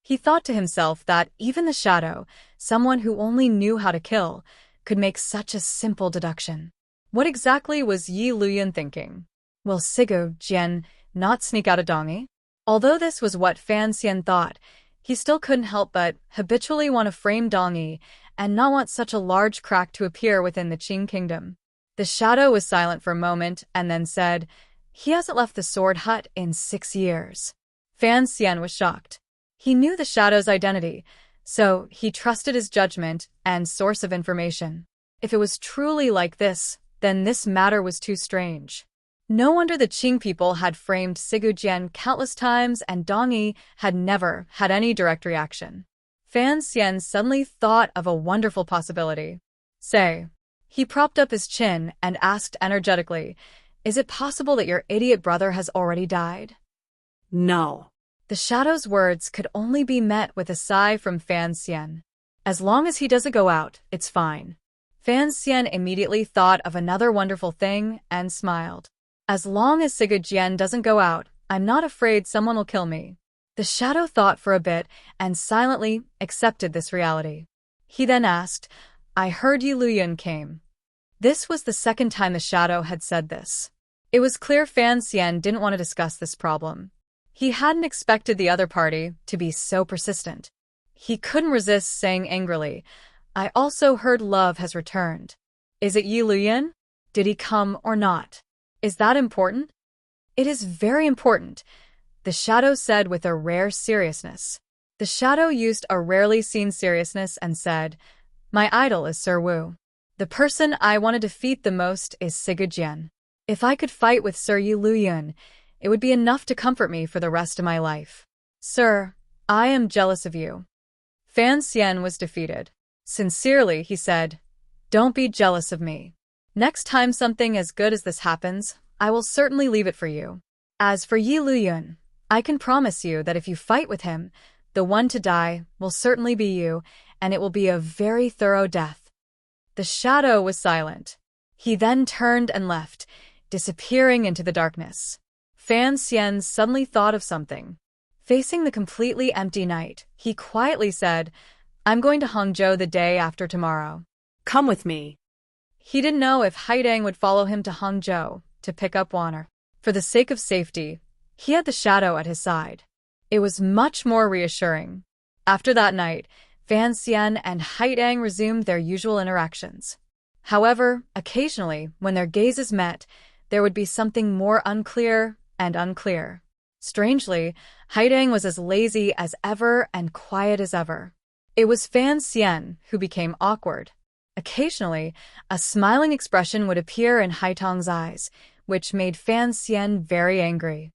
Speaker 1: He thought to himself that even the shadow, someone who only knew how to kill, could make such a simple deduction. What exactly was Yi Luyun thinking? Will Sigu Jian not sneak out of Dongyi? Although this was what Fan Xian thought, he still couldn't help but habitually want to frame Dongyi and not want such a large crack to appear within the Qing kingdom. The shadow was silent for a moment and then said, "He hasn't left the sword hut in 6 years." Fan Xian was shocked. He knew the shadow's identity, So he trusted his judgment and source of information. If it was truly like this, then this matter was too strange. No wonder the Qing people had framed Sigurjian countless times and Dong Yi had never had any direct reaction. Fan Xian suddenly thought of a wonderful possibility. Say. He propped up his chin and asked energetically, "Is it possible that your idiot brother has already died?"
Speaker 2: No.
Speaker 1: The shadow's words could only be met with a sigh from Fan Xian. As long as he doesn't go out, it's fine. Fan Xian immediately thought of another wonderful thing and smiled. As long as Sigurjian doesn't go out, I'm not afraid someone will kill me. The shadow thought for a bit and silently accepted this reality. He then asked, "I heard Yi Luyun came." This was the second time the shadow had said this. It was clear Fan Xian didn't want to discuss this problem. He hadn't expected the other party to be so persistent. He couldn't resist saying angrily, "I also heard love has returned. Is it Yi Luyun? Did he come or not? Is that important?" "It is very important," the shadow said with a rare seriousness. The shadow used a rarely seen seriousness and said, "My idol is Sir Wu. The person I want to defeat the most is Sigurjian. If I could fight with Sir Yi Luyun, it would be enough to comfort me for the rest of my life. Sir, I am jealous of you." Fan Xian was defeated. Sincerely, he said, "Don't be jealous of me. Next time something as good as this happens, I will certainly leave it for you. As for Yi Luyun, I can promise you that if you fight with him, the one to die will certainly be you, and it will be a very thorough death." The shadow was silent. He then turned and left, disappearing into the darkness. Fan Xian suddenly thought of something. Facing the completely empty night, he quietly said, "I'm going to Hangzhou the day after tomorrow.
Speaker 2: Come with me."
Speaker 1: He didn't know if Haidang would follow him to Hangzhou to pick up Wanner. For the sake of safety, he had the shadow at his side. It was much more reassuring. After that night, Fan Xian and Haidang resumed their usual interactions. However, occasionally, when their gazes met, there would be something more unclear and unclear. Strangely, Haidang was as lazy as ever and quiet as ever. It was Fan Xian who became awkward. Occasionally, a smiling expression would appear in Haitong's eyes, which made Fan Xian very angry.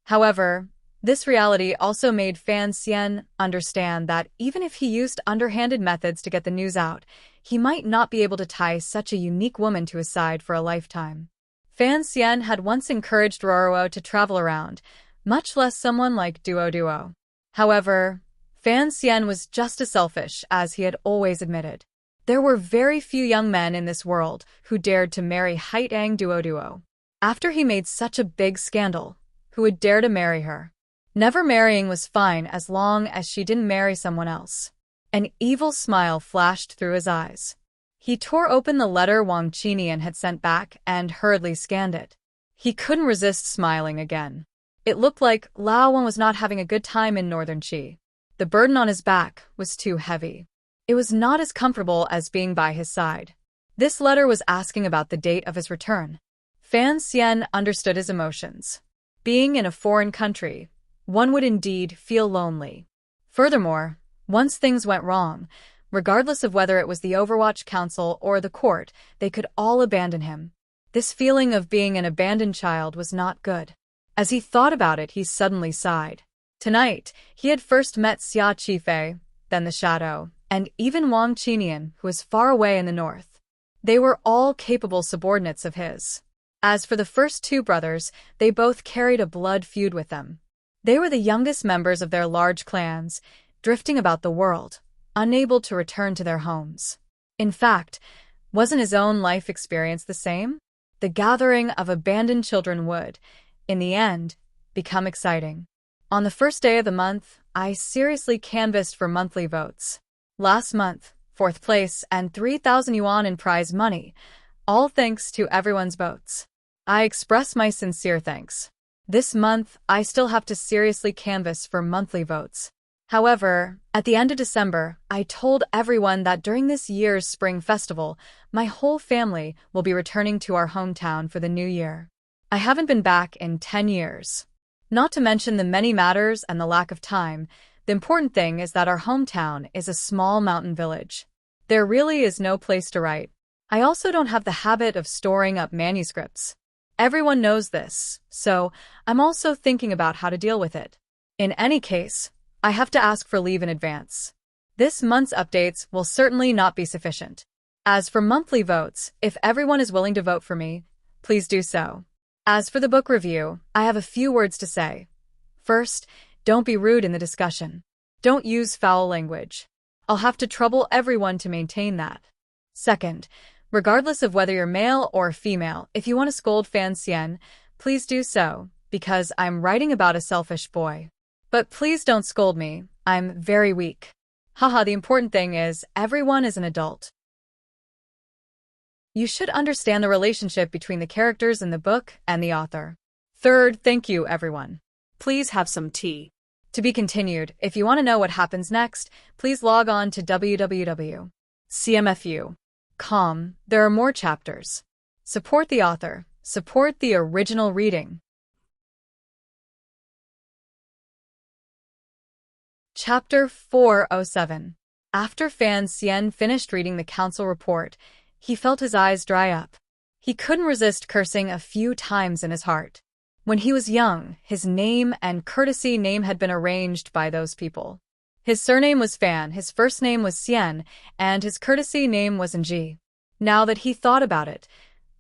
Speaker 1: However, this reality also made Fan Xian understand that even if he used underhanded methods to get the news out, he might not be able to tie such a unique woman to his side for a lifetime. Fan Xian had once encouraged Roro to travel around, much less someone like Duo. However, Fan Xian was just as selfish as he had always admitted. There were very few young men in this world who dared to marry Haitang Duo. After he made such a big scandal, who would dare to marry her? Never marrying was fine as long as she didn't marry someone else. An evil smile flashed through his eyes. He tore open the letter Wang Qinian had sent back and hurriedly scanned it. He couldn't resist smiling again. It looked like Lao Wan was not having a good time in northern Qi. The burden on his back was too heavy. It was not as comfortable as being by his side. This letter was asking about the date of his return. Fan Xian understood his emotions. Being in a foreign country, one would indeed feel lonely. Furthermore, once things went wrong, regardless of whether it was the Overwatch Council or the court, they could all abandon him. This feeling of being an abandoned child was not good. As he thought about it, he suddenly sighed. Tonight, he had first met Xia Qifei, then the Shadow, and even Wang Qinian, who was far away in the north. They were all capable subordinates of his. As for the first two brothers, they both carried a blood feud with them. They were the youngest members of their large clans, drifting about the world, unable to return to their homes. In fact, wasn't his own life experience the same? The gathering of abandoned children would, in the end, become exciting. On the first day of the month, I seriously canvassed for monthly votes. Last month, 4th place and 3,000 yuan in prize money, all thanks to everyone's votes. I express my sincere thanks. This month, I still have to seriously canvass for monthly votes. However, at the end of December, I told everyone that during this year's spring festival, my whole family will be returning to our hometown for the new year. I haven't been back in 10 years. Not to mention the many matters and the lack of time, The important thing is that our hometown is a small mountain village. There really is no place to write. I also don't have the habit of storing up manuscripts. Everyone knows this, so I'm also thinking about how to deal with it. In any case, I have to ask for leave in advance. This month's updates will certainly not be sufficient. As for monthly votes, if everyone is willing to vote for me, please do so. As for the book review, I have a few words to say. First, don't be rude in the discussion. Don't use foul language. I'll have to trouble everyone to maintain that. Second, regardless of whether you're male or female, if you want to scold Fan Xian, please do so, because I'm writing about a selfish boy. But please don't scold me, I'm very weak. Haha, the important thing is, everyone is an adult. You should understand the relationship between the characters in the book and the author. Third, thank you, everyone.
Speaker 2: Please have some tea.
Speaker 1: To be continued, if you want to know what happens next, please log on to www.cmfu.com. There are more chapters. Support the author. Support the original reading. Chapter 407. After Fan Xian finished reading the council report, he felt his eyes dry up. He couldn't resist cursing a few times in his heart. When he was young, his name and courtesy name had been arranged by those people. His surname was Fan, his first name was Xian, and his courtesy name was Enji. Now that he thought about it,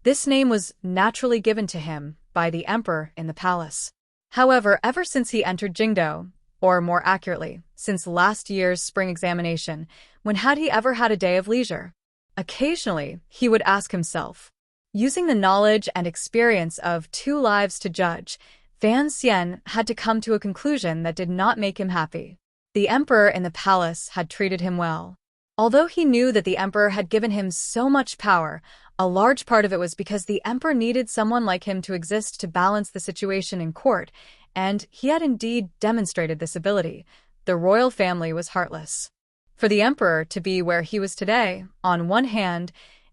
Speaker 1: this name was naturally given to him by the emperor in the palace. However, ever since he entered Jingdo, or more accurately, since last year's spring examination, when had he ever had a day of leisure? Occasionally, he would ask himself. Using the knowledge and experience of 2 lives to judge, Fan Xian had to come to a conclusion that did not make him happy. The emperor in the palace had treated him well. Although he knew that the emperor had given him so much power, a large part of it was because the emperor needed someone like him to exist to balance the situation in court, and he had indeed demonstrated this ability. The royal family was heartless. For the emperor to be where he was today, on one hand,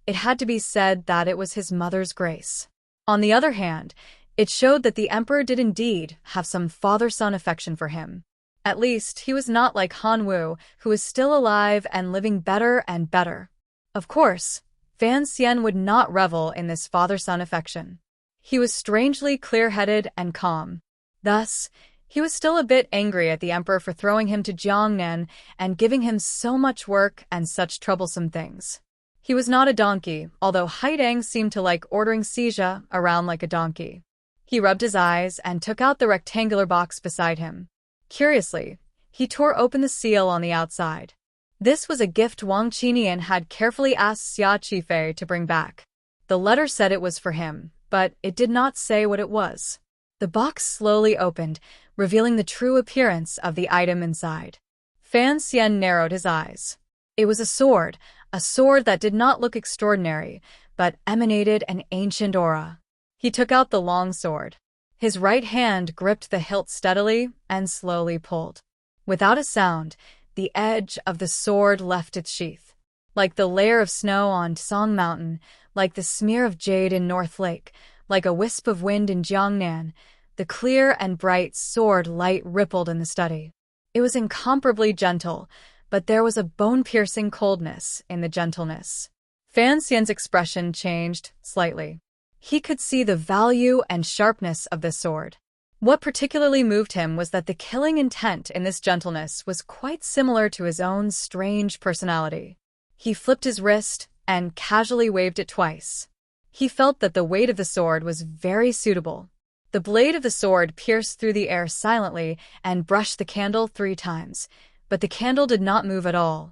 Speaker 1: it had to be said that it was his mother's grace. On the other hand, it showed that the emperor did indeed have some father-son affection for him. At least, he was not like Han Wu, who is still alive and living better and better. Of course, Fan Xian would not revel in this father-son affection. He was strangely clear-headed and calm. Thus, he was still a bit angry at the emperor for throwing him to Jiangnan and giving him so much work and such troublesome things. He was not a donkey, although Haidang seemed to like ordering Xija around like a donkey. He rubbed his eyes and took out the rectangular box beside him. Curiously, he tore open the seal on the outside. This was a gift Wang Qinian had carefully asked Xia Qifei to bring back. The letter said it was for him, but it did not say what it was. The box slowly opened, revealing the true appearance of the item inside. Fan Xian narrowed his eyes. It was a sword that did not look extraordinary, but emanated an ancient aura. He took out the long sword. His right hand gripped the hilt steadily and slowly pulled. Without a sound, the edge of the sword left its sheath. Like the layer of snow on Song Mountain, like the smear of jade in North Lake, like a wisp of wind in Jiangnan, the clear and bright sword light rippled in the study. It was incomparably gentle, but there was a bone-piercing coldness in the gentleness. Fan Xian's expression changed slightly. He could see the value and sharpness of the sword. What particularly moved him was that the killing intent in this gentleness was quite similar to his own strange personality. He flipped his wrist and casually waved it twice. He felt that the weight of the sword was very suitable. The blade of the sword pierced through the air silently and brushed the candle 3 times, but the candle did not move at all.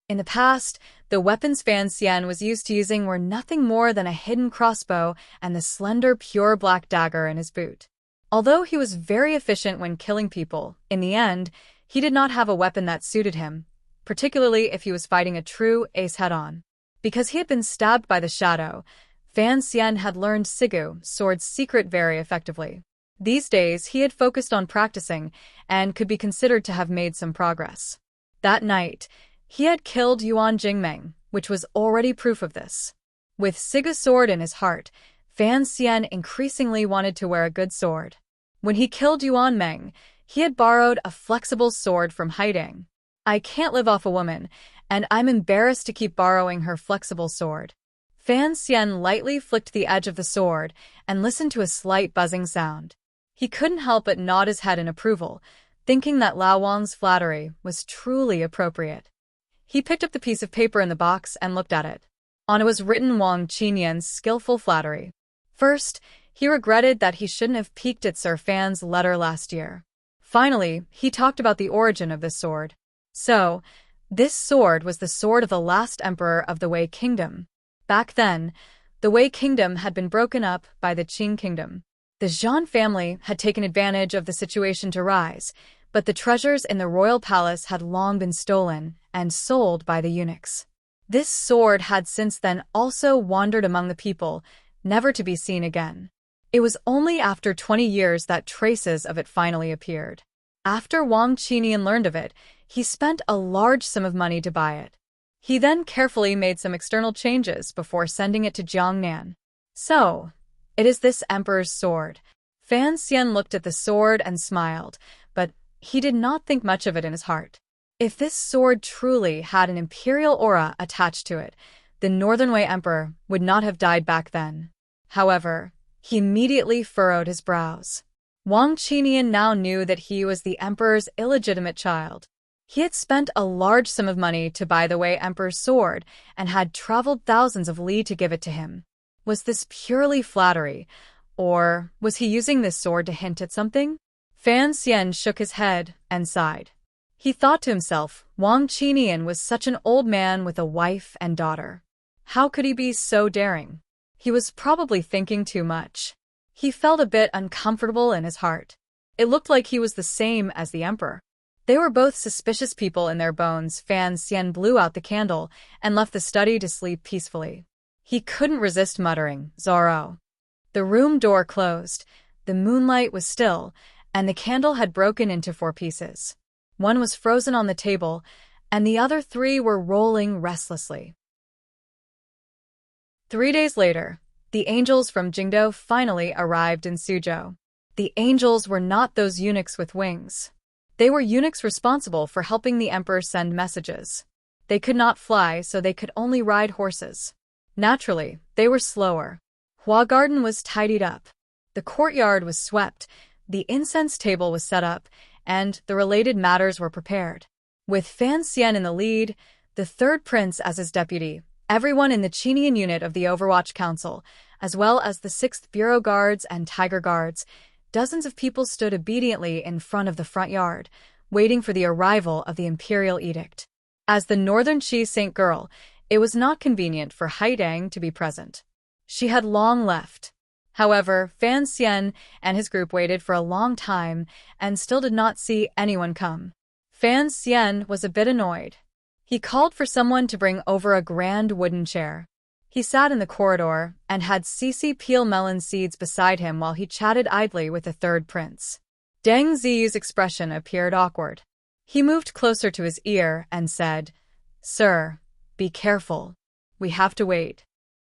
Speaker 1: In the past, the weapons Fan Xian was used to using were nothing more than a hidden crossbow and the slender pure black dagger in his boot. Although he was very efficient when killing people, in the end, he did not have a weapon that suited him, particularly if he was fighting a true ace head-on. Because he had been stabbed by the shadow, Fan Xian had learned Sigu sword's secret very effectively. These days, he had focused on practicing and could be considered to have made some progress. That night, he had killed Yuan Jingmeng, which was already proof of this. With Sigu sword in his heart, Fan Xian increasingly wanted to wear a good sword. When he killed Yuan Meng, He had borrowed a flexible sword from Haidang. I can't live off a woman, and I'm embarrassed to keep borrowing her flexible sword. Fan Xian lightly flicked the edge of the sword and listened to a slight buzzing sound. He couldn't help but nod his head in approval, thinking that Lao Wang's flattery was truly appropriate. He picked up the piece of paper in the box and looked at it. On it was written Wang Qinyan's skillful flattery. First, he regretted that he shouldn't have peeked at Sir Fan's letter last year. Finally, he talked about the origin of this sword. So, this sword was the sword of the last emperor of the Wei Kingdom. Back then, the Wei Kingdom had been broken up by the Qing Kingdom. The Zhan family had taken advantage of the situation to rise, but the treasures in the royal palace had long been stolen and sold by the eunuchs. This sword had since then also wandered among the people, never to be seen again. It was only after 20 years that traces of it finally appeared. After Wang Qinian learned of it, he spent a large sum of money to buy it. He then carefully made some external changes before sending it to Jiangnan. So, it is this emperor's sword. Fan Xian looked at the sword and smiled, but he did not think much of it in his heart. If this sword truly had an imperial aura attached to it, the Northern Wei Emperor would not have died back then. However, he immediately furrowed his brows. Wang Qinian now knew that he was the emperor's illegitimate child. He had spent a large sum of money to buy the Wei Emperor's sword and had traveled thousands of li to give it to him. Was this purely flattery, or was he using this sword to hint at something? Fan Xian shook his head and sighed. He thought to himself, Wang Qinian was such an old man with a wife and daughter. How could he be so daring? He was probably thinking too much. He felt a bit uncomfortable in his heart. It looked like he was the same as the emperor. They were both suspicious people in their bones. Fan Xian blew out the candle and left the study to sleep peacefully. He couldn't resist muttering, Zorro. The room door closed, the moonlight was still, and the candle had broken into 4 pieces. One was frozen on the table, and the other 3 were rolling restlessly. 3 days later, the angels from Jingdo finally arrived in Suzhou. The angels were not those eunuchs with wings. They were eunuchs responsible for helping the emperor send messages. They could not fly, so they could only ride horses. Naturally, they were slower. Hua Garden was tidied up. The courtyard was swept, the incense table was set up, and the related matters were prepared. With Fan Xian in the lead, the 3rd prince as his deputy, everyone in the Qinian unit of the Overwatch Council, as well as the 6th Bureau Guards and Tiger Guards, dozens of people stood obediently in front of the front yard, waiting for the arrival of the imperial edict. As the Northern Qi Saint girl, it was not convenient for Haidang to be present. She had long left. However, Fan Xian and his group waited for a long time and still did not see anyone come. Fan Xian was a bit annoyed. He called for someone to bring over a grand wooden chair. He sat in the corridor and had CC peel melon seeds beside him while he chatted idly with the 3rd prince. Deng Ziyu's expression appeared awkward. He moved closer to his ear and said, "Sir, be careful. We have to wait."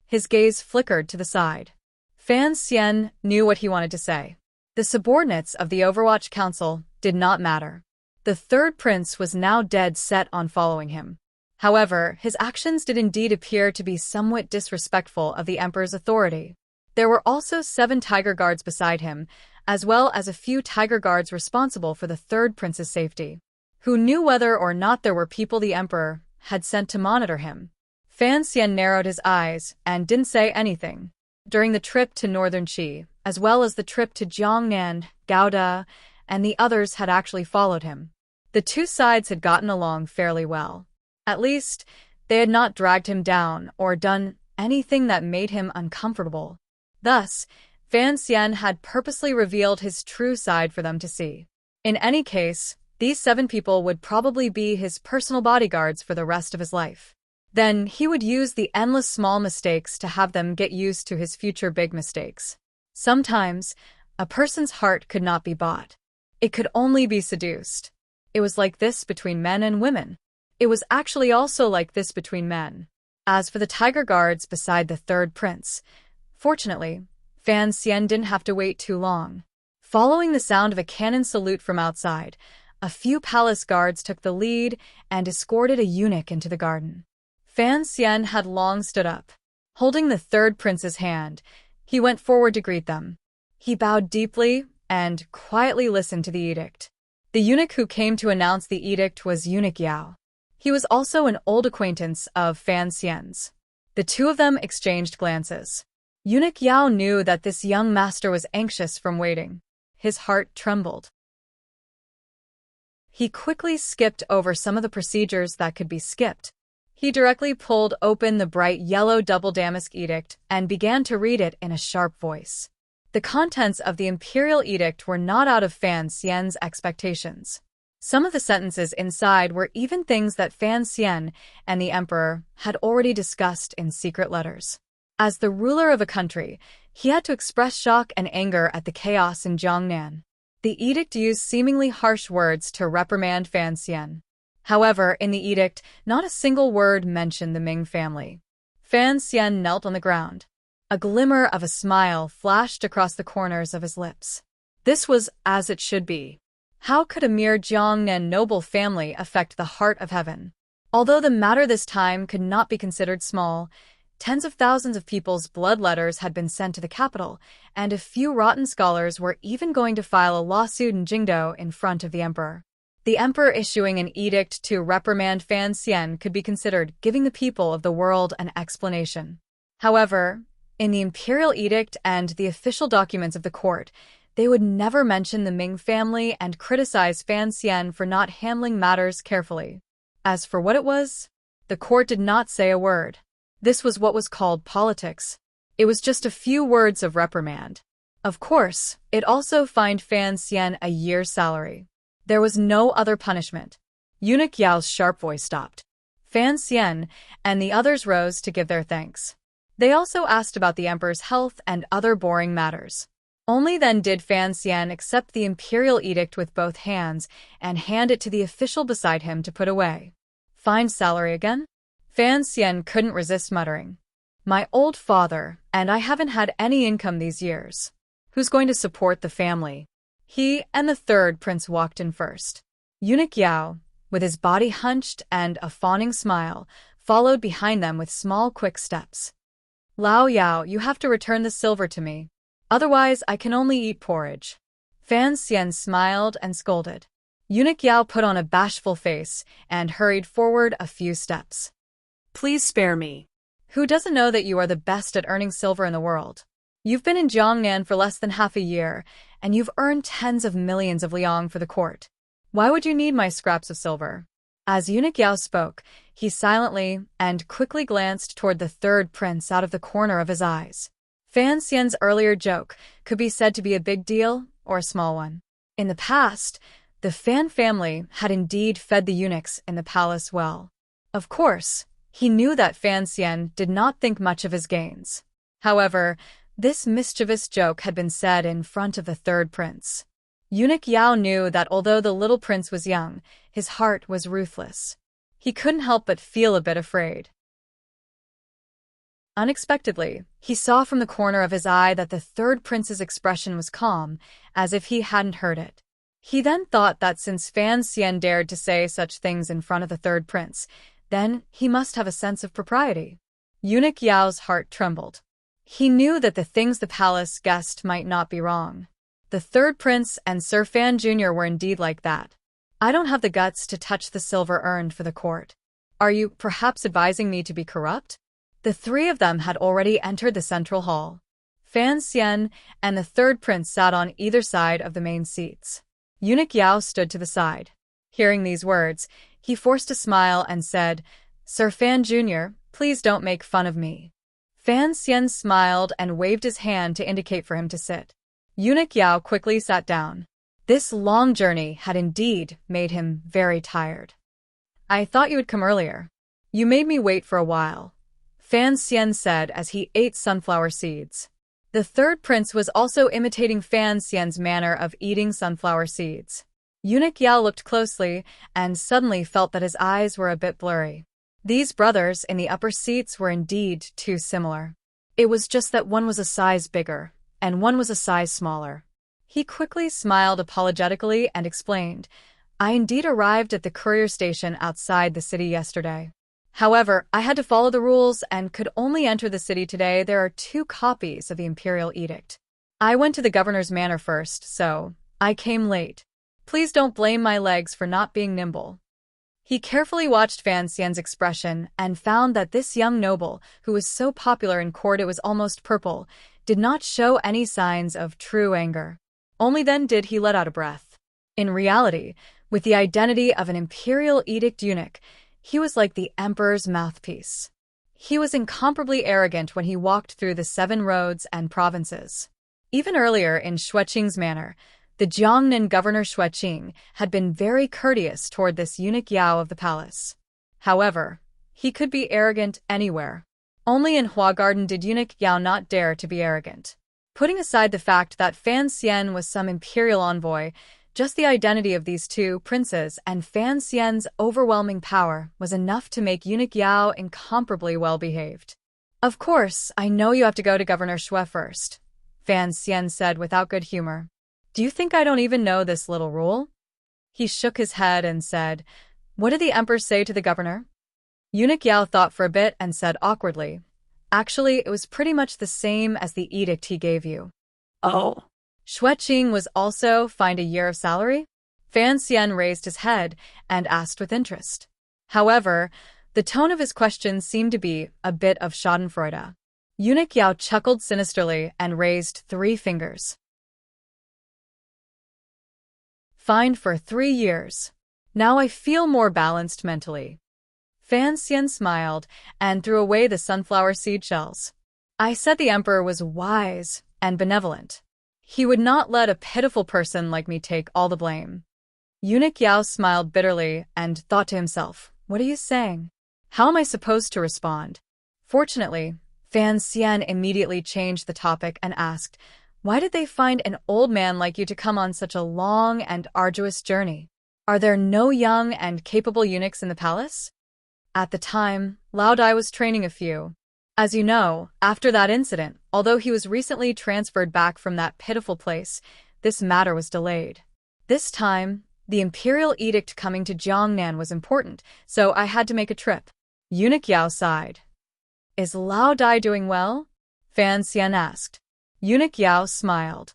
Speaker 1: His gaze flickered to the side. Fan Xian knew what he wanted to say. The subordinates of the Overwatch Council did not matter. The 3rd prince was now dead set on following him. However, his actions did indeed appear to be somewhat disrespectful of the emperor's authority. There were also 7 tiger guards beside him, as well as a few tiger guards responsible for the 3rd prince's safety, who knew whether or not there were people the emperor had sent to monitor him. Fan Xian narrowed his eyes and didn't say anything. During the trip to Northern Qi, as well as the trip to Jiangnan, Gouda, and the others had actually followed him. The 2 sides had gotten along fairly well. At least, they had not dragged him down or done anything that made him uncomfortable. Thus, Fan Xian had purposely revealed his true side for them to see. In any case, these 7 people would probably be his personal bodyguards for the rest of his life. Then he would use the endless small mistakes to have them get used to his future big mistakes. Sometimes, a person's heart could not be bought. It could only be seduced. It was like this between men and women. It was actually also like this between men. As for the tiger guards beside the 3rd prince, fortunately, Fan Xian didn't have to wait too long. Following the sound of a cannon salute from outside, a few palace guards took the lead and escorted a eunuch into the garden. Fan Xian had long stood up. Holding the third prince's hand, he went forward to greet them. He bowed deeply and quietly listened to the edict. The eunuch who came to announce the edict was Eunuch Yao. He was also an old acquaintance of Fan Xian's. The two of them exchanged glances. Eunuch Yao knew that this young master was anxious from waiting. His heart trembled. He quickly skipped over some of the procedures that could be skipped. He directly pulled open the bright yellow double damask edict and began to read it in a sharp voice. The contents of the imperial edict were not out of Fan Xian's expectations. Some of the sentences inside were even things that Fan Xian and the emperor had already discussed in secret letters. As the ruler of a country, he had to express shock and anger at the chaos in Jiangnan. The edict used seemingly harsh words to reprimand Fan Xian. However, in the edict, not a single word mentioned the Ming family. Fan Xian knelt on the ground. A glimmer of a smile flashed across the corners of his lips. This was as it should be. How could a mere Jiangnan noble family affect the heart of heaven? Although the matter this time could not be considered small, tens of thousands of people's blood letters had been sent to the capital, and a few rotten scholars were even going to file a lawsuit in Jingdo in front of the emperor. The emperor issuing an edict to reprimand Fan Xian could be considered giving the people of the world an explanation. However, in the imperial edict and the official documents of the court, they would never mention the Ming family and criticize Fan Xian for not handling matters carefully. As for what it was, the court did not say a word. This was what was called politics. It was just a few words of reprimand. Of course, it also fined Fan Xian a year's salary. There was no other punishment. Eunuch Yao's sharp voice stopped. Fan Xian and the others rose to give their thanks. They also asked about the emperor's health and other boring matters. Only then did Fan Xian accept the imperial edict with both hands and hand it to the official beside him to put away. Fined salary again? Fan Xian couldn't resist muttering. My old father, and I haven't had any income these years. Who's going to support the family? He and the third prince walked in first. Eunuch Yao, with his body hunched and a fawning smile, followed behind them with small quick steps. Lao Yao, you have to return the silver to me. Otherwise, I can only eat porridge. Fan Xian smiled and scolded. Eunuch Yao put on a bashful face and hurried forward a few steps.
Speaker 2: Please spare me.
Speaker 1: Who doesn't know that you are the best at earning silver in the world? You've been in Jiangnan for less than half a year, and you've earned tens of millions of liang for the court. Why would you need my scraps of silver? As Eunuch Yao spoke, he silently and quickly glanced toward the third prince out of the corner of his eyes. Fan Xian's earlier joke could be said to be a big deal or a small one. In the past, the Fan family had indeed fed the eunuchs in the palace well. Of course, he knew that Fan Xian did not think much of his gains. However, this mischievous joke had been said in front of the third prince. Eunuch Yao knew that although the little prince was young, his heart was ruthless. He couldn't help but feel a bit afraid. Unexpectedly, he saw from the corner of his eye that the third prince's expression was calm, as if he hadn't heard it. He then thought that since Fan Xian dared to say such things in front of the third prince, then he must have a sense of propriety. Eunuch Yao's heart trembled. He knew that the things the palace guessed might not be wrong. The third prince and Sir Fan Jr. were indeed like that. I don't have the guts to touch the silver earned for the court. Are you perhaps advising me to be corrupt? The three of them had already entered the central hall. Fan Xian and the third prince sat on either side of the main seats. Eunuch Yao stood to the side. Hearing these words, he forced a smile and said, Sir Fan Jr., please don't make fun of me. Fan Xian smiled and waved his hand to indicate for him to sit. Eunuch Yao quickly sat down. This long journey had indeed made him very tired. I thought you would come earlier. You made me wait for a while, Fan Xian said as he ate sunflower seeds. The third prince was also imitating Fan Xian's manner of eating sunflower seeds. Eunuch Yao looked closely and suddenly felt that his eyes were a bit blurry. These brothers in the upper seats were indeed too similar. It was just that one was a size bigger, and one was a size smaller. He quickly smiled apologetically and explained, I indeed arrived at the courier station outside the city yesterday. However, I had to follow the rules and could only enter the city today. There are 2 copies of the imperial edict. I went to the governor's manor first, so I came late. Please don't blame my legs for not being nimble. He carefully watched Fan Xian's expression and found that this young noble, who was so popular in court it was almost purple, did not show any signs of true anger. Only then did he let out a breath. In reality, with the identity of an imperial edict eunuch, he was like the emperor's mouthpiece. He was incomparably arrogant when he walked through the 7 roads and provinces. Even earlier in Xueqing's manor, the Jiangnan governor Xueqing had been very courteous toward this eunuch Yao of the palace. However, he could be arrogant anywhere. Only in Hua Garden did eunuch Yao not dare to be arrogant. Putting aside the fact that Fan Xian was some imperial envoy, just the identity of these 2 princes and Fan Xian's overwhelming power was enough to make eunuch Yao incomparably well-behaved. Of course, I know you have to go to Governor Xue first, Fan Xian said without good humor. Do you think I don't even know this little rule? He shook his head and said, What did the emperor say to the governor? Eunuch Yao thought for a bit and said awkwardly, Actually, it was pretty much the same as the edict he gave you.
Speaker 2: Oh.
Speaker 1: Xueqing was also fined a year of salary? Fan Xian raised his head and asked with interest. However, the tone of his question seemed to be a bit of schadenfreude. Eunuch Yao chuckled sinisterly and raised 3 fingers. Fined for 3 years. Now I feel more balanced mentally. Fan Xian smiled and threw away the sunflower seed shells. I said the emperor was wise and benevolent. He would not let a pitiful person like me take all the blame. Eunuch Yao smiled bitterly and thought to himself, What are you saying? How am I supposed to respond? Fortunately, Fan Xian immediately changed the topic and asked, Why did they find an old man like you to come on such a long and arduous journey? Are there no young and capable eunuchs in the palace? At the time, Lao Dai was training a few. As you know, after that incident, although he was recently transferred back from that pitiful place, this matter was delayed. This time, the imperial edict coming to Jiangnan was important, so I had to make a trip. Eunuch Yao sighed. Is Lao Dai doing well? Fan Xian asked. Eunuch Yao smiled.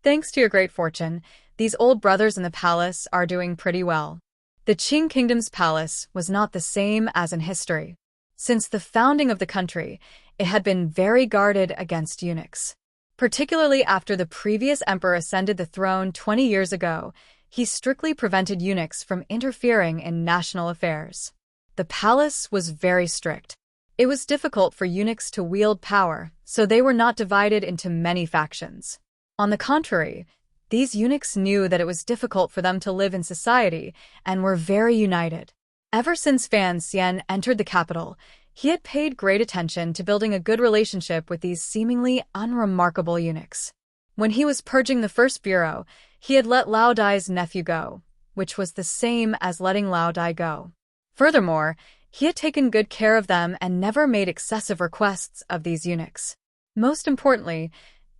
Speaker 1: Thanks to your great fortune, these old brothers in the palace are doing pretty well. The Qing kingdom's palace was not the same as in history. Since the founding of the country, it had been very guarded against eunuchs. Particularly after the previous emperor ascended the throne 20 years ago, he strictly prevented eunuchs from interfering in national affairs. The palace was very strict. It was difficult for eunuchs to wield power, so they were not divided into many factions. On the contrary, these eunuchs knew that it was difficult for them to live in society and were very united. Ever since Fan Xian entered the capital, he had paid great attention to building a good relationship with these seemingly unremarkable eunuchs. When he was purging the first bureau, he had let Lao Dai's nephew go, which was the same as letting Lao Dai go. Furthermore, he had taken good care of them and never made excessive requests of these eunuchs. Most importantly,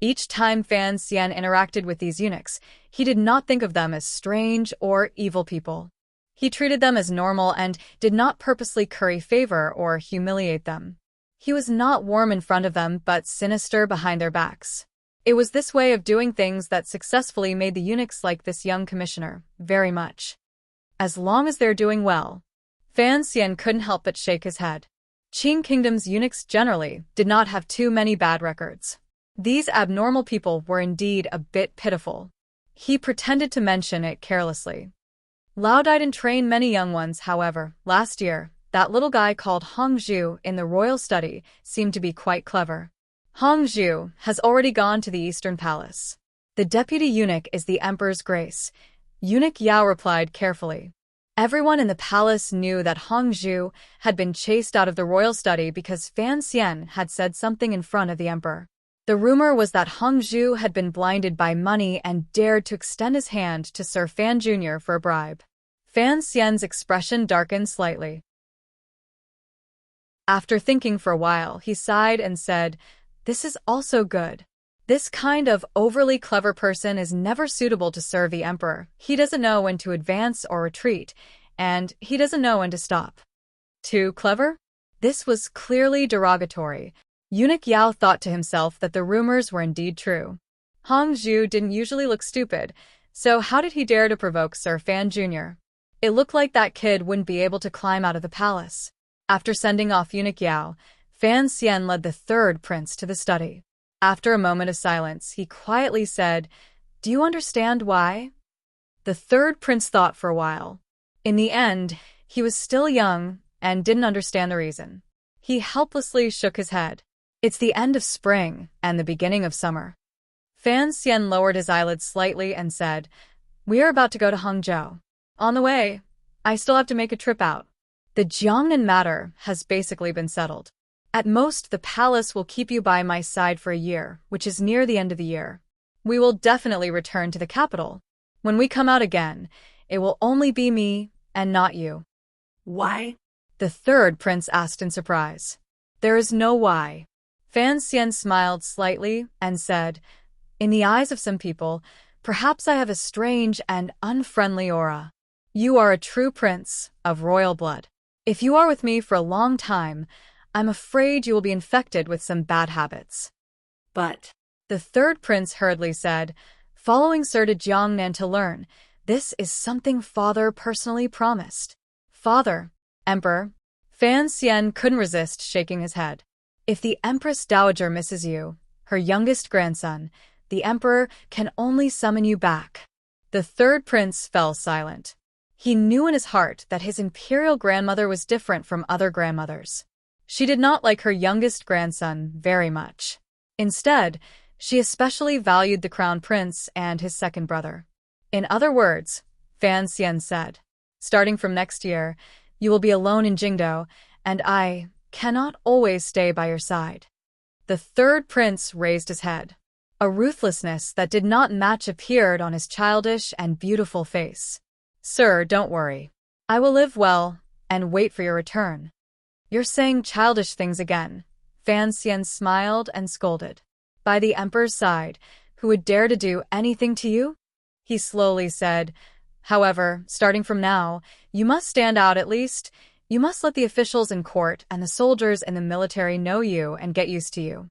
Speaker 1: each time Fan Xian interacted with these eunuchs, he did not think of them as strange or evil people. He treated them as normal and did not purposely curry favor or humiliate them. He was not warm in front of them but sinister behind their backs. It was this way of doing things that successfully made the eunuchs like this young commissioner very much. As long as they're doing well. Fan Xian couldn't help but shake his head. Qing Kingdom's eunuchs generally did not have too many bad records. These abnormal people were indeed a bit pitiful. He pretended to mention it carelessly. Lao Dai didn't train many young ones, however. Last year, that little guy called Hong Zhu in the royal study seemed to be quite clever. Hong Zhu has already gone to the Eastern Palace. The deputy eunuch is the Emperor's Grace, Eunuch Yao replied carefully. Everyone in the palace knew that Hong Zhu had been chased out of the royal study because Fan Xian had said something in front of the emperor. The rumor was that Hong Zhu had been blinded by money and dared to extend his hand to Sir Fan Jr. for a bribe. Fan Xian's expression darkened slightly. After thinking for a while, he sighed and said, "This is also good. This kind of overly clever person is never suitable to serve the emperor. He doesn't know when to advance or retreat, and he doesn't know when to stop. Too clever? This was clearly derogatory. Eunuch Yao thought to himself that the rumors were indeed true. Hong Zhu didn't usually look stupid, so how did he dare to provoke Sir Fan Jr.? It looked like that kid wouldn't be able to climb out of the palace. After sending off Eunuch Yao, Fan Xian led the third prince to the study. After a moment of silence, he quietly said, "Do you understand why?" The third prince thought for a while. In the end, he was still young and didn't understand the reason. He helplessly shook his head. It's the end of spring and the beginning of summer. Fan Xian lowered his eyelids slightly and said, "We are about to go to Hangzhou. On the way, I still have to make a trip out. The Jiangnan matter has basically been settled. At most, the palace will keep you by my side for a year, which is near the end of the year. We will definitely return to the capital. When we come out again, it will only be me and not you."
Speaker 2: Why?
Speaker 1: The third prince asked in surprise. "There is no why." Fan Xian smiled slightly and said, "In the eyes of some people, perhaps I have a strange and unfriendly aura. You are a true prince of royal blood. If you are with me for a long time, I'm afraid you will be infected with some bad habits."
Speaker 2: But
Speaker 1: The third prince hurriedly said, "Following Sir to Jiangnan to learn, this is something father personally promised." "Father, Emperor." Fan Xian couldn't resist shaking his head. "If the Empress Dowager misses you, her youngest grandson, the Emperor can only summon you back." The third prince fell silent. He knew in his heart that his imperial grandmother was different from other grandmothers. She did not like her youngest grandson very much. Instead, she especially valued the crown prince and his second brother. "In other words," Fan Xian said, "starting from next year, you will be alone in Jingdou, and I cannot always stay by your side." The third prince raised his head. A ruthlessness that did not match appeared on his childish and beautiful face. "Sir, don't worry. I will live well and wait for your return." "You're saying childish things again." Fan Xian smiled and scolded. "By the emperor's side, who would dare to do anything to you?" He slowly said, "However, starting from now, you must stand out at least. You must let the officials in court and the soldiers in the military know you and get used to you."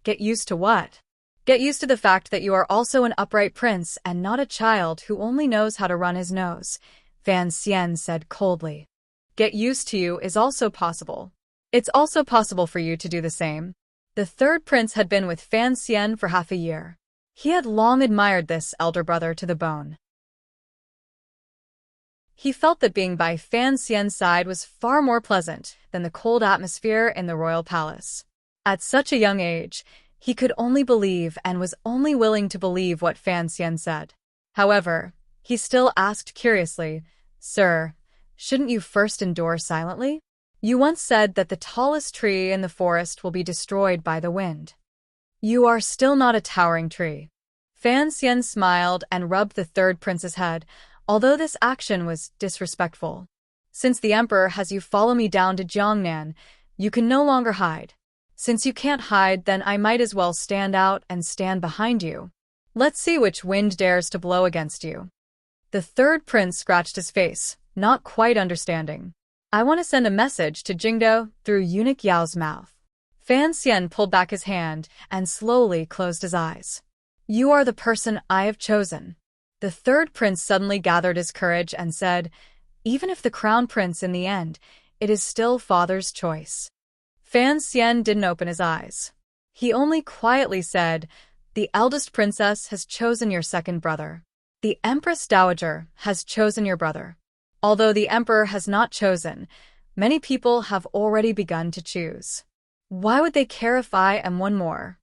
Speaker 1: "Get used to what?" "Get used to the fact that you are also an upright prince and not a child who only knows how to run his nose," Fan Xian said coldly. "Get used to you is also possible. It's also possible for you to do the same." The third prince had been with Fan Xian for half a year. He had long admired this elder brother to the bone. He felt that being by Fan Xian's side was far more pleasant than the cold atmosphere in the royal palace. At such a young age, he could only believe and was only willing to believe what Fan Xian said. However, he still asked curiously, "Sir, shouldn't you first endure silently? You once said that the tallest tree in the forest will be destroyed by the wind. You are still not a towering tree." Fan Xian smiled and rubbed the third prince's head, although this action was disrespectful. "Since the emperor has you follow me down to Jiangnan, you can no longer hide. Since you can't hide, then I might as well stand out and stand behind you. Let's see which wind dares to blow against you." The third prince scratched his face, not quite understanding. "I want to send a message to Jingdou through Eunuch Yao's mouth." Fan Xian pulled back his hand and slowly closed his eyes. "You are the person I have chosen." The third prince suddenly gathered his courage and said, "Even if the crown prince in the end, it is still father's choice." Fan Xian didn't open his eyes. He only quietly said, "The eldest princess has chosen your second brother. The Empress Dowager has chosen your brother. Although the emperor has not chosen, many people have already begun to choose. Why would they care if I am one more?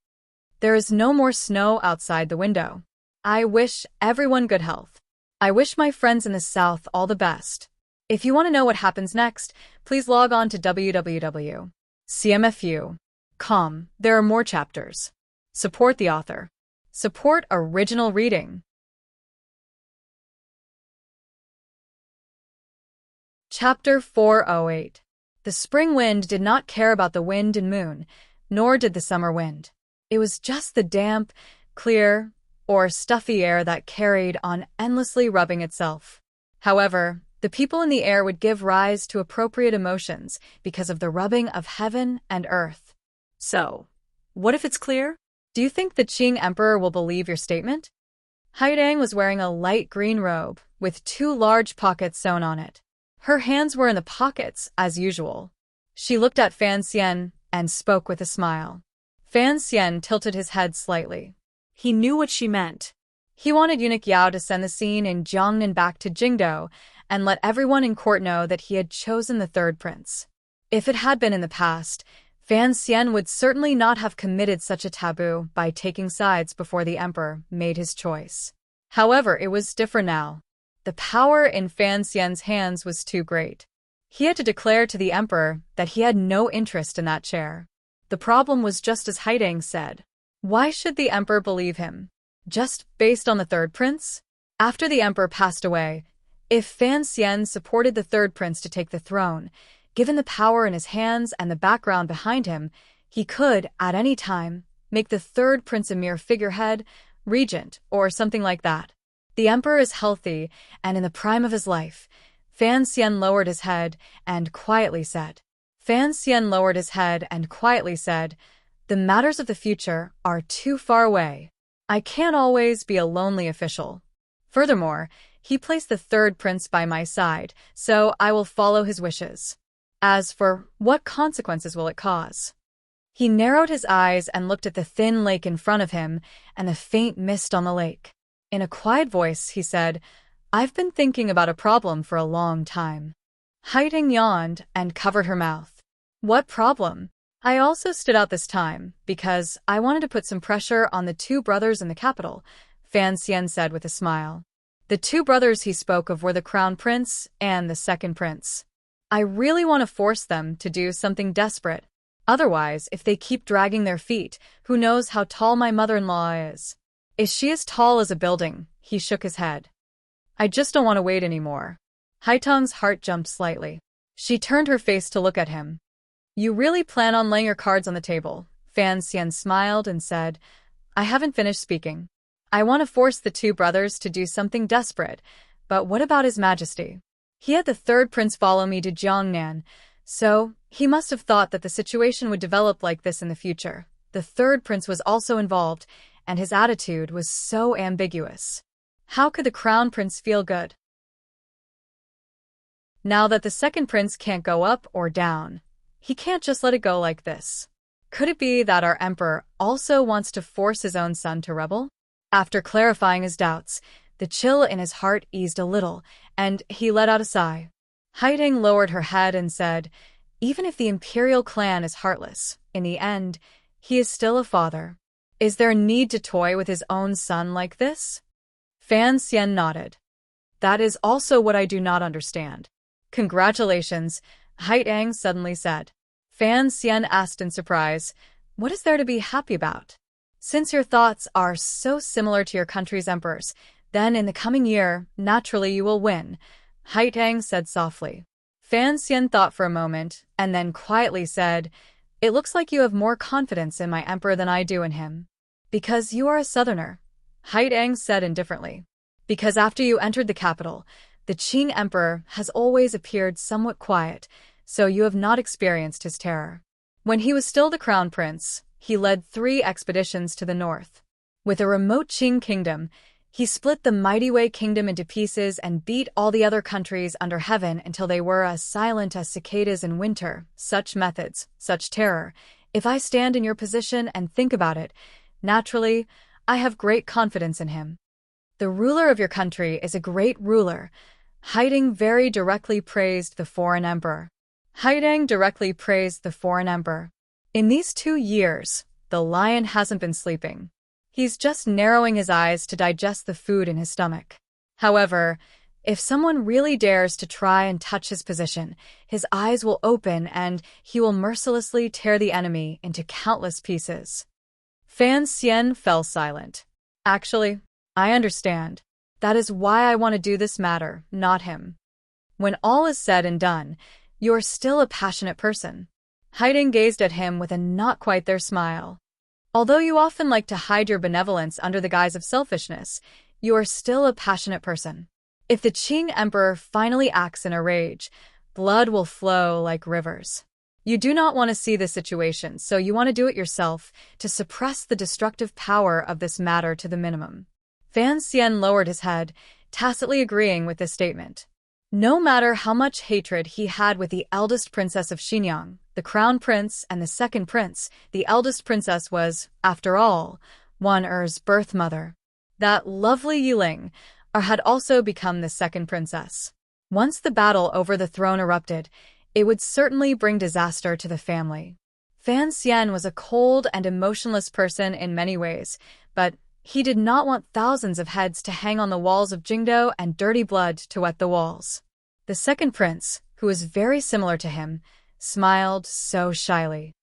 Speaker 1: There is no more snow outside the window. I wish everyone good health. I wish my friends in the South all the best. If you want to know what happens next, please log on to www.cmfu.com. There are more chapters. Support the author. Support original reading. Chapter 408. The spring wind did not care about the wind and moon, nor did the summer wind. It was just the damp, clear, or stuffy air that carried on endlessly rubbing itself. However, the people in the air would give rise to appropriate emotions because of the rubbing of heaven and earth.
Speaker 2: So, what if it's clear?
Speaker 1: Do you think the Qing emperor will believe your statement? Haidang was wearing a light green robe with 2 large pockets sewn on it. Her hands were in the pockets, as usual. She looked at Fan Xian and spoke with a smile. Fan Xian tilted his head slightly.
Speaker 2: He knew what she meant.
Speaker 1: He wanted Eunuch Yao to send the scene in Jiangnan back to Jingdou and let everyone in court know that he had chosen the third prince. If it had been in the past, Fan Xian would certainly not have committed such a taboo by taking sides before the emperor made his choice. However, it was different now. The power in Fan Xian's hands was too great. He had to declare to the emperor that he had no interest in that chair. The problem was just as Haidang said. Why should the emperor believe him? Just based on the third prince? After the emperor passed away, if Fan Xian supported the third prince to take the throne, given the power in his hands and the background behind him, he could, at any time, make the third prince a mere figurehead, regent, or something like that. The emperor is healthy and in the prime of his life. Fan Xian lowered his head and quietly said, "The matters of the future are too far away. I can't always be a lonely official. Furthermore, he placed the third prince by my side, so I will follow his wishes. As for what consequences will it cause?" He narrowed his eyes and looked at the thin lake in front of him and the faint mist on the lake. In a quiet voice, he said, "I've been thinking about a problem for a long time." Haiding yawned and covered her mouth. "What problem?" "I also stood out this time because I wanted to put some pressure on the 2 brothers in the capital," Fan Xian said with a smile. The 2 brothers he spoke of were the crown prince and the second prince. "I really want to force them to do something desperate. Otherwise, if they keep dragging their feet, who knows how tall my mother-in-law is? Is she as tall as a building?" He shook his head. "I just don't want to wait anymore." Haitong's heart jumped slightly. She turned her face to look at him. "You really plan on laying your cards on the table?" Fan Xian smiled and said, "I haven't finished speaking. I want to force the 2 brothers to do something desperate, but what about His Majesty? He had the third prince follow me to Jiangnan, so he must have thought that the situation would develop like this in the future. The third prince was also involved, and his attitude was so ambiguous. How could the crown prince feel good now that the second prince can't go up or down? He can't just let it go like this. Could it be that our emperor also wants to force his own son to rebel?" After clarifying his doubts, the chill in his heart eased a little, and he let out a sigh. Haiding lowered her head and said, "Even if the imperial clan is heartless, in the end, he is still a father. Is there a need to toy with his own son like this?" Fan Xian nodded. "That is also what I do not understand." "Congratulations," Haidang suddenly said. Fan Xian asked in surprise, "What is there to be happy about? Since your thoughts are so similar to your country's emperors, then in the coming year, naturally you will win," Haidang said softly. Fan Xian thought for a moment, and then quietly said, "It looks like you have more confidence in my emperor than I do in him." "Because you are a southerner," Haidang said indifferently. "Because after you entered the capital, the Qing emperor has always appeared somewhat quiet, so you have not experienced his terror. When he was still the crown prince, he led 3 expeditions to the north. With a remote Qing kingdom, he split the mighty Wei kingdom into pieces and beat all the other countries under heaven until they were as silent as cicadas in winter. Such methods, such terror. If I stand in your position and think about it, naturally, I have great confidence in him. The ruler of your country is a great ruler." Haiding very directly praised the foreign emperor. "In these 2 years, the lion hasn't been sleeping. He's just narrowing his eyes to digest the food in his stomach. However, if someone really dares to try and touch his position, his eyes will open and he will mercilessly tear the enemy into countless pieces." Fan Xian fell silent. "Actually, I understand. That is why I want to do this matter, not him. When all is said and done, you're still a passionate person." Haiding gazed at him with a not-quite-there smile. Although you often like to hide your benevolence under the guise of selfishness, you are still a passionate person. If the Qing Emperor finally acts in a rage, blood will flow like rivers. You do not want to see this situation, so you want to do it yourself to suppress the destructive power of this matter to the minimum. Fan Xian lowered his head, tacitly agreeing with this statement. No matter how much hatred he had with the eldest princess of Xinyang, the crown prince and the second prince, the eldest princess was, after all, Wan Er's birth mother. That lovely Yiling had also become the second princess. Once the battle over the throne erupted, it would certainly bring disaster to the family. Fan Xian was a cold and emotionless person in many ways, but he did not want thousands of heads to hang on the walls of Jingdo and dirty blood to wet the walls. The second prince, who was very similar to him, smiled so shyly.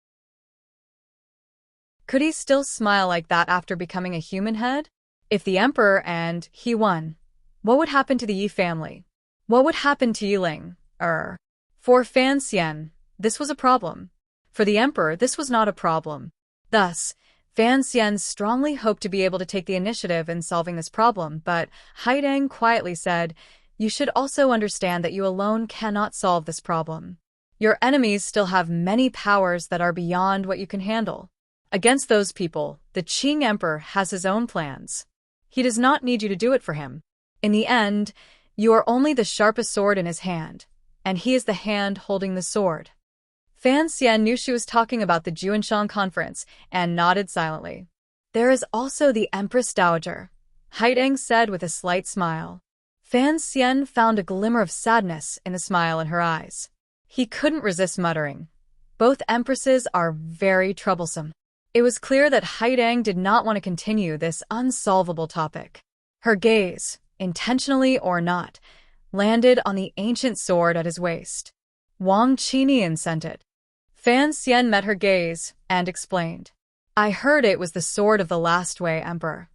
Speaker 1: Could he still smile like that after becoming a human head? If the emperor and he won, what would happen to the Yi family? What would happen to Yiling? For Fan Xian, this was a problem. For the emperor, this was not a problem. Thus, Fan Xian strongly hoped to be able to take the initiative in solving this problem, but Haidang quietly said, "You should also understand that you alone cannot solve this problem. Your enemies still have many powers that are beyond what you can handle. Against those people, the Qing Emperor has his own plans. He does not need you to do it for him. In the end, you are only the sharpest sword in his hand, and he is the hand holding the sword." Fan Xian knew she was talking about the Juanshan conference and nodded silently. "There is also the Empress Dowager," Haidang said with a slight smile. Fan Xian found a glimmer of sadness in the smile in her eyes. He couldn't resist muttering, "Both empresses are very troublesome." It was clear that Haidang did not want to continue this unsolvable topic. Her gaze, intentionally or not, landed on the ancient sword at his waist. Wang Qinian sent it. Fan Xian met her gaze and explained, "I heard it was the sword of the last Wei emperor."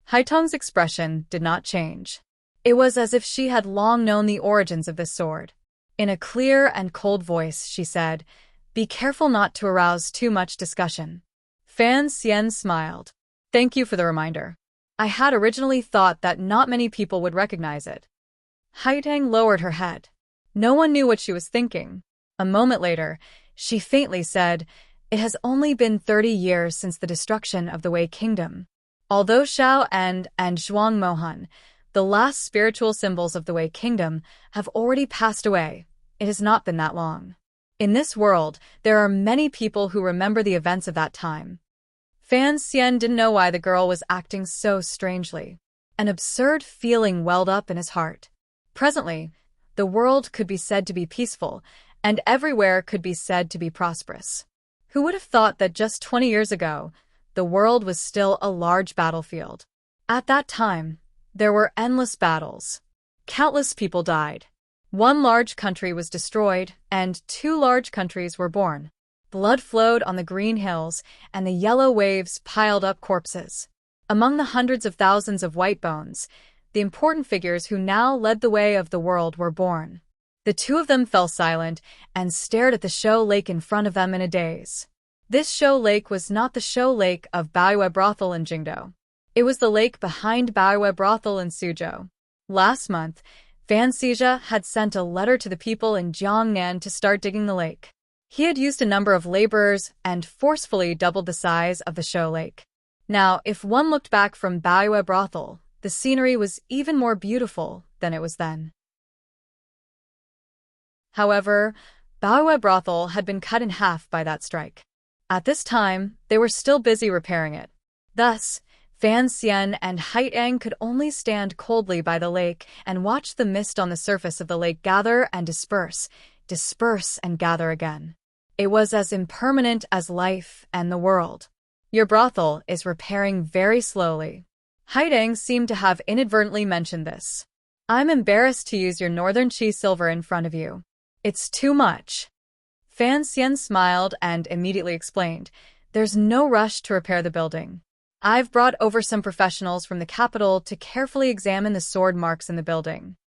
Speaker 1: Haitong's expression did not change. It was as if she had long known the origins of this sword. In a clear and cold voice, she said, "Be careful not to arouse too much discussion." Fan Xian smiled. "Thank you for the reminder. I had originally thought that not many people would recognize it." Haitang lowered her head. No one knew what she was thinking. A moment later, she faintly said, "It has only been 30 years since the destruction of the Wei kingdom. Although Shao and Zhuang Mohan, the last spiritual symbols of the Wei kingdom, have already passed away, it has not been that long. In this world, there are many people who remember the events of that time." Fan Xian didn't know why the girl was acting so strangely. An absurd feeling welled up in his heart. Presently, the world could be said to be peaceful, and everywhere could be said to be prosperous. Who would have thought that just 20 years ago, the world was still a large battlefield? At that time, there were endless battles. Countless people died. One large country was destroyed, and 2 large countries were born. Blood flowed on the green hills, and the yellow waves piled up corpses. Among the hundreds of thousands of white bones, the important figures who now led the way of the world were born. The 2 of them fell silent and stared at the show lake in front of them in a daze. This show lake was not the show lake of Baoyue Brothel in Jingdo. It was the lake behind Baoyue Brothel in Suzhou. Last month, Fan Xizha had sent a letter to the people in Jiangnan to start digging the lake. He had used a number of laborers and forcefully doubled the size of the show lake. Now, if one looked back from Baoyue Brothel, the scenery was even more beautiful than it was then. However, Baoyue Brothel had been cut in half by that strike. At this time, they were still busy repairing it. Thus, Fan Xian and Haitang could only stand coldly by the lake and watch the mist on the surface of the lake gather and disperse and gather again. It was as impermanent as life and the world. "Your brothel is repairing very slowly." Haidang seemed to have inadvertently mentioned this. "I'm embarrassed to use your northern chi silver in front of you. It's too much." Fan Xian smiled and immediately explained, "There's no rush to repair the building. I've brought over some professionals from the capital to carefully examine the sword marks in the building."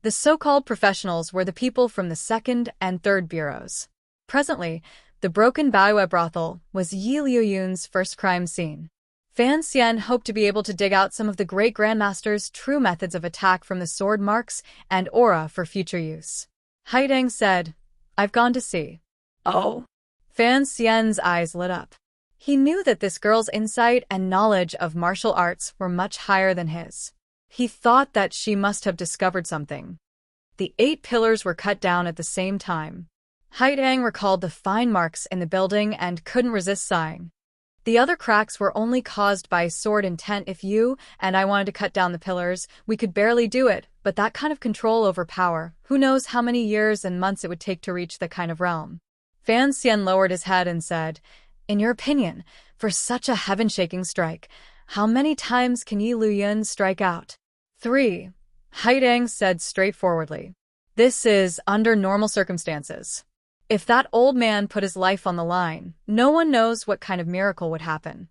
Speaker 1: The so-called professionals were the people from the second and third bureaus. Presently, The broken Baiwa brothel was Yi Liuyun's first crime scene. Fan Xian hoped to be able to dig out some of the great grandmaster's true methods of attack from the sword marks and aura for future use. Haidang said, "I've gone to see."
Speaker 2: Oh.
Speaker 1: Fan Xian's eyes lit up. He knew that this girl's insight and knowledge of martial arts were much higher than his. He thought that she must have discovered something. The 8 pillars were cut down at the same time. Haidang recalled the fine marks in the building and couldn't resist sighing. The other cracks were only caused by sword intent. If you and I wanted to cut down the pillars, we could barely do it, but that kind of control over power, who knows how many years and months it would take to reach that kind of realm. Fan Xian lowered his head and said, "In your opinion, for such a heaven-shaking strike, how many times can Yi Luyun strike out?" 3. Haidang said straightforwardly. "This is under normal circumstances. If that old man put his life on the line, no one knows what kind of miracle would happen."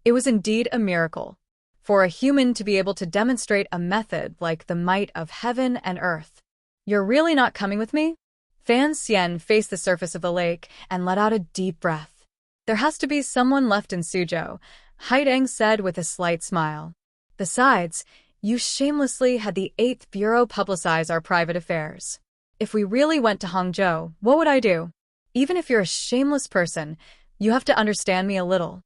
Speaker 1: It was indeed a miracle. For a human to be able to demonstrate a method like the might of heaven and earth. "You're really not coming with me?" Fan Xian faced the surface of the lake and let out a deep breath. "There has to be someone left in Suzhou," Haidang said with a slight smile. "Besides, you shamelessly had the 8th Bureau publicize our private affairs. If we really went to Hangzhou, what would I do? Even if you're a shameless person, you have to understand me a little."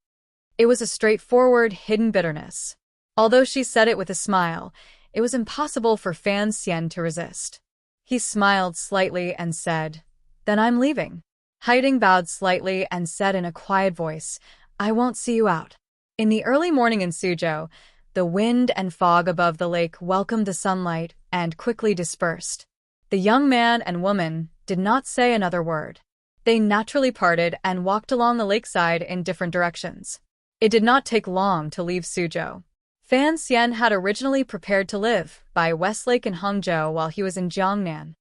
Speaker 1: It was a straightforward, hidden bitterness. Although she said it with a smile, it was impossible for Fan Xian to resist. He smiled slightly and said, "Then I'm leaving." Haidang bowed slightly and said in a quiet voice, "I won't see you out." In the early morning in Suzhou, the wind and fog above the lake welcomed the sunlight and quickly dispersed. The young man and woman did not say another word. They naturally parted and walked along the lakeside in different directions. It did not take long to leave Suzhou. Fan Xian had originally prepared to live by Westlake in Hangzhou while he was in Jiangnan.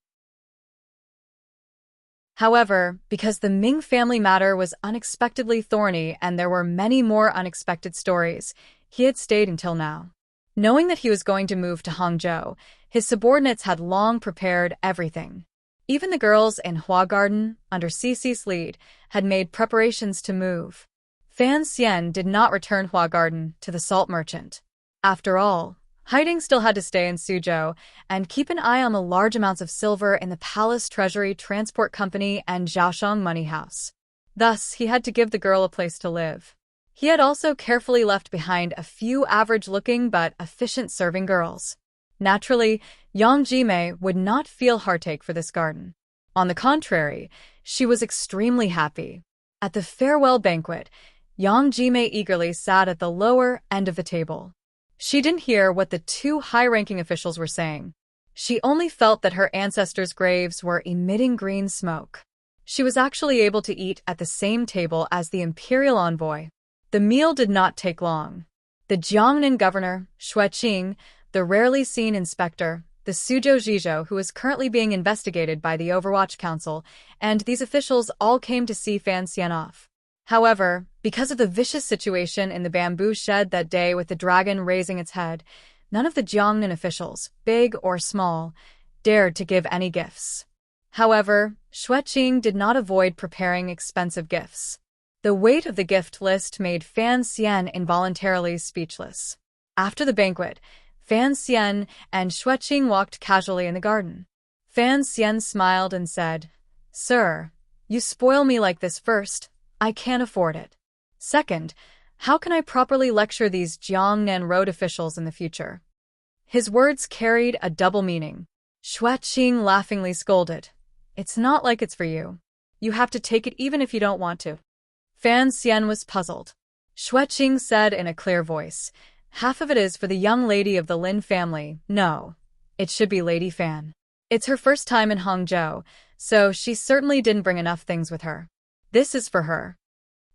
Speaker 1: However, because the Ming family matter was unexpectedly thorny and there were many more unexpected stories, he had stayed until now. Knowing that he was going to move to Hangzhou, his subordinates had long prepared everything. Even the girls in Hua Garden, under Cici's lead, had made preparations to move. Fan Xian did not return Hua Garden to the salt merchant. After all, Haidang still had to stay in Suzhou and keep an eye on the large amounts of silver in the Palace Treasury Transport Company and Zhaoshang Money House. Thus, he had to give the girl a place to live. He had also carefully left behind a few average-looking but efficient serving girls. Naturally, Yang Jimei would not feel heartache for this garden. On the contrary, she was extremely happy. At the farewell banquet, Yang Jimei eagerly sat at the lower end of the table. She didn't hear what the 2 high-ranking officials were saying. She only felt that her ancestors' graves were emitting green smoke. She was actually able to eat at the same table as the imperial envoy. The meal did not take long. The Jiangnan governor, Xueqing, the rarely seen inspector, the Suzhou Zhizhou who was currently being investigated by the Overwatch Council, and these officials all came to see Fan Xian off. However, because of the vicious situation in the bamboo shed that day with the dragon raising its head, none of the Jiangnan officials, big or small, dared to give any gifts. However, Xueqing did not avoid preparing expensive gifts. The weight of the gift list made Fan Xian involuntarily speechless. After the banquet, Fan Xian and Xueqing walked casually in the garden. Fan Xian smiled and said, "Sir, you spoil me like this. First, I can't afford it. Second, how can I properly lecture these Jiangnan road officials in the future?" His words carried a double meaning. Xueqing laughingly scolded, "It's not like it's for you. You have to take it even if you don't want to." Fan Xian was puzzled. Xueqing said in a clear voice, "Half of it is for the young lady of the Lin family. No, it should be Lady Fan. It's her first time in Hangzhou, so she certainly didn't bring enough things with her. This is for her."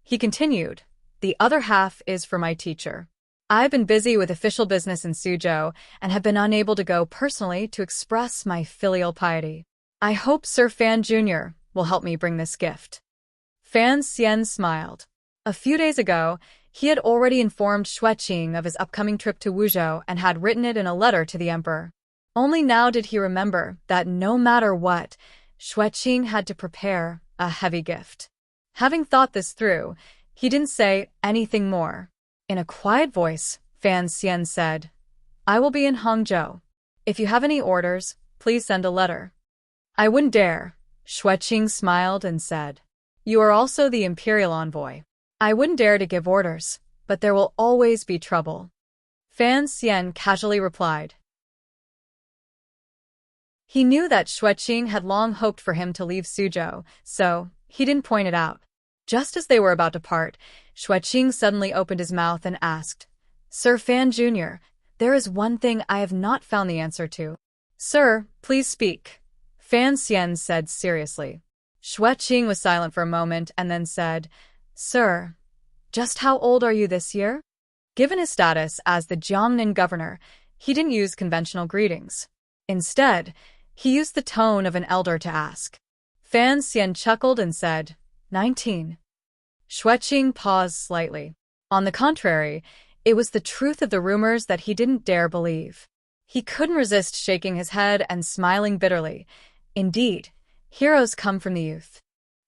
Speaker 1: He continued, "The other half is for my teacher. I've been busy with official business in Suzhou and have been unable to go personally to express my filial piety. I hope Sir Fan Jr. will help me bring this gift." Fan Xian smiled. A few days ago, he had already informed Xueqing of his upcoming trip to Wuzhou and had written it in a letter to the emperor. Only now did he remember that no matter what, Xueqing had to prepare a heavy gift. Having thought this through, he didn't say anything more. In a quiet voice, Fan Xian said, "I will be in Hangzhou. If you have any orders, please send a letter." "I wouldn't dare," Xueqing smiled and said. "You are also the imperial envoy. I wouldn't dare to give orders, but there will always be trouble." Fan Xian casually replied. He knew that Xueqing had long hoped for him to leave Suzhou, so he didn't point it out. Just as they were about to part, Xueqing suddenly opened his mouth and asked, "Sir Fan Jr., there is one thing I have not found the answer to." "Sir, please speak," Fan Xian said seriously. Xueqing was silent for a moment and then said, "Sir, just how old are you this year?" Given his status as the Jiangnan governor, he didn't use conventional greetings. Instead, he used the tone of an elder to ask. Fan Xian chuckled and said, 19. Xueqing paused slightly. On the contrary, it was the truth of the rumors that he didn't dare believe. He couldn't resist shaking his head and smiling bitterly. Indeed, heroes come from the youth.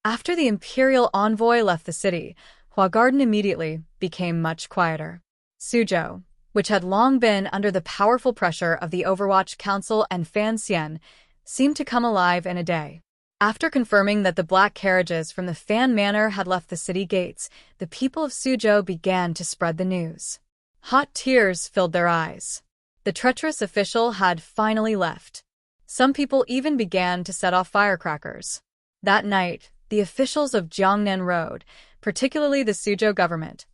Speaker 1: After the imperial envoy left the city, Hua Garden immediately became much quieter. Suzhou, which had long been under the powerful pressure of the Overwatch Council and Fan Xian, seemed to come alive in a day. After confirming that the black carriages from the Fan Manor had left the city gates, the people of Suzhou began to spread the news. Hot tears filled their eyes. The treacherous official had finally left. Some people even began to set off firecrackers. That night, the officials of Jiangnan Road, particularly the Suzhou government,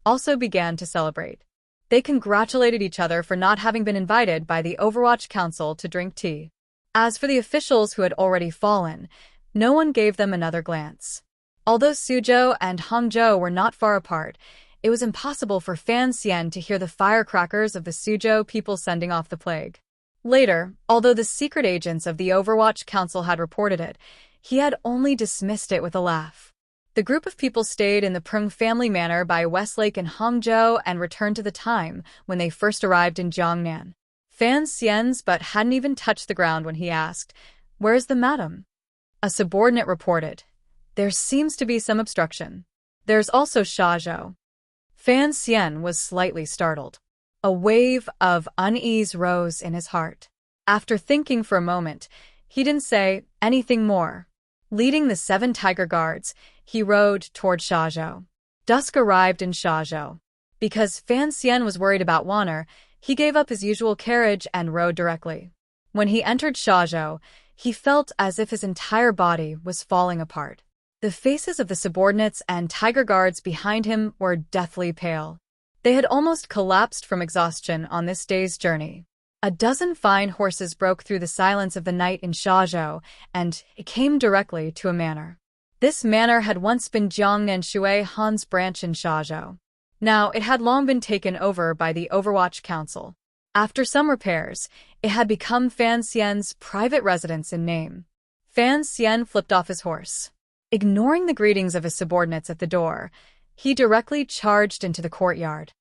Speaker 1: also began to celebrate. They congratulated each other for not having been invited by the Overwatch Council to drink tea. As for the officials who had already fallen, no one gave them another glance. Although Suzhou and Hangzhou were not far apart, it was impossible for Fan Xian to hear the firecrackers of the Suzhou people sending off the plague. Later, although the secret agents of the Overwatch Council had reported it, he had only dismissed it with a laugh. The group of people stayed in the Prung family manor by Westlake in Hangzhou and returned to the time when they first arrived in Jiangnan. Fan Xian's butt hadn't even touched the ground when he asked, "Where is the madam?" A subordinate reported, "There seems to be some obstruction. There's also Shazhou." Fan Xian was slightly startled. A wave of unease rose in his heart. After thinking for a moment, he didn't say anything more. Leading the 7 tiger guards, he rode toward Shazhou. Dusk arrived in Shazhou. Because Fan Xian was worried about Wanner, he gave up his usual carriage and rode directly. When he entered Shazhou, he felt as if his entire body was falling apart. The faces of the subordinates and tiger guards behind him were deathly pale. They had almost collapsed from exhaustion on this day's journey. A dozen fine horses broke through the silence of the night in Shazhou, and it came directly to a manor. This manor had once been Jiangnan Shui Han's branch in Shazhou. Now, it had long been taken over by the Overwatch Council. After some repairs, it had become Fan Xian's private residence in name. Fan Xian flipped off his horse. Ignoring the greetings of his subordinates at the door, he directly charged into the courtyard.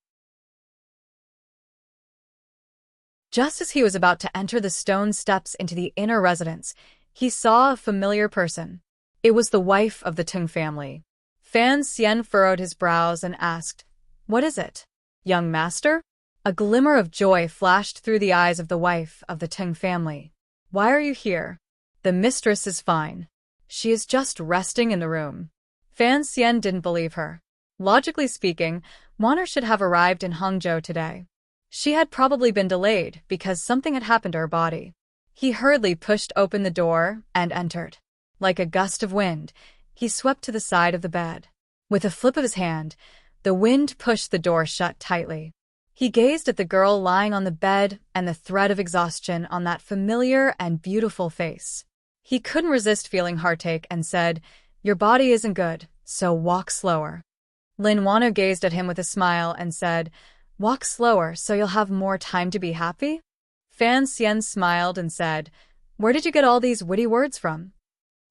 Speaker 1: Just as he was about to enter the stone steps into the inner residence, he saw a familiar person. It was the wife of the Tung family. Fan Xian furrowed his brows and asked, "What is it, young master?" A glimmer of joy flashed through the eyes of the wife of the Tung family. "Why are you here?" "The mistress is fine. She is just resting in the room." Fan Xian didn't believe her. Logically speaking, Wanner should have arrived in Hangzhou today. She had probably been delayed because something had happened to her body. He hurriedly pushed open the door and entered. Like a gust of wind, he swept to the side of the bed. With a flip of his hand, the wind pushed the door shut tightly. He gazed at the girl lying on the bed and the threat of exhaustion on that familiar and beautiful face. He couldn't resist feeling heartache and said, "Your body isn't good, so walk slower." Lin Wano gazed at him with a smile and said, "Walk slower so you'll have more time to be happy?" Fan Xian smiled and said, "Where did you get all these witty words from?"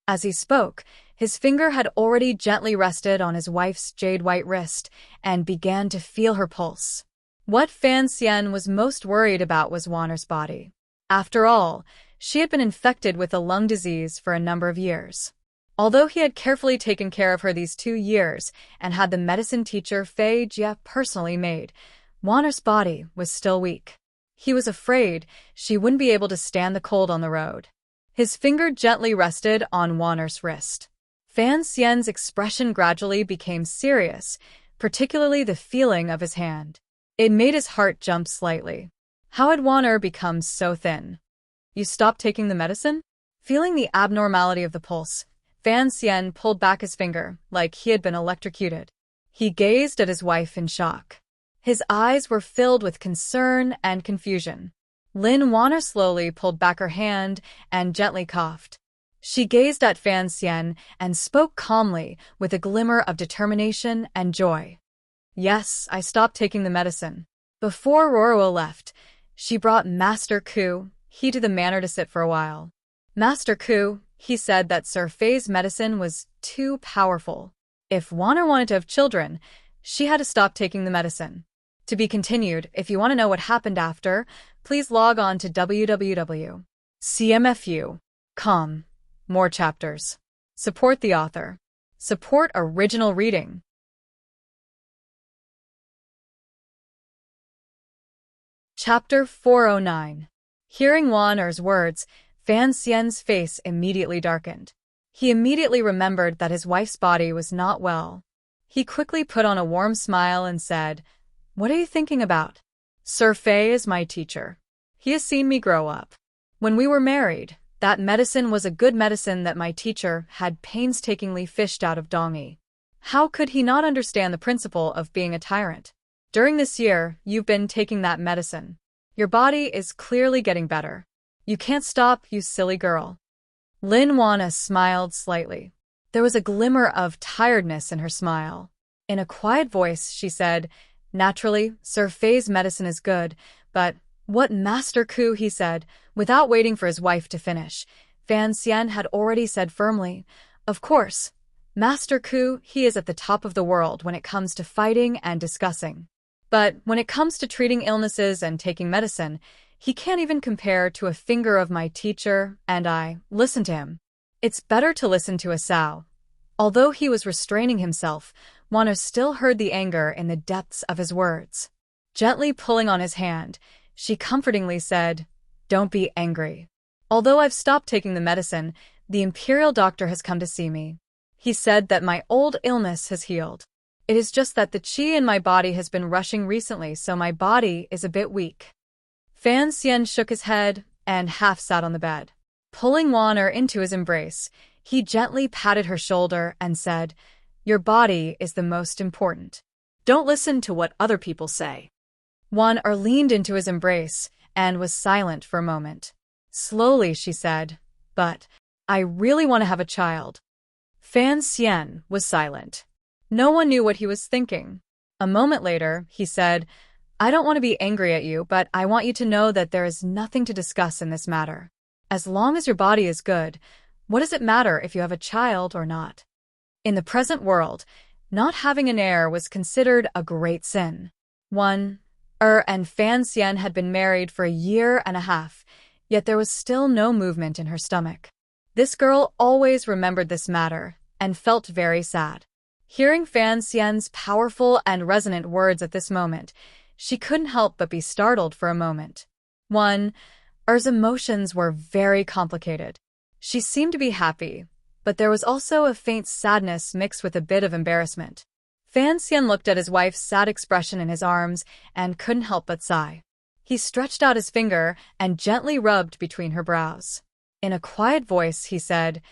Speaker 1: As he spoke, his finger had already gently rested on his wife's jade-white wrist and began to feel her pulse. What Fan Xian was most worried about was Wanner's body. After all, she had been infected with a lung disease for a number of years. Although he had carefully taken care of her these 2 years and had the medicine teacher Fei Jie personally made, Wanner's body was still weak. He was afraid she wouldn't be able to stand the cold on the road. His finger gently rested on Wanner's wrist. Fan Xian's expression gradually became serious, particularly the feeling of his hand. It made his heart jump slightly. How had Wanner become so thin? You stopped taking the medicine? Feeling the abnormality of the pulse, Fan Xian pulled back his finger, like he had been electrocuted. He gazed at his wife in shock. His eyes were filled with concern and confusion. Lin Wanner slowly pulled back her hand and gently coughed. She gazed at Fan Xian and spoke calmly with a glimmer of determination and joy. Yes, I stopped taking the medicine. Before Roro left, she brought Master Ku, he to the manor to sit for a while. Master Ku, he said that Sir Fei's medicine was too powerful. If Wanner wanted to have children, she had to stop taking the medicine. To be continued. If you want to know what happened after, please log on to www.cmfu.com. More chapters. Support the author. Support original reading. Chapter 409. Hearing Wanner's words, Fan Xian's face immediately darkened. He immediately remembered that his wife's body was not well. He quickly put on a warm smile and said, "What are you thinking about? Sir Fei is my teacher. He has seen me grow up. When we were married, that medicine was a good medicine that my teacher had painstakingly fished out of Dongyi. How could he not understand the principle of being a tyrant? During this year, you've been taking that medicine. Your body is clearly getting better. You can't stop, you silly girl." Lin Wanna smiled slightly. There was a glimmer of tiredness in her smile. In a quiet voice, she said, "Naturally, Sir Fei's medicine is good, but what Master Ku," he said, without waiting for his wife to finish. Fan Xian had already said firmly, "Of course, Master Ku, he is at the top of the world when it comes to fighting and discussing. But when it comes to treating illnesses and taking medicine, he can't even compare to a finger of my teacher, and I listen to him. It's better to listen to a sow." Although he was restraining himself, Wanner still heard the anger in the depths of his words. Gently pulling on his hand, she comfortingly said, "Don't be angry. Although I've stopped taking the medicine, the imperial doctor has come to see me. He said that my old illness has healed. It is just that the qi in my body has been rushing recently, so my body is a bit weak." Fan Xian shook his head and half sat on the bed. Pulling Wanner into his embrace, he gently patted her shoulder and said, "Your body is the most important.
Speaker 2: Don't listen to what other people say."
Speaker 1: Wanner leaned into his embrace and was silent for a moment. Slowly she said, "But I really want to have a child." Fan Xian was silent. No one knew what he was thinking. A moment later, he said, "I don't want to be angry at you, but I want you to know that there is nothing to discuss in this matter. As long as your body is good, what does it matter if you have a child or not?" In the present world, not having an heir was considered a great sin. And Fan Xian had been married for 1.5 years, yet there was still no movement in her stomach. This girl always remembered this matter and felt very sad. Hearing Fan Xian's powerful and resonant words at this moment, she couldn't help but be startled for a moment. Er's emotions were very complicated. She seemed to be happy, but there was also a faint sadness mixed with a bit of embarrassment. Fan Xian looked at his wife's sad expression in his arms and couldn't help but sigh. He stretched out his finger and gently rubbed between her brows. In a quiet voice, he said,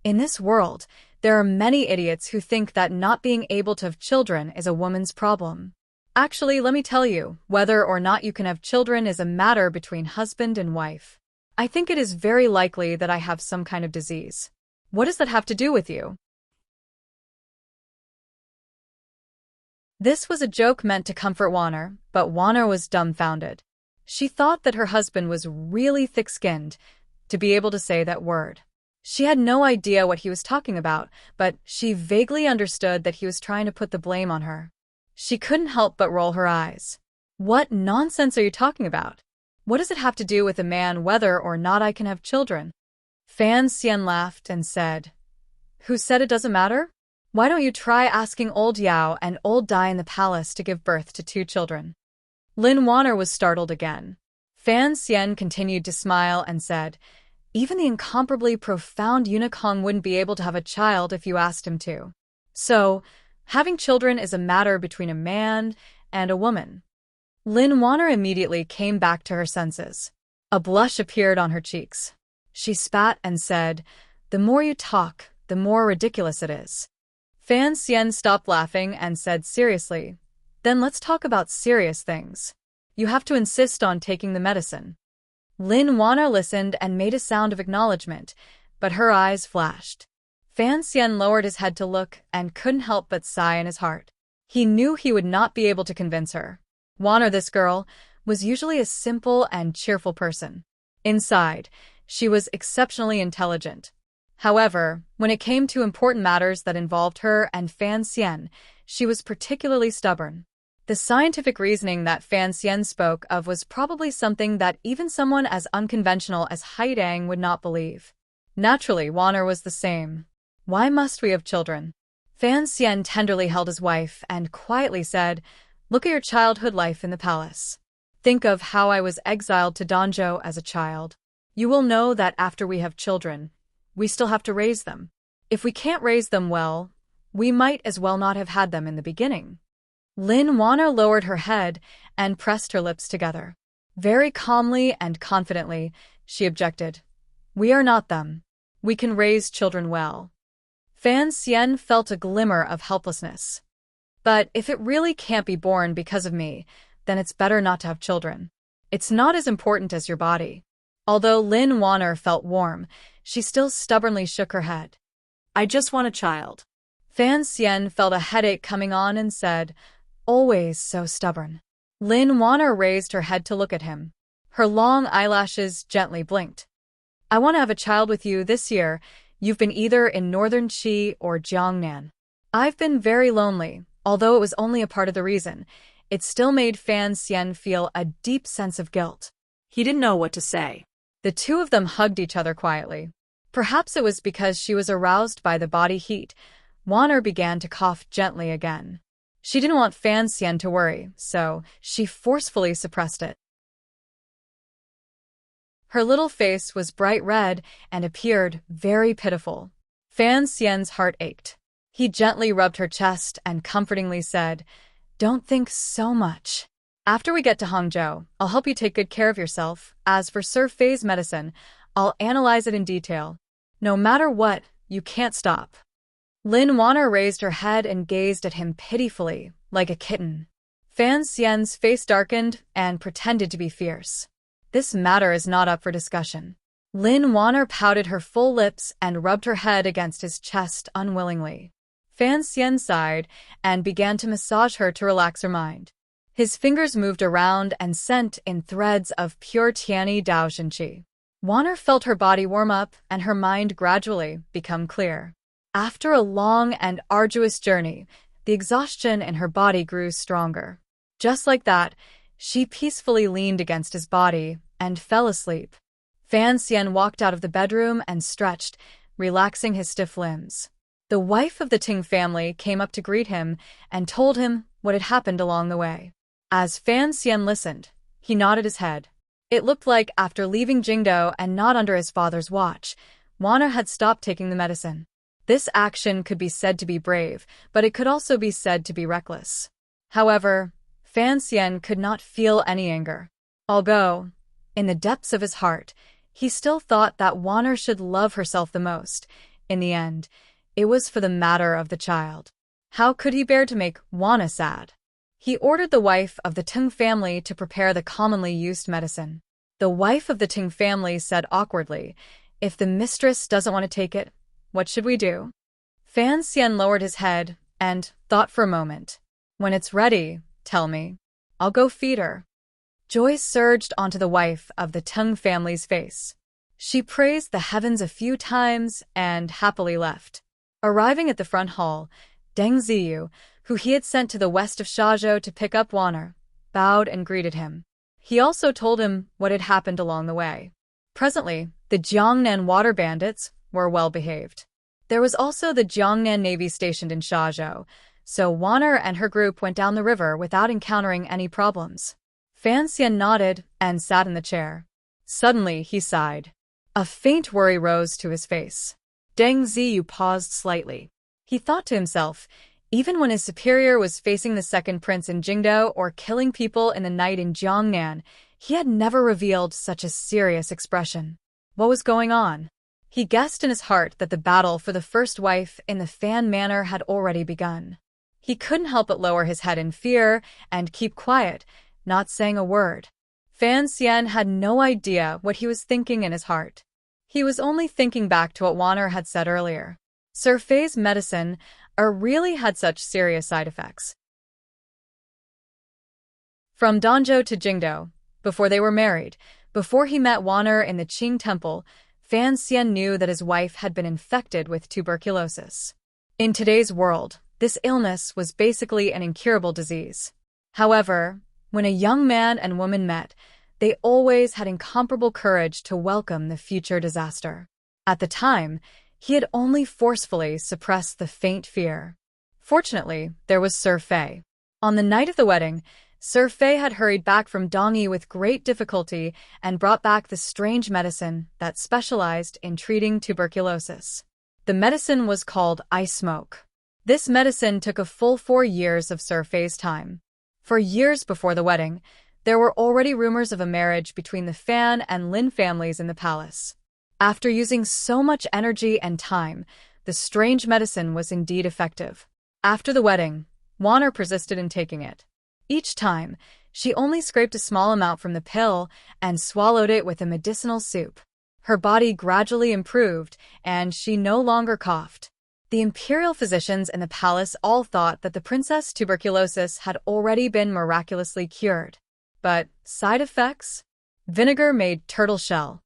Speaker 1: "In this world, there are many idiots who think that not being able to have children is a woman's problem. Actually, let me tell you, whether or not you can have children is a matter between husband and wife. I think it is very likely that I have some kind of disease. What does that have to do with you?" This was a joke meant to comfort Wanner, but Wanner was dumbfounded. She thought that her husband was really thick-skinned to be able to say that word. She had no idea what he was talking about, but she vaguely understood that he was trying to put the blame on her. She couldn't help but roll her eyes. "What nonsense are you talking about? What does it have to do with a man whether or not I can have children?" Fan Xian laughed and said, Who said it doesn't matter? Why don't you try asking old Yao and old Dai in the palace to give birth to 2 children? Lin Wanner was startled again. Fan Xian continued to smile and said, even the incomparably profound Unikong wouldn't be able to have a child if you asked him to. So, having children is a matter between a man and a woman. Lin Wanner immediately came back to her senses. A blush appeared on her cheeks. She spat and said, the more you talk, the more ridiculous it is. Fan Xian stopped laughing and said seriously, then let's talk about serious things. You have to insist on taking the medicine. Lin Wanner listened and made a sound of acknowledgement, but her eyes flashed. Fan Xian lowered his head to look and couldn't help but sigh in his heart. He knew he would not be able to convince her. Wanner, this girl, was usually a simple and cheerful person. Inside, she was exceptionally intelligent. However, when it came to important matters that involved her and Fan Xian, she was particularly stubborn. The scientific reasoning that Fan Xian spoke of was probably something that even someone as unconventional as Haidang would not believe. Naturally, Wanner was the same. Why must we have children? Fan Xian tenderly held his wife and quietly said, look at your childhood life in the palace. Think of how I was exiled to Danzhou as a child. You will know that after we have children, we still have to raise them. If we can't raise them well, we might as well not have had them in the beginning. Lin Wanner lowered her head and pressed her lips together. Very calmly and confidently, she objected. We are not them. We can raise children well. Fan Xian felt a glimmer of helplessness. But if it really can't be born because of me, then it's better not to have children. It's not as important as your body. Although Lin Wanner felt warm, she still stubbornly shook her head.
Speaker 2: I just want a child.
Speaker 1: Fan Xian felt a headache coming on and said, always so stubborn. Lin Wanner raised her head to look at him. Her long eyelashes gently blinked. I want to have a child with you this year. You've been either in northern Qi or Jiangnan. I've been very lonely, although it was only a part of the reason. It still made Fan Xian feel a deep sense of guilt.
Speaker 2: He didn't know what to say.
Speaker 1: The two of them hugged each other quietly. Perhaps it was because she was aroused by the body heat. Wanner began to cough gently again. She didn't want Fan Xian to worry, so she forcefully suppressed it. Her little face was bright red and appeared very pitiful. Fan Xian's heart ached. He gently rubbed her chest and comfortingly said, don't think so much. After we get to Hangzhou, I'll help you take good care of yourself. As for Sir Fei's medicine, I'll analyze it in detail. No matter what, you can't stop. Lin Wanner raised her head and gazed at him pitifully, like a kitten. Fan Xian's face darkened and pretended to be fierce. This matter is not up for discussion. Lin Wanner pouted her full lips and rubbed her head against his chest unwillingly. Fan Xian sighed and began to massage her to relax her mind. His fingers moved around and sent in threads of pure Tiani Dao Xinqi. Wanner felt her body warm up and her mind gradually become clear. After a long and arduous journey, the exhaustion in her body grew stronger. Just like that, she peacefully leaned against his body and fell asleep. Fan Xian walked out of the bedroom and stretched, relaxing his stiff limbs. The wife of the Ting family came up to greet him and told him what had happened along the way. As Fan Xian listened, he nodded his head. It looked like after leaving Jingdou and not under his father's watch, Wanner had stopped taking the medicine. This action could be said to be brave, but it could also be said to be reckless. However, Fan Xian could not feel any anger. Although, in the depths of his heart, he still thought that Wanner should love herself the most. In the end, it was for the matter of the child. How could he bear to make Wanner sad? He ordered the wife of the Ting family to prepare the commonly used medicine. The wife of the Ting family said awkwardly, if the mistress doesn't want to take it, what should we do? Fan Xian lowered his head and thought for a moment. When it's ready, tell me. I'll go feed her. Joy surged onto the wife of the Ting family's face. She praised the heavens a few times and happily left. Arriving at the front hall, Deng Ziyu, who he had sent to the west of Shazhou to pick up Wanner, bowed and greeted him. He also told him what had happened along the way. Presently, the Jiangnan water bandits were well behaved. There was also the Jiangnan Navy stationed in Shazhou, so Wanner and her group went down the river without encountering any problems. Fan Xian nodded and sat in the chair. Suddenly, he sighed. A faint worry rose to his face. Deng Ziyu paused slightly. He thought to himself, even when his superior was facing the second prince in Jingdao or killing people in the night in Jiangnan, he had never revealed such a serious expression. What was going on? He guessed in his heart that the battle for the first wife in the Fan Manor had already begun. He couldn't help but lower his head in fear and keep quiet, not saying a word. Fan Xian had no idea what he was thinking in his heart. He was only thinking back to what Wanner had said earlier. Sir Fei's medicine really had such serious side effects. From Danzhou to Jingdao, before they were married, before he met Wanner in the Qing temple, Fan Xian knew that his wife had been infected with tuberculosis. In today's world, this illness was basically an incurable disease. However, when a young man and woman met, they always had incomparable courage to welcome the future disaster. At the time, he had only forcefully suppressed the faint fear. Fortunately, there was Sir Fei. On the night of the wedding, Sir Fei had hurried back from Dongyi with great difficulty and brought back the strange medicine that specialized in treating tuberculosis. The medicine was called ice smoke. This medicine took a full 4 years of Sir Fei's time. For years before the wedding, there were already rumors of a marriage between the Fan and Lin families in the palace. After using so much energy and time, the strange medicine was indeed effective. After the wedding, Wanner persisted in taking it. Each time, she only scraped a small amount from the pill and swallowed it with a medicinal soup. Her body gradually improved, and she no longer coughed. The imperial physicians in the palace all thought that the princess' tuberculosis had already been miraculously cured. But side effects? Vinegar made turtle shell.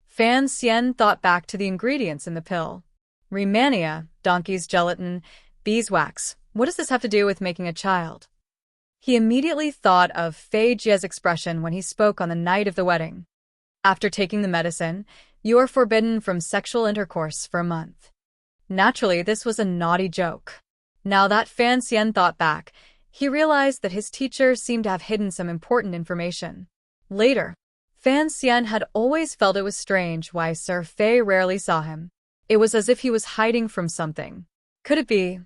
Speaker 1: Fan Xian thought back to the ingredients in the pill. Rehmannia, donkey's gelatin, beeswax. What does this have to do with making a child? He immediately thought of Fei Jie's expression when he spoke on the night of the wedding. After taking the medicine, you are forbidden from sexual intercourse for a month. Naturally, this was a naughty joke. Now that Fan Xian thought back, he realized that his teacher seemed to have hidden some important information. Later, Fan Xian had always felt it was strange why Sir Fei rarely saw him. It was as if he was hiding from something. Could it be?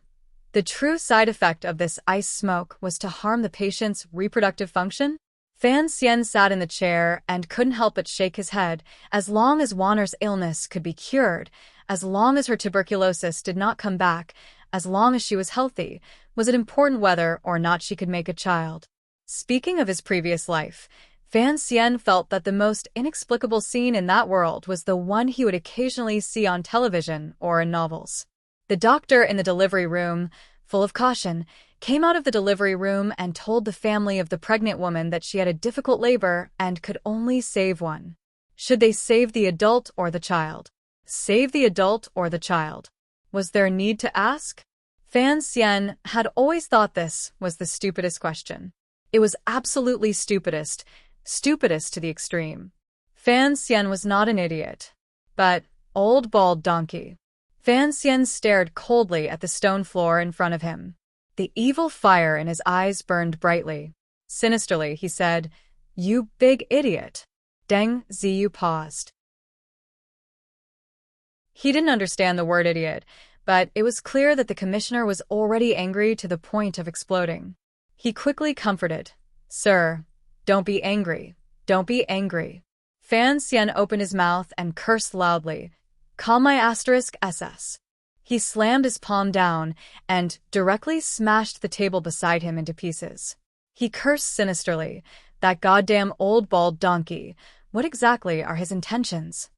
Speaker 1: The true side effect of this ice smoke was to harm the patient's reproductive function? Fan Xian sat in the chair and couldn't help but shake his head. As long as Wanner's illness could be cured, as long as her tuberculosis did not come back, as long as she was healthy, was it important whether or not she could make a child? Speaking of his previous life, Fan Xian felt that the most inexplicable scene in that world was the one he would occasionally see on television or in novels. The doctor in the delivery room, full of caution, came out of the delivery room and told the family of the pregnant woman that she had a difficult labor and could only save one. Should they save the adult or the child? Save the adult or the child? Was there a need to ask? Fan Xian had always thought this was the stupidest question. It was absolutely stupidest to the extreme. Fan Xian was not an idiot. But, old bald donkey. Fan Xian stared coldly at the stone floor in front of him. The evil fire in his eyes burned brightly. Sinisterly, he said, "You big idiot." Deng Ziyu paused. He didn't understand the word idiot, but it was clear that the commissioner was already angry to the point of exploding. He quickly comforted, "Sir, don't be angry. Don't be angry." Fan Xian opened his mouth and cursed loudly. "Call my *SS. He slammed his palm down and directly smashed the table beside him into pieces. He cursed sinisterly. That goddamn old bald donkey. What exactly are his intentions?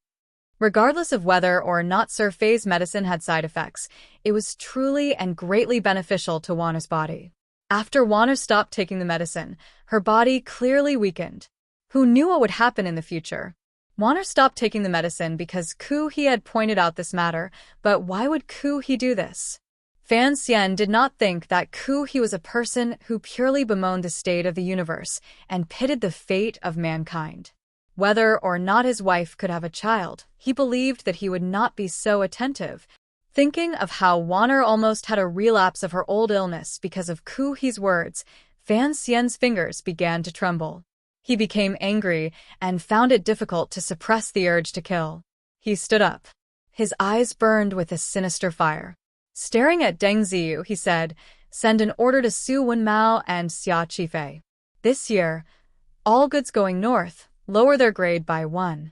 Speaker 1: Regardless of whether or not Sir Fei's medicine had side effects, it was truly and greatly beneficial to Wanner's body. After Wanner stopped taking the medicine, her body clearly weakened. Who knew what would happen in the future? Wanner stopped taking the medicine because He had pointed out this matter, but why would He do this? Fan Xian did not think that He was a person who purely bemoaned the state of the universe and pitted the fate of mankind. Whether or not his wife could have a child, he believed that he would not be so attentive. Thinking of how Wanner almost had a relapse of her old illness because of Ku He's words, Fan Xian's fingers began to tremble. He became angry and found it difficult to suppress the urge to kill. He stood up. His eyes burned with a sinister fire. Staring at Deng Ziyu, he said, "Send an order to Su Wenmao and Xia Qifei. This year, all goods going north, lower their grade by 1.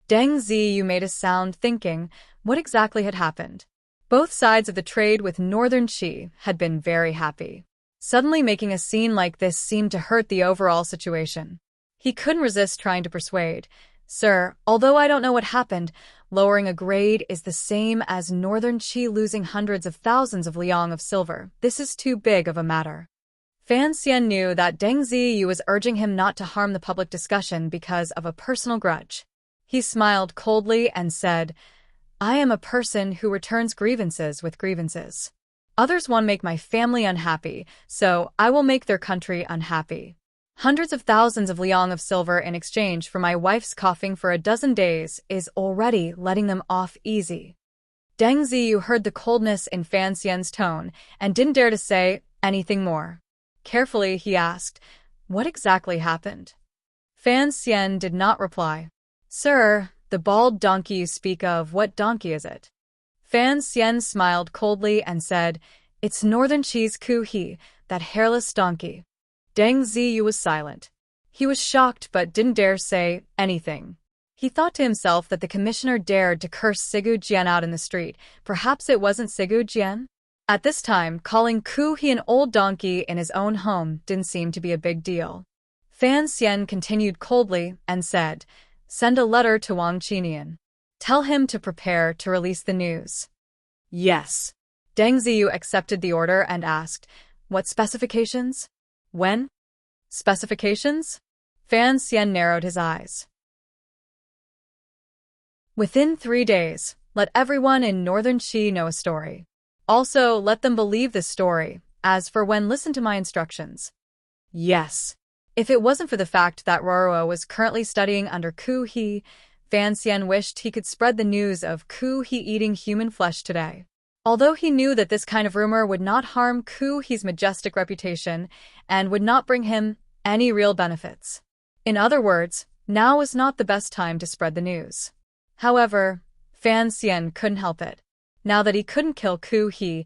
Speaker 1: Deng Ziyu made a sound thinking what exactly had happened. Both sides of the trade with northern Qi had been very happy. Suddenly making a scene like this seemed to hurt the overall situation. He couldn't resist trying to persuade, "Sir, although I don't know what happened, lowering a grade is the same as northern Qi losing hundreds of thousands of liang of silver. This is too big of a matter." Fan Xian knew that Deng Ziyu was urging him not to harm the public discussion because of a personal grudge. He smiled coldly and said, "I am a person who returns grievances with grievances. Others want to make my family unhappy, so I will make their country unhappy. Hundreds of thousands of liang of silver in exchange for my wife's coughing for a dozen days is already letting them off easy." Deng Ziyu heard the coldness in Fan Xian's tone and didn't dare to say anything more. Carefully, he asked, "What exactly happened?" Fan Xian did not reply. "Sir, the bald donkey you speak of, what donkey is it?" Fan Xian smiled coldly and said, "It's Northern Qi's Ku He, that hairless donkey." Deng Ziyu was silent. He was shocked but didn't dare say anything. He thought to himself that the commissioner dared to curse Sigu Jian out in the street. Perhaps it wasn't Sigu Jian? At this time, calling Ku He an old donkey in his own home didn't seem to be a big deal. Fan Xian continued coldly and said, "Send a letter to Wang Qinian. Tell him to prepare to release the news." "Yes." Deng Ziyu accepted the order and asked, "What specifications? When?" "Specifications?" Fan Xian narrowed his eyes. "Within 3 days, let everyone in Northern Qi know a story. Also, let them believe this story. As for when, listen to my instructions." "Yes." If it wasn't for the fact that Roro was currently studying under Ku He, Fan Xian wished he could spread the news of Ku He eating human flesh today. Although he knew that this kind of rumor would not harm Ku He's majestic reputation and would not bring him any real benefits. In other words, now was not the best time to spread the news. However, Fan Xian couldn't help it. Now that he couldn't kill Ku He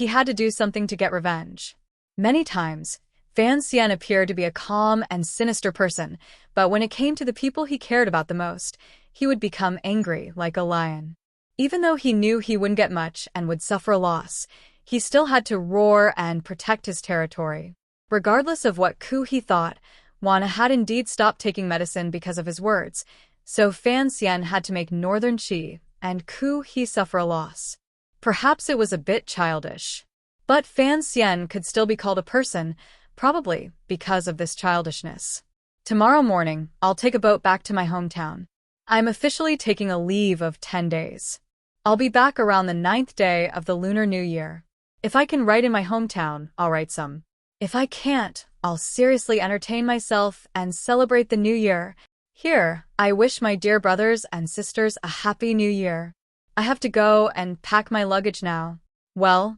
Speaker 1: had to do something to get revenge. Many times, Fan Xian appeared to be a calm and sinister person, but when it came to the people he cared about the most, he would become angry like a lion. Even though he knew he wouldn't get much and would suffer a loss, he still had to roar and protect his territory. Regardless of what Ku He thought, Wana had indeed stopped taking medicine because of his words, so Fan Xian had to make Northern Qi and Ku He suffer a loss. Perhaps it was a bit childish. But Fan Xian could still be called a person, probably because of this childishness. Tomorrow morning, I'll take a boat back to my hometown. I'm officially taking a leave of 10 days. I'll be back around the 9th day of the Lunar New Year. If I can write in my hometown, I'll write some. If I can't, I'll seriously entertain myself and celebrate the New Year. Here, I wish my dear brothers and sisters a happy New Year. I have to go and pack my luggage now. Well,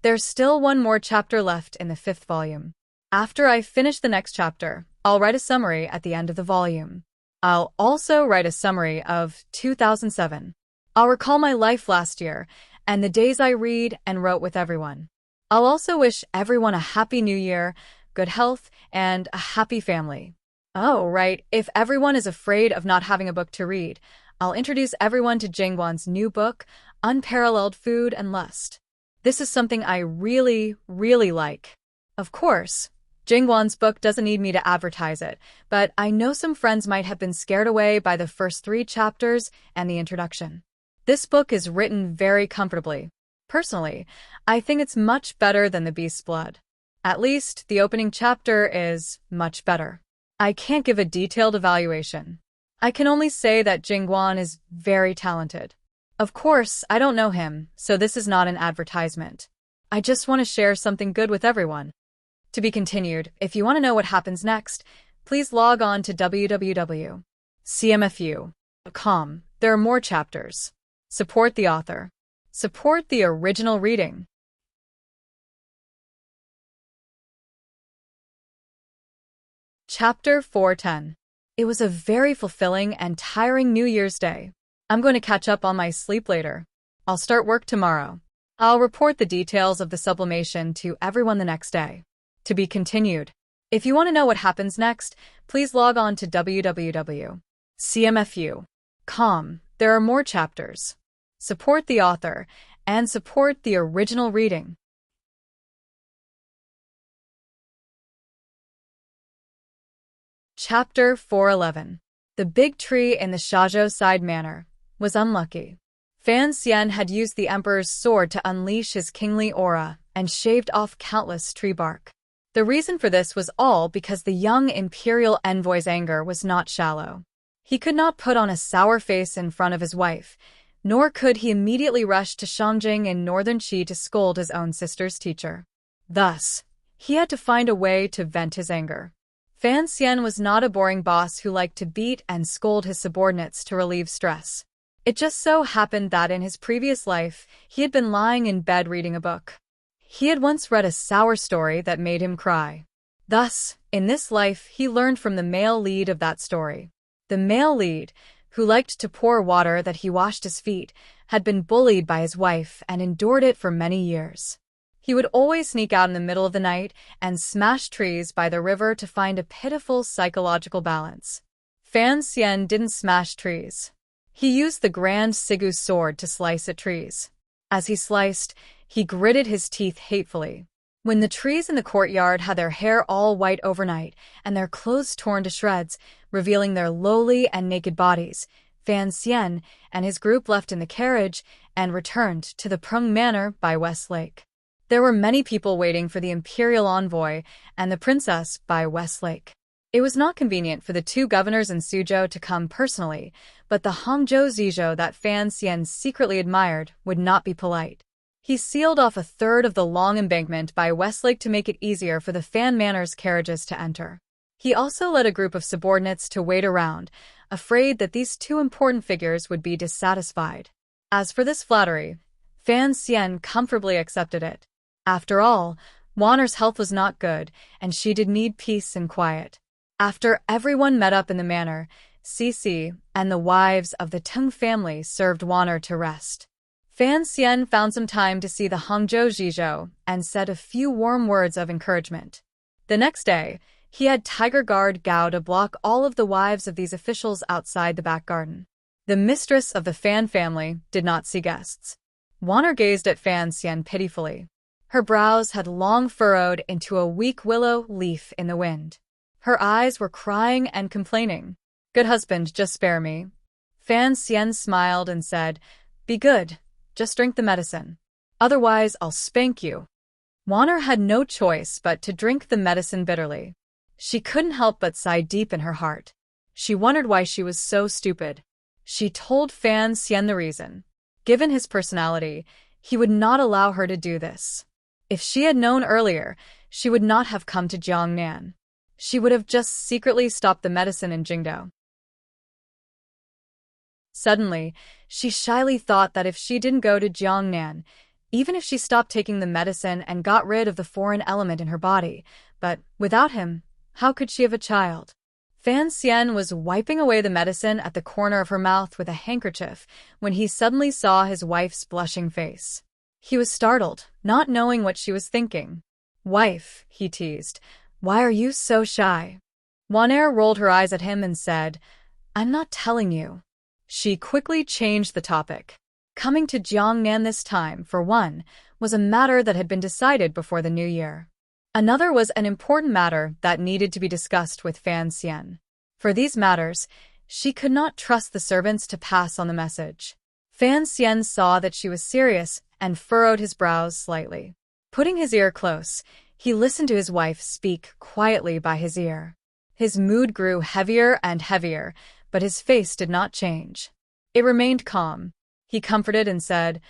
Speaker 1: there's still one more chapter left in the 5th volume. After I finish the next chapter, I'll write a summary at the end of the volume. I'll also write a summary of 2007. I'll recall my life last year and the days I read and wrote with everyone. I'll also wish everyone a happy new year, good health, and a happy family. Oh, right, if everyone is afraid of not having a book to read, I'll introduce everyone to Jingguan's new book, Unparalleled Food and Lust. This is something I really, really like. Of course, Jingguan's book doesn't need me to advertise it, but I know some friends might have been scared away by the first 3 chapters and the introduction. This book is written very comfortably. Personally, I think it's much better than The Beast's Blood. At least, the opening chapter is much better. I can't give a detailed evaluation. I can only say that Jingguan is very talented. Of course, I don't know him, so this is not an advertisement. I just want to share something good with everyone. To be continued. If you want to know what happens next, please log on to www.cmfu.com. There are more chapters. Support the author. Support the original reading. Chapter 410. It was a very fulfilling and tiring New Year's Day. I'm going to catch up on my sleep later. I'll start work tomorrow. I'll report the details of the sublimation to everyone the next day. To be continued. If you want to know what happens next, please log on to www.cmfu.com. There are more chapters. Support the author and support the original reading. Chapter 411. The big tree in the Shazhou side manor was unlucky. Fan Xian had used the emperor's sword to unleash his kingly aura and shaved off countless tree bark. The reason for this was all because the young imperial envoy's anger was not shallow. He could not put on a sour face in front of his wife, nor could he immediately rush to Shangjing in northern Qi to scold his own sister's teacher. Thus, he had to find a way to vent his anger. Fan Xian was not a boring boss who liked to beat and scold his subordinates to relieve stress. It just so happened that in his previous life, he had been lying in bed reading a book. He had once read a sour story that made him cry. Thus, in this life, he learned from the male lead of that story. The male lead, who liked to pour water that he washed his feet, had been bullied by his wife and endured it for many years. He would always sneak out in the middle of the night and smash trees by the river to find a pitiful psychological balance. Fan Xian didn't smash trees. He used the Grand Sigu sword to slice at trees. As he sliced, he gritted his teeth hatefully. When the trees in the courtyard had their hair all white overnight and their clothes torn to shreds, revealing their lowly and naked bodies, Fan Xian and his group left in the carriage and returned to the Prung Manor by West Lake. There were many people waiting for the imperial envoy and the princess by West Lake. It was not convenient for the two governors in Suzhou to come personally, but the Hangzhou Zizhou that Fan Xian secretly admired would not be polite. He sealed off a third of the long embankment by Westlake to make it easier for the Fan Manor's carriages to enter. He also led a group of subordinates to wait around, afraid that these two important figures would be dissatisfied. As for this flattery, Fan Xian comfortably accepted it. After all, Wanner's health was not good, and she did need peace and quiet. After everyone met up in the manor, Cici and the wives of the Tung family served Wanner to rest. Fan Xian found some time to see the Hangzhou Zizhou and said a few warm words of encouragement. The next day, he had Tiger Guard Gao to block all of the wives of these officials outside the back garden. The mistress of the Fan family did not see guests. Wanner gazed at Fan Xian pitifully. Her brows had long furrowed into a weak willow leaf in the wind. Her eyes were crying and complaining. "Good husband, just spare me." Fan Xian smiled and said, "Be good. Just drink the medicine. Otherwise, I'll spank you." Wanner had no choice but to drink the medicine bitterly. She couldn't help but sigh deep in her heart. She wondered why she was so stupid. She told Fan Xian the reason. Given his personality, he would not allow her to do this. If she had known earlier, she would not have come to Jiangnan. She would have just secretly stopped the medicine in Jingdou. Suddenly, she shyly thought that if she didn't go to Jiangnan, even if she stopped taking the medicine and got rid of the foreign element in her body, but without him, how could she have a child? Fan Xian was wiping away the medicine at the corner of her mouth with a handkerchief when he suddenly saw his wife's blushing face. He was startled, not knowing what she was thinking. "Wife," he teased, "why are you so shy?" Wanner rolled her eyes at him and said, "I'm not telling you." She quickly changed the topic. Coming to Jiangnan this time, for one, was a matter that had been decided before the new year. Another was an important matter that needed to be discussed with Fan Xian. For these matters, she could not trust the servants to pass on the message. Fan Xian saw that she was serious and furrowed his brows slightly. Putting his ear close, he listened to his wife speak quietly by his ear. His mood grew heavier and heavier, but his face did not change. It remained calm. He comforted and said,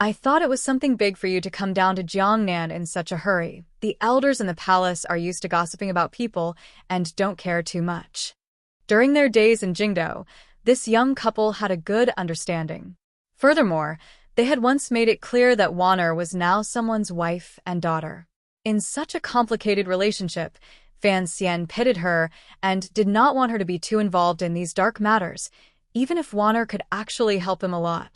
Speaker 1: "I thought it was something big for you to come down to Jiangnan in such a hurry. The elders in the palace are used to gossiping about people and don't care too much." During their days in Jingdou, this young couple had a good understanding. Furthermore, They had once made it clear that Wanner was now someone's wife and daughter. In such a complicated relationship, Fan Xian pitied her and did not want her to be too involved in these dark matters, even if Wanner could actually help him a lot.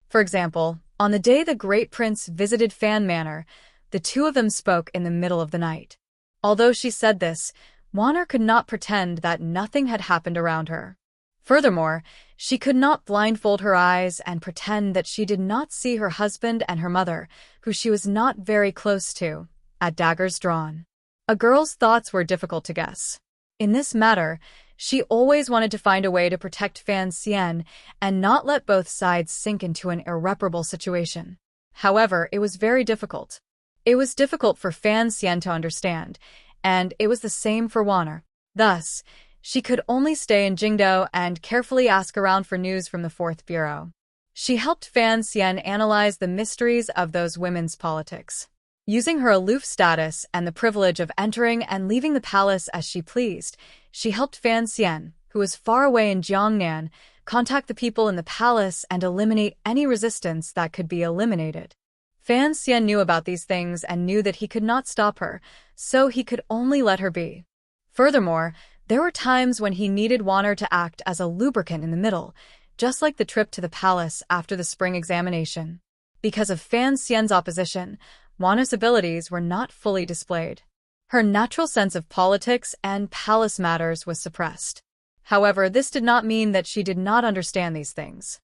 Speaker 1: For example, on the day the Great Prince visited Fan Manor, the two of them spoke in the middle of the night. Although she said this, Wanner could not pretend that nothing had happened around her. Furthermore, she could not blindfold her eyes and pretend that she did not see her husband and her mother, who she was not very close to, at daggers drawn. A girl's thoughts were difficult to guess. In this matter, she always wanted to find a way to protect Fan Xian and not let both sides sink into an irreparable situation. However, it was very difficult. It was difficult for Fan Xian to understand, and it was the same for Wanner. Thus, she could only stay in Jingdo and carefully ask around for news from the Fourth Bureau. She helped Fan Xian analyze the mysteries of those women's politics. Using her aloof status and the privilege of entering and leaving the palace as she pleased, she helped Fan Xian, who was far away in Jiangnan, contact the people in the palace and eliminate any resistance that could be eliminated. Fan Xian knew about these things and knew that he could not stop her, so he could only let her be. Furthermore, there were times when he needed Wanner to act as a lubricant in the middle, just like the trip to the palace after the spring examination. Because of Fan Xian's opposition, Wanner's abilities were not fully displayed. Her natural sense of politics and palace matters was suppressed. However, this did not mean that she did not understand these things.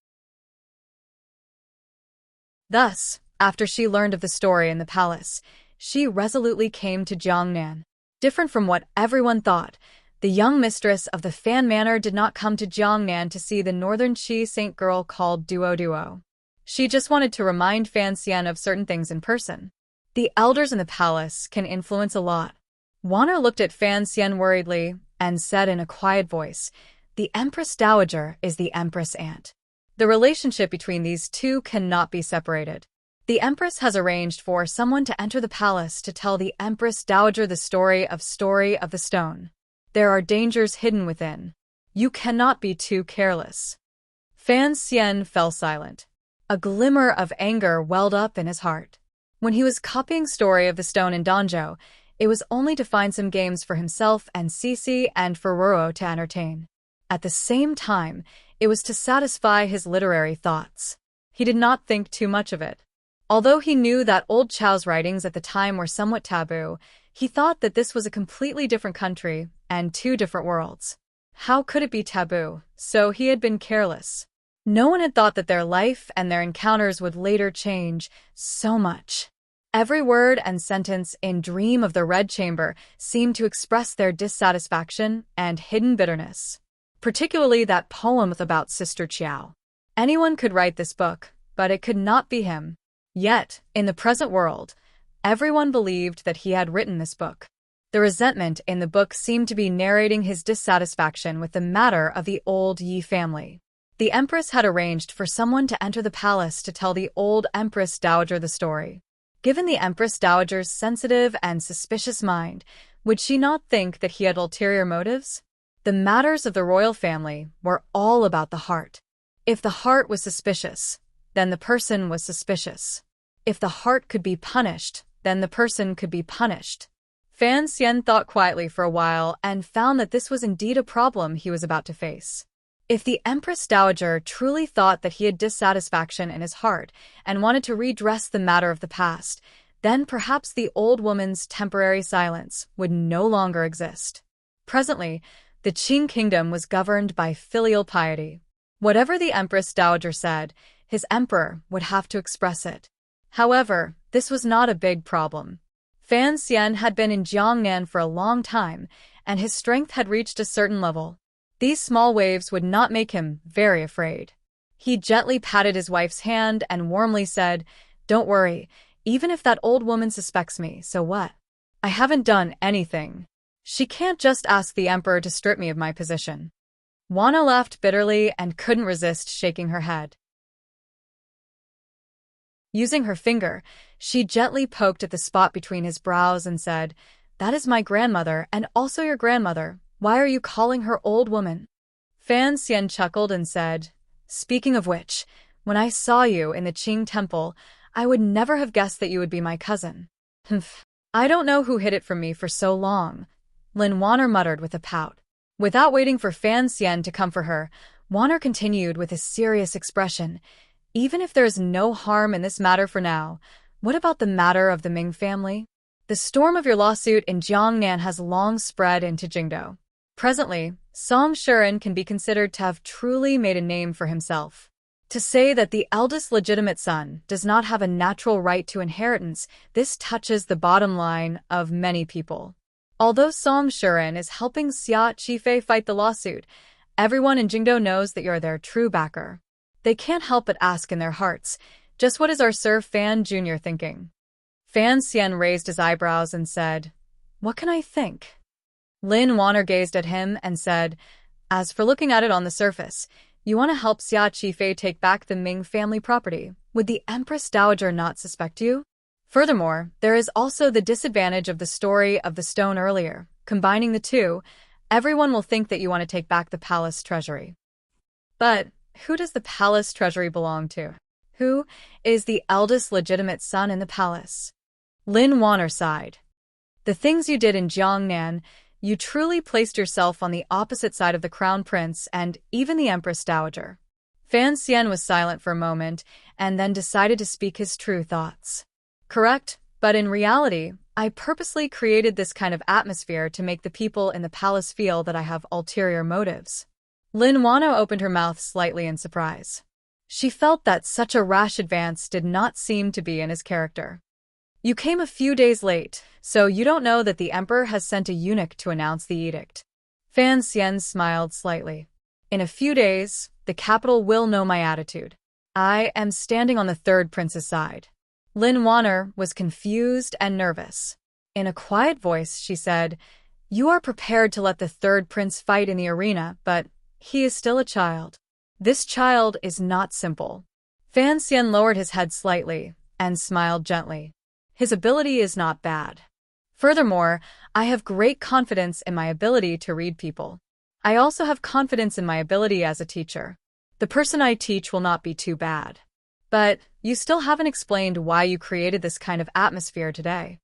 Speaker 1: Thus, after she learned of the story in the palace, she resolutely came to Jiangnan. Different from what everyone thought, the young mistress of the Fan Manor did not come to Jiangnan to see the northern Qi Saint girl called Duo. She just wanted to remind Fan Xian of certain things in person. The elders in the palace can influence a lot. Wanner looked at Fan Xian worriedly and said in a quiet voice, "The Empress Dowager is the Empress Aunt." The relationship between these two cannot be separated. The Empress has arranged for someone to enter the palace to tell the Empress Dowager the story of the Stone. There are dangers hidden within. You cannot be too careless. Fan Xian fell silent. A glimmer of anger welled up in his heart. When he was copying Story of the Stone in Danzhou, it was only to find some games for himself and Cici and for Roro to entertain. At the same time, it was to satisfy his literary thoughts. He did not think too much of it. Although he knew that old Chao's writings at the time were somewhat taboo, he thought that this was a completely different country and two different worlds. How could it be taboo? So he had been careless. No one had thought that their life and their encounters would later change so much. Every word and sentence in Dream of the Red Chamber seemed to express their dissatisfaction and hidden bitterness. Particularly that poem about Sister Qiao. Anyone could write this book, but it could not be him. Yet, in the present world, everyone believed that he had written this book. The resentment in the book seemed to be narrating his dissatisfaction with the matter of the old Yi family. The Empress had arranged for someone to enter the palace to tell the old Empress Dowager the story. Given the Empress Dowager's sensitive and suspicious mind, would she not think that he had ulterior motives? The matters of the royal family were all about the heart. If the heart was suspicious, then the person was suspicious. If the heart could be punished, then the person could be punished. Fan Xian thought quietly for a while and found that this was indeed a problem he was about to face. If the Empress Dowager truly thought that he had dissatisfaction in his heart and wanted to redress the matter of the past, then perhaps the old woman's temporary silence would no longer exist. Presently, the Qing kingdom was governed by filial piety. Whatever the Empress Dowager said, his emperor would have to express it. However, this was not a big problem. Fan Xian had been in Jiangnan for a long time, and his strength had reached a certain level. These small waves would not make him very afraid. He gently patted his wife's hand and warmly said, "Don't worry, even if that old woman suspects me, so what? I haven't done anything. She can't just ask the emperor to strip me of my position." Wanna laughed bitterly and couldn't resist shaking her head. Using her finger, she gently poked at the spot between his brows and said, "That is my grandmother and also your grandmother. Why are you calling her old woman?" Fan Xian chuckled and said, "Speaking of which, When I saw you in the Qing temple, I would never have guessed that you would be my cousin. Humph. I don't know who hid it from me for so long, Lin Wanner muttered with a pout. Without waiting for Fan Xian to comfort her, Wanner continued with a serious expression. Even if there is no harm in this matter for now, what about the matter of the Ming family? The storm of your lawsuit in Jiangnan has long spread into Jingdou. Presently, Song Shuren can be considered to have truly made a name for himself. To say that the eldest legitimate son does not have a natural right to inheritance, this touches the bottom line of many people. Although Song Shuren is helping Xia Qifei fight the lawsuit, everyone in Jingdou knows that you're their true backer. They can't help but ask in their hearts, just what is our Sir Fan Jr. thinking? Fan Xian raised his eyebrows and said, "What can I think?" Lin Wanner gazed at him and said, "As for looking at it on the surface, you want to help Xia Qifei take back the Ming family property. Would the Empress Dowager not suspect you? Furthermore, there is also the disadvantage of the story of the stone earlier. Combining the two, everyone will think that you want to take back the palace treasury. But who does the palace treasury belong to? Who is the eldest legitimate son in the palace?" Lin Wanner sighed. "The things you did in Jiangnan, you truly placed yourself on the opposite side of the crown prince and even the Empress Dowager." Fan Xian was silent for a moment and then decided to speak his true thoughts. "Correct, but in reality, I purposely created this kind of atmosphere to make the people in the palace feel that I have ulterior motives." Lin Wano opened her mouth slightly in surprise. She felt that such a rash advance did not seem to be in his character. "You came a few days late, so you don't know that the emperor has sent a eunuch to announce the edict." Fan Xian smiled slightly. "In a few days, the capital will know my attitude. I am standing on the third prince's side." Lin Wanner was confused and nervous. In a quiet voice, she said, "You are prepared to let the third prince fight in the arena, but he is still a child. This child is not simple." Fan Xian lowered his head slightly and smiled gently. "His ability is not bad. Furthermore, I have great confidence in my ability to read people. I also have confidence in my ability as a teacher. The person I teach will not be too bad. But you still haven't explained why you created this kind of atmosphere today."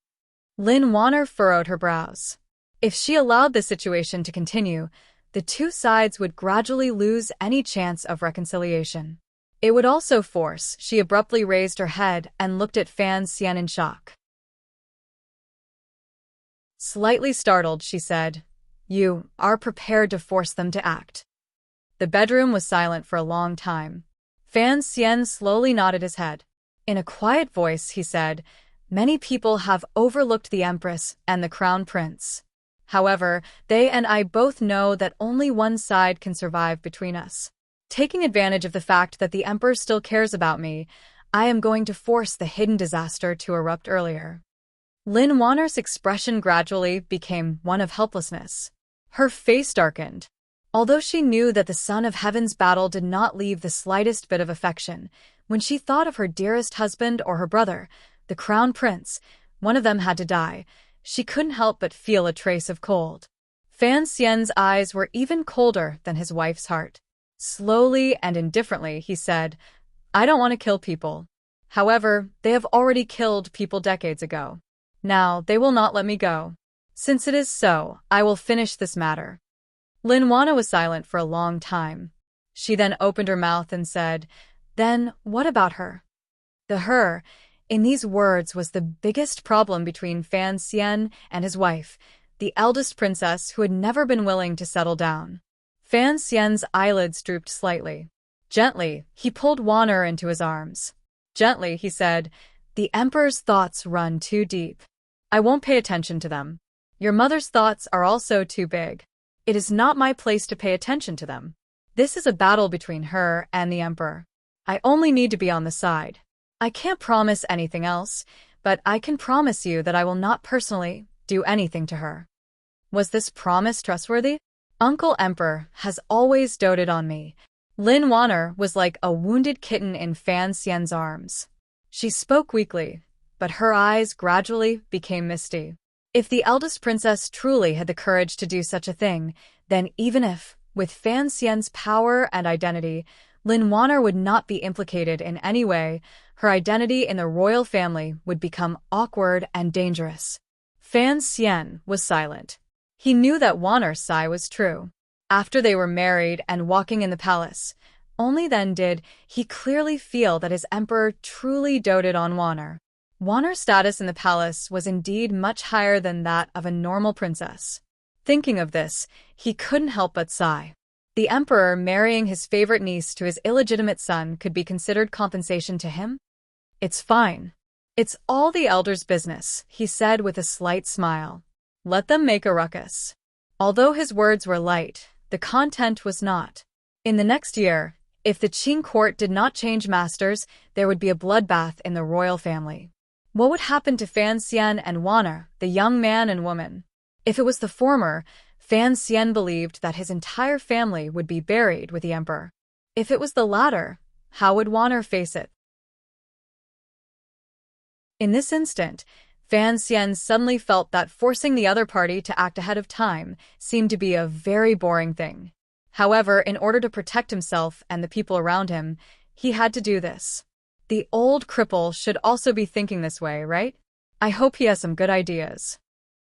Speaker 1: Lin Wanner furrowed her brows. If she allowed the situation to continue, the two sides would gradually lose any chance of reconciliation. It would also force. She abruptly raised her head and looked at Fan Xian in shock. Slightly startled, she said, "You are prepared to force them to act." The bedroom was silent for a long time. Fan Xian slowly nodded his head. In a quiet voice, he said, "Many people have overlooked the Empress and the Crown Prince. However, they and I both know that only one side can survive between us. Taking advantage of the fact that the Emperor still cares about me, I am going to force the hidden disaster to erupt earlier." Lin Wanner's expression gradually became one of helplessness. Her face darkened. Although she knew that the Son of Heaven's battle did not leave the slightest bit of affection, when she thought of her dearest husband or her brother, the Crown Prince, one of them had to die, she couldn't help but feel a trace of cold. Fan Xian's eyes were even colder than his wife's heart. Slowly and indifferently, he said, "I don't want to kill people. However, they have already killed people decades ago. Now they will not let me go. Since it is so, I will finish this matter." Lin Wana was silent for a long time. She then opened her mouth and said, "Then what about her?" The her, in these words, was the biggest problem between Fan Xian and his wife, the eldest princess who had never been willing to settle down. Fan Xian's eyelids drooped slightly. Gently, he pulled Wanner into his arms. Gently, he said, "The Emperor's thoughts run too deep. I won't pay attention to them. Your mother's thoughts are also too big. It is not my place to pay attention to them. This is a battle between her and the Emperor. I only need to be on the side. I can't promise anything else, but I can promise you that I will not personally do anything to her." Was this promise trustworthy? Uncle Emperor has always doted on me. Lin Wanner was like a wounded kitten in Fan Xian's arms. She spoke weakly, but her eyes gradually became misty. If the eldest princess truly had the courage to do such a thing, then even if, with Fan Xian's power and identity, Lin Wanner would not be implicated in any way. Her identity in the royal family would become awkward and dangerous. Fan Xian was silent. He knew that Wanner's sigh was true. After they were married and walking in the palace, only then did he clearly feel that his emperor truly doted on Wanner. Wanner's status in the palace was indeed much higher than that of a normal princess. Thinking of this, he couldn't help but sigh. The emperor marrying his favorite niece to his illegitimate son could be considered compensation to him? It's fine. It's all the elders' business, he said with a slight smile. Let them make a ruckus. Although his words were light, the content was not. In the next year, if the Qing court did not change masters, there would be a bloodbath in the royal family. What would happen to Fan Xian and Wanner, the young man and woman? If it was the former, Fan Xian believed that his entire family would be buried with the emperor. If it was the latter, how would Wanner face it? In this instant, Fan Xian suddenly felt that forcing the other party to act ahead of time seemed to be a very boring thing. However, in order to protect himself and the people around him, he had to do this. The old cripple should also be thinking this way, right? I hope he has some good ideas.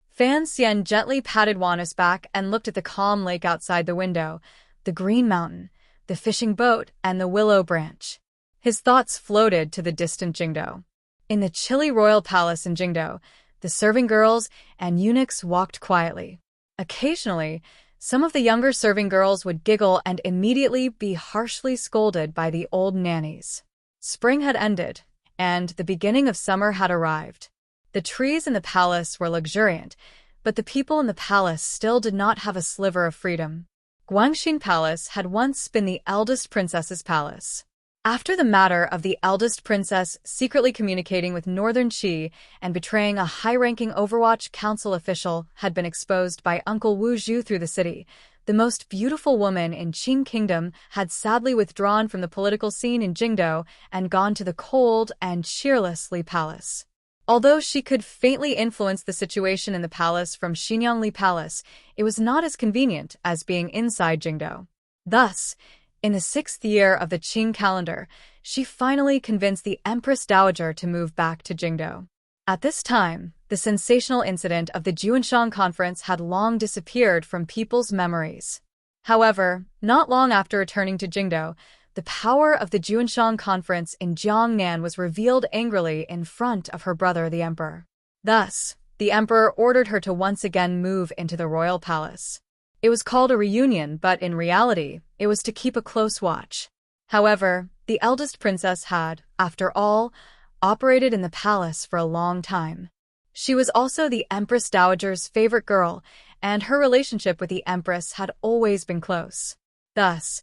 Speaker 1: Fan Xian gently patted Wanner's back and looked at the calm lake outside the window, the green mountain, the fishing boat, and the willow branch. His thoughts floated to the distant Jingdo. In the chilly royal palace in Jingdo, the serving girls and eunuchs walked quietly. Occasionally, some of the younger serving girls would giggle and immediately be harshly scolded by the old nannies. Spring had ended, and the beginning of summer had arrived. The trees in the palace were luxuriant, but the people in the palace still did not have a sliver of freedom. Guangxin Palace had once been the eldest princess's palace. After the matter of the eldest princess secretly communicating with Northern Qi and betraying a high-ranking Overwatch Council official had been exposed by Uncle Wu Zhu through the city, the most beautiful woman in Qing Kingdom had sadly withdrawn from the political scene in Jingdo and gone to the cold and cheerless Li Palace. Although she could faintly influence the situation in the palace from Xinyang Li Palace, it was not as convenient as being inside Jingdo. Thus, in the 6th year of the Qing calendar, she finally convinced the Empress Dowager to move back to Jingdo. At this time, the sensational incident of the Juanshan Conference had long disappeared from people's memories. However, not long after returning to Jingdo, the power of the Juanshan Conference in Jiangnan was revealed angrily in front of her brother the emperor. Thus, the emperor ordered her to once again move into the royal palace. It was called a reunion, but in reality, it was to keep a close watch. However, the eldest princess had, after all, operated in the palace for a long time. She was also the Empress Dowager's favorite girl, and her relationship with the Empress had always been close. Thus,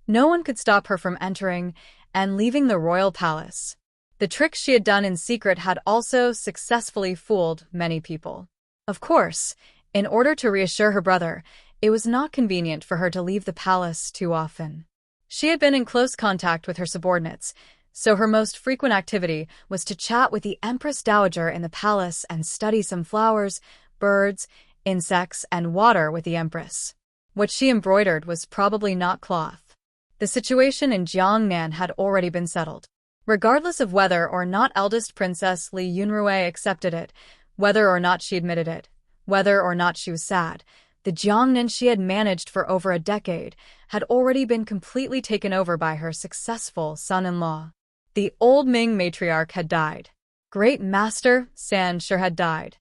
Speaker 1: no one could stop her from entering and leaving the royal palace. The tricks she had done in secret had also successfully fooled many people. Of course, in order to reassure her brother, it was not convenient for her to leave the palace too often. She had been in close contact with her subordinates, so her most frequent activity was to chat with the Empress Dowager in the palace and study some flowers, birds, insects, and water with the Empress. What she embroidered was probably not cloth. The situation in Jiangnan had already been settled. Regardless of whether or not eldest Princess Li Yunrui accepted it, whether or not she admitted it, whether or not she was sad, the Jiangnan she had managed for over a decade had already been completely taken over by her successful son-in-law. The old Ming matriarch had died. Great Master San Shi had died.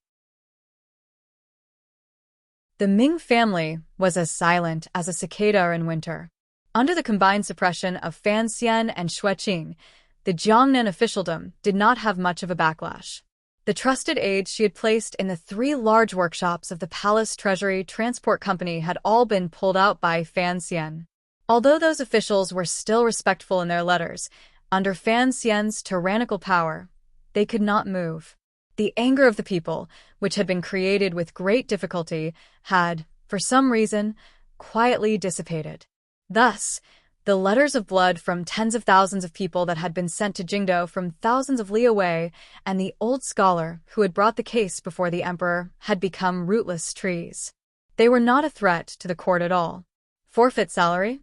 Speaker 1: The Ming family was as silent as a cicada in winter. Under the combined suppression of Fan Xian and Xueqing, the Jiangnan officialdom did not have much of a backlash. The trusted aides she had placed in the 3 large workshops of the Palace Treasury Transport Company had all been pulled out by Fan Xian. Although those officials were still respectful in their letters, under Fan Xian's tyrannical power, they could not move. The anger of the people, which had been created with great difficulty, had, for some reason, quietly dissipated. Thus, the letters of blood from tens of thousands of people that had been sent to Jingdo from thousands of li away, and the old scholar who had brought the case before the emperor had become rootless trees. They were not a threat to the court at all. Forfeit salary?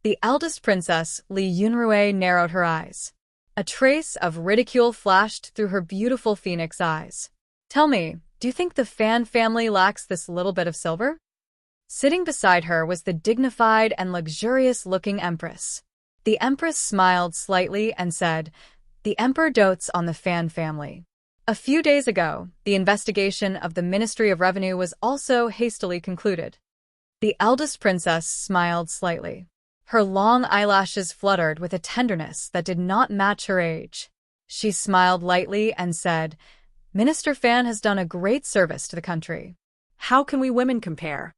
Speaker 1: The eldest princess, Li Yunrui, narrowed her eyes. A trace of ridicule flashed through her beautiful phoenix eyes. Tell me, do you think the Fan family lacks this little bit of silver? Sitting beside her was the dignified and luxurious-looking empress. The empress smiled slightly and said, "The emperor dotes on the Fan family." A few days ago, the investigation of the Ministry of Revenue was also hastily concluded. The eldest princess smiled slightly. Her long eyelashes fluttered with a tenderness that did not match her age. She smiled lightly and said, "Minister Fan has done a great service to the country."
Speaker 2: How can we women compare?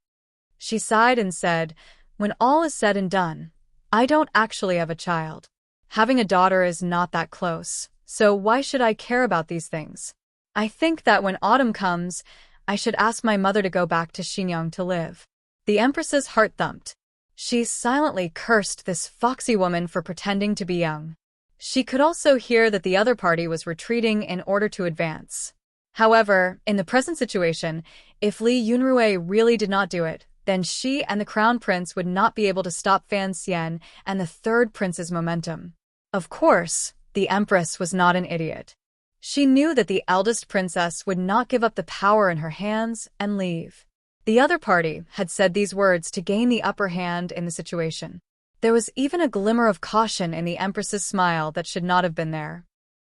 Speaker 1: She sighed and said, "When all is said and done, I don't actually have a child. Having a daughter is not that close, so why should I care about these things? I think that when autumn comes, I should ask my mother to go back to Xinjiang to live." The empress's heart thumped. She silently cursed this foxy woman for pretending to be young. She could also hear that the other party was retreating in order to advance. However, in the present situation, if Li Yunrui really did not do it, then she and the crown prince would not be able to stop Fan Xian and the third prince's momentum. Of course, the empress was not an idiot. She knew that the eldest princess would not give up the power in her hands and leave. The other party had said these words to gain the upper hand in the situation. There was even a glimmer of caution in the empress's smile that should not have been there.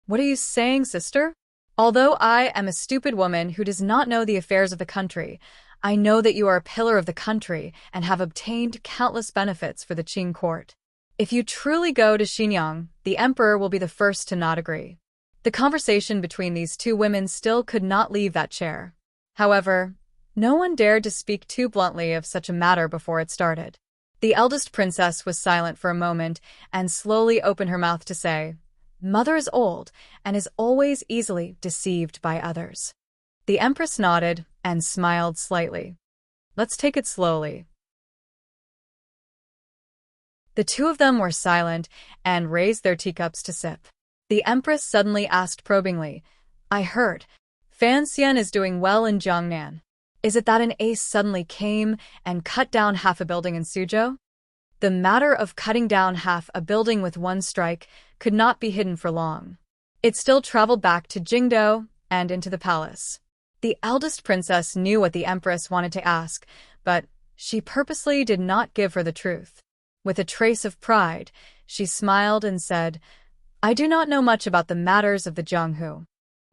Speaker 1: "What are you saying, sister? Although I am a stupid woman who does not know the affairs of the country, I know that you are a pillar of the country and have obtained countless benefits for the Qing court. If you truly go to Xinjiang, the emperor will be the first to not agree." The conversation between these two women still could not leave that chair. However, no one dared to speak too bluntly of such a matter before it started. The eldest princess was silent for a moment and slowly opened her mouth to say, "Mother is old and is always easily deceived by others." The empress nodded and smiled slightly. "Let's take it slowly." The two of them were silent and raised their teacups to sip. The empress suddenly asked probingly, "I heard, Fan Xian is doing well in Jiangnan. Is it that an ace suddenly came and cut down half a building in Suzhou?" The matter of cutting down half a building with one strike could not be hidden for long. It still traveled back to Jingdou and into the palace. The eldest princess knew what the empress wanted to ask, but she purposely did not give her the truth. With a trace of pride, she smiled and said, "I do not know much about the matters of the Jianghu."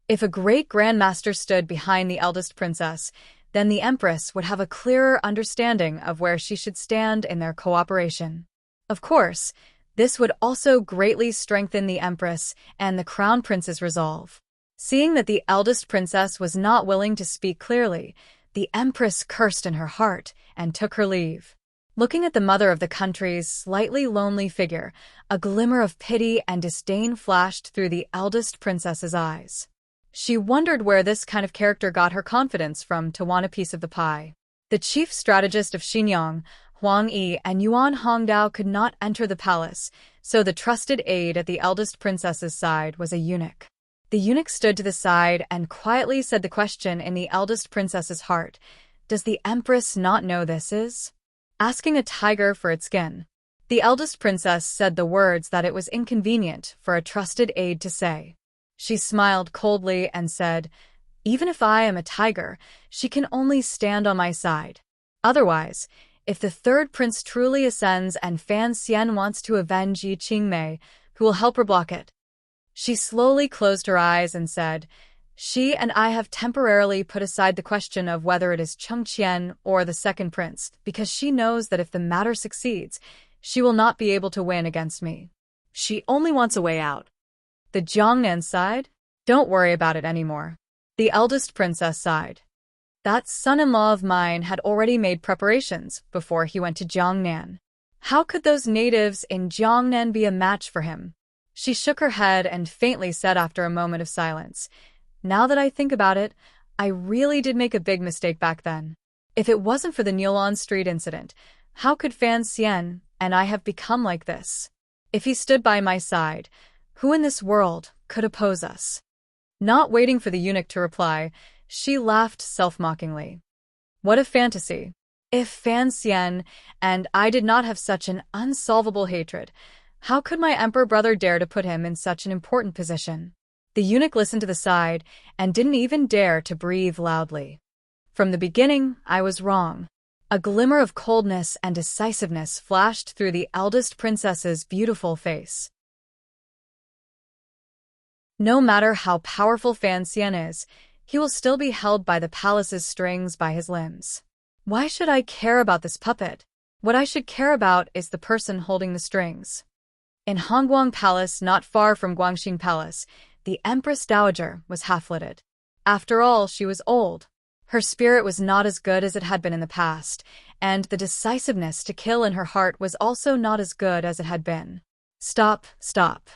Speaker 1: If a great grandmaster stood behind the eldest princess, then the empress would have a clearer understanding of where she should stand in their cooperation. Of course, this would also greatly strengthen the empress and the crown prince's resolve. Seeing that the eldest princess was not willing to speak clearly, the empress cursed in her heart and took her leave. Looking at the mother of the country's slightly lonely figure, a glimmer of pity and disdain flashed through the eldest princess's eyes. She wondered where this kind of character got her confidence from to want a piece of the pie. The chief strategist of Xinjiang, Huang Yi, and Yuan Hongdao could not enter the palace, so the trusted aide at the eldest princess's side was a eunuch. The eunuch stood to the side and quietly said the question in the eldest princess's heart, "Does the empress not know this is asking a tiger for its skin?" The eldest princess said the words that it was inconvenient for a trusted aide to say. She smiled coldly and said, "Even if I am a tiger, she can only stand on my side. Otherwise, if the third prince truly ascends and Fan Xian wants to avenge Yi Qingmei, who will help her block it?" She slowly closed her eyes and said, "She and I have temporarily put aside the question of whether it is Cheng Qian or the second prince, because she knows that if the matter succeeds, she will not be able to win against me.
Speaker 2: She only wants a way out."
Speaker 1: The Jiangnan side? Don't worry about it anymore. The eldest princess sighed. That son-in-law of mine had already made preparations before he went to Jiangnan. How could those natives in Jiangnan be a match for him? She shook her head and faintly said after a moment of silence, "Now that I think about it, I really did make a big mistake back then. If it wasn't for the Nilon Street incident, how could Fan Xian and I have become like this? If he stood by my side, who in this world could oppose us?" Not waiting for the eunuch to reply, she laughed self-mockingly. "What a fantasy. If Fan Xian and I did not have such an unsolvable hatred, how could my emperor brother dare to put him in such an important position? The eunuch listened to the side and didn't even dare to breathe loudly. From the beginning, I was wrong. A glimmer of coldness and decisiveness flashed through the eldest princess's beautiful face. No matter how powerful Fan Xian is, he will still be held by the palace's strings by his limbs. Why should I care about this puppet? What I should care about is the person holding the strings. In Hongguang Palace, not far from Guangxing Palace, the Empress Dowager was half-witted. After all, she was old. Her spirit was not as good as it had been in the past, and the decisiveness to kill in her heart was also not as good as it had been. Stop, stop.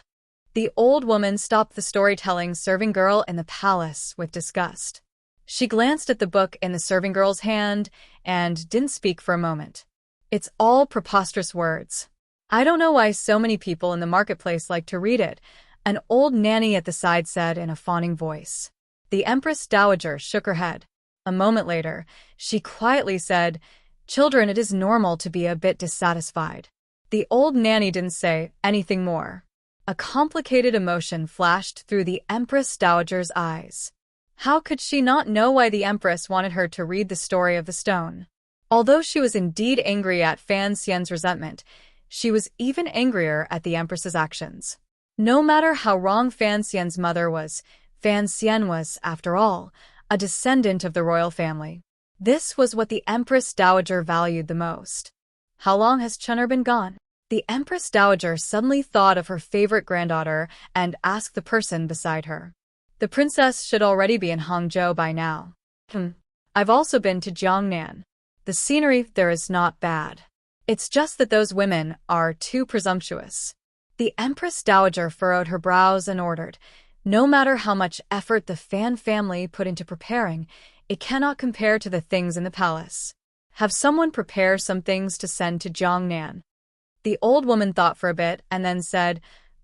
Speaker 1: The old woman stopped the storytelling serving girl in the palace with disgust. She glanced at the book in the serving girl's hand and didn't speak for a moment. It's all preposterous words. I don't know why so many people in the marketplace like to read it, an old nanny at the side said in a fawning voice. The Empress Dowager shook her head. A moment later, she quietly said, "Children, it is normal to be a bit dissatisfied." The old nanny didn't say anything more. A complicated emotion flashed through the Empress Dowager's eyes. How could she not know why the Empress wanted her to read the story of the stone? Although she was indeed angry at Fan Xian's resentment, she was even angrier at the Empress's actions. No matter how wrong Fan Xian's mother was, Fan Xian was, after all, a descendant of the royal family. This was what the Empress Dowager valued the most. How long has Chun'er been gone? The Empress Dowager suddenly thought of her favorite granddaughter and asked the person beside her. The princess should already be in Hangzhou by now. I've also been to Jiangnan. The scenery there is not bad. It's just that those women are too presumptuous. The Empress Dowager furrowed her brows and ordered, "No matter how much effort the Fan family put into preparing, it cannot compare to the things in the palace. Have someone prepare some things to send to Jiangnan." The old woman thought for a bit and then said,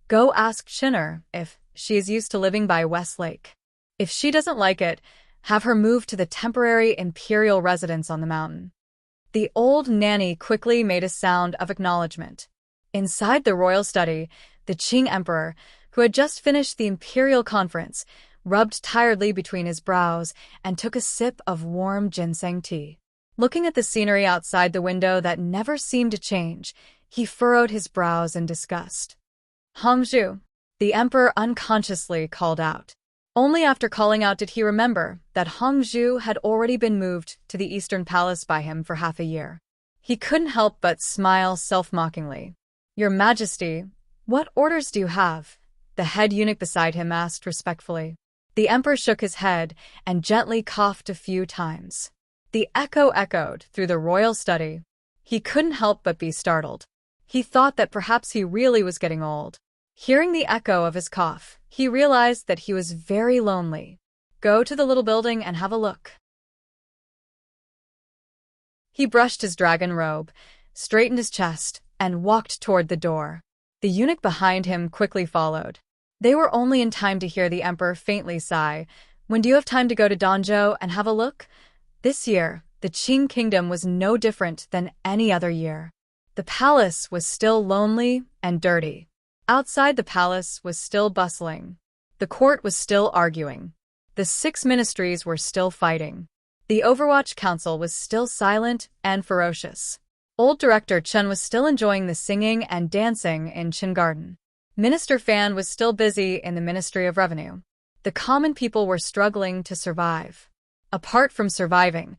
Speaker 1: "Go ask Chun'er if she is used to living by West Lake. If she doesn't like it, have her move to the temporary imperial residence on the mountain." The old nanny quickly made a sound of acknowledgement. Inside the royal study, the Qing emperor, who had just finished the imperial conference, rubbed tiredly between his brows and took a sip of warm ginseng tea. Looking at the scenery outside the window that never seemed to change, he furrowed his brows in disgust. "Hangzhou," the emperor unconsciously called out. Only after calling out did he remember that Hangzhou had already been moved to the Eastern Palace by him for half a year. He couldn't help but smile self-mockingly. "Your Majesty, what orders do you have?" the head eunuch beside him asked respectfully. The emperor shook his head and gently coughed a few times. The echo echoed through the royal study. He couldn't help but be startled. He thought that perhaps he really was getting old. Hearing the echo of his cough, he realized that he was very lonely. "Go to the little building and have a look." He brushed his dragon robe, straightened his chest, and walked toward the door. The eunuch behind him quickly followed. They were only in time to hear the emperor faintly sigh. "When do you have time to go to Danzhou and have a look?" This year, the Qing kingdom was no different than any other year. The palace was still lonely and dirty. Outside the palace was still bustling. The court was still arguing. The 6 ministries were still fighting. The Overwatch Council was still silent and ferocious. Old Director Chen was still enjoying the singing and dancing in Qin Garden. Minister Fan was still busy in the Ministry of Revenue. The common people were struggling to survive. Apart from surviving,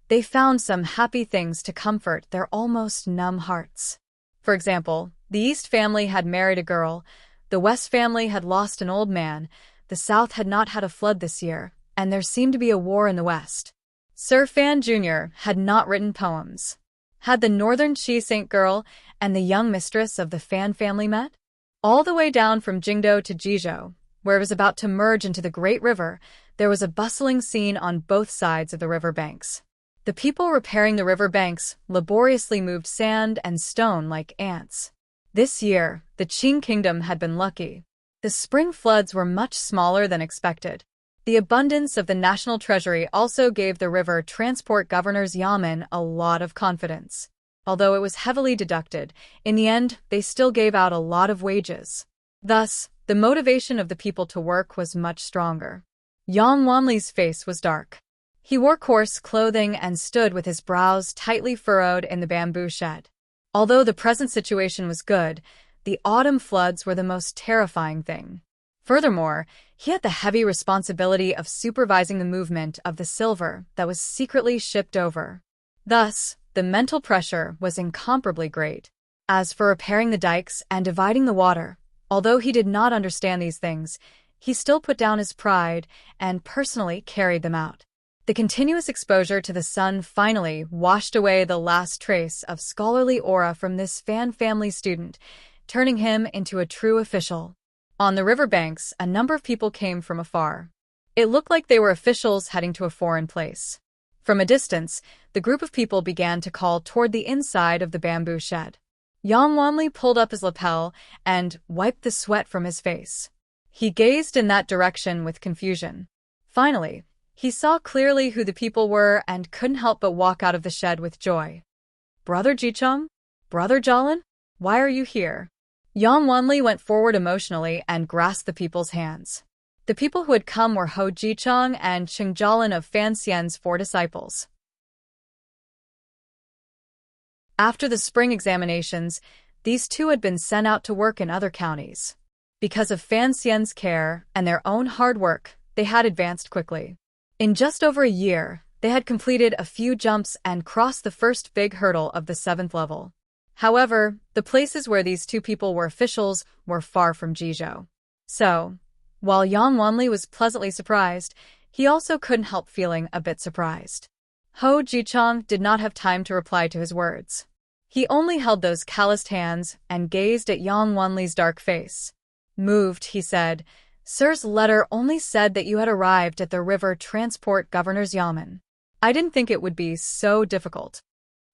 Speaker 1: they found some happy things to comfort their almost numb hearts. For example, the East family had married a girl, the West family had lost an old man, the South had not had a flood this year, and there seemed to be a war in the West. Sir Fan Jr. had not written poems. Had the Northern Chi Saint girl and the young mistress of the Fan family met? All the way down from Jingdou to Jizhou, where it was about to merge into the Great River, there was a bustling scene on both sides of the river banks. The people repairing the river banks laboriously moved sand and stone like ants. This year, the Qing kingdom had been lucky. The spring floods were much smaller than expected. The abundance of the national treasury also gave the river transport governor's yamen a lot of confidence. Although it was heavily deducted, in the end, they still gave out a lot of wages. Thus, the motivation of the people to work was much stronger. Yang Wanli's face was dark. He wore coarse clothing and stood with his brows tightly furrowed in the bamboo shed. Although the present situation was good, the autumn floods were the most terrifying thing. Furthermore, he had the heavy responsibility of supervising the movement of the silver that was secretly shipped over. Thus, the mental pressure was incomparably great. As for repairing the dikes and dividing the water, although he did not understand these things, he still put down his pride and personally carried them out. The continuous exposure to the sun finally washed away the last trace of scholarly aura from this Fan family student, turning him into a true official. On the riverbanks, a number of people came from afar. It looked like they were officials heading to a foreign place. From a distance, the group of people began to call toward the inside of the bamboo shed. Yang Wanli pulled up his lapel and wiped the sweat from his face. He gazed in that direction with confusion. Finally, he saw clearly who the people were and couldn't help but walk out of the shed with joy. "Brother Jicheng? Brother Jolin? Why are you here?" Yang Wanli went forward emotionally and grasped the people's hands. The people who had come were Ho Jicheng and Cheng Jolin of Fan Xian's 4 disciples. After the spring examinations, these two had been sent out to work in other counties. Because of Fan Xian's care and their own hard work, they had advanced quickly. In just over a year, they had completed a few jumps and crossed the first big hurdle of the 7th level. However, the places where these two people were officials were far from Jizhou. So, while Yang Wanli was pleasantly surprised, he also couldn't help feeling a bit surprised. Ho Jicheng did not have time to reply to his words. He only held those calloused hands and gazed at Yang Wanli's dark face. Moved, he said, "Sir's letter only said that you had arrived at the river transport governor's yamen. I didn't think it would be so difficult."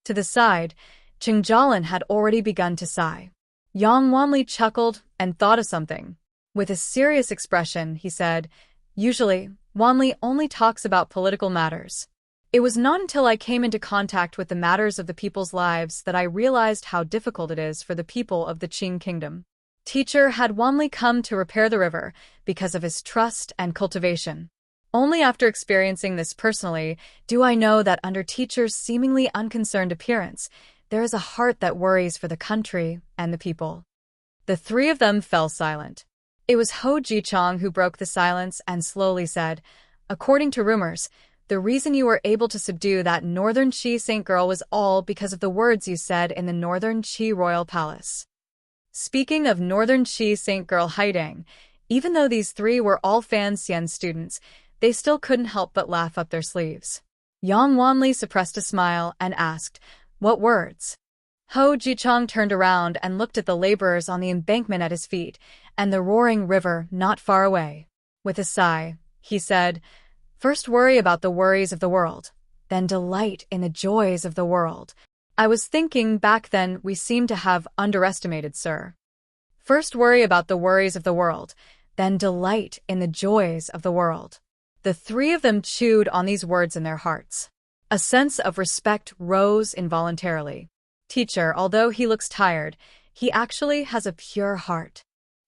Speaker 1: To the side, Cheng Jolin had already begun to sigh. Yang Wanli chuckled and thought of something. With a serious expression, he said, "Usually, Wanli only talks about political matters. It was not until I came into contact with the matters of the people's lives that I realized how difficult it is for the people of the Qing kingdom." Teacher had Wanli come to repair the river because of his trust and cultivation. Only after experiencing this personally do I know that under teacher's seemingly unconcerned appearance, there is a heart that worries for the country and the people. The three of them fell silent. It was Ho Jicheng who broke the silence and slowly said, "According to rumors, the reason you were able to subdue that northern Qi Saint girl was all because of the words you said in the northern Qi royal palace." Speaking of northern Qi Saint girl Haidang, even though these three were all Fan Xian students, they still couldn't help but laugh up their sleeves. Yang Wanli suppressed a smile and asked, "What words?" Ho Jicheng turned around and looked at the laborers on the embankment at his feet and the roaring river not far away. With a sigh, he said, "First worry about the worries of the world, then delight in the joys of the world. I was thinking back then we seem to have underestimated, sir. First worry about the worries of the world, then delight in the joys of the world." The three of them chewed on these words in their hearts. A sense of respect rose involuntarily. Teacher, although he looks tired, he actually has a pure heart.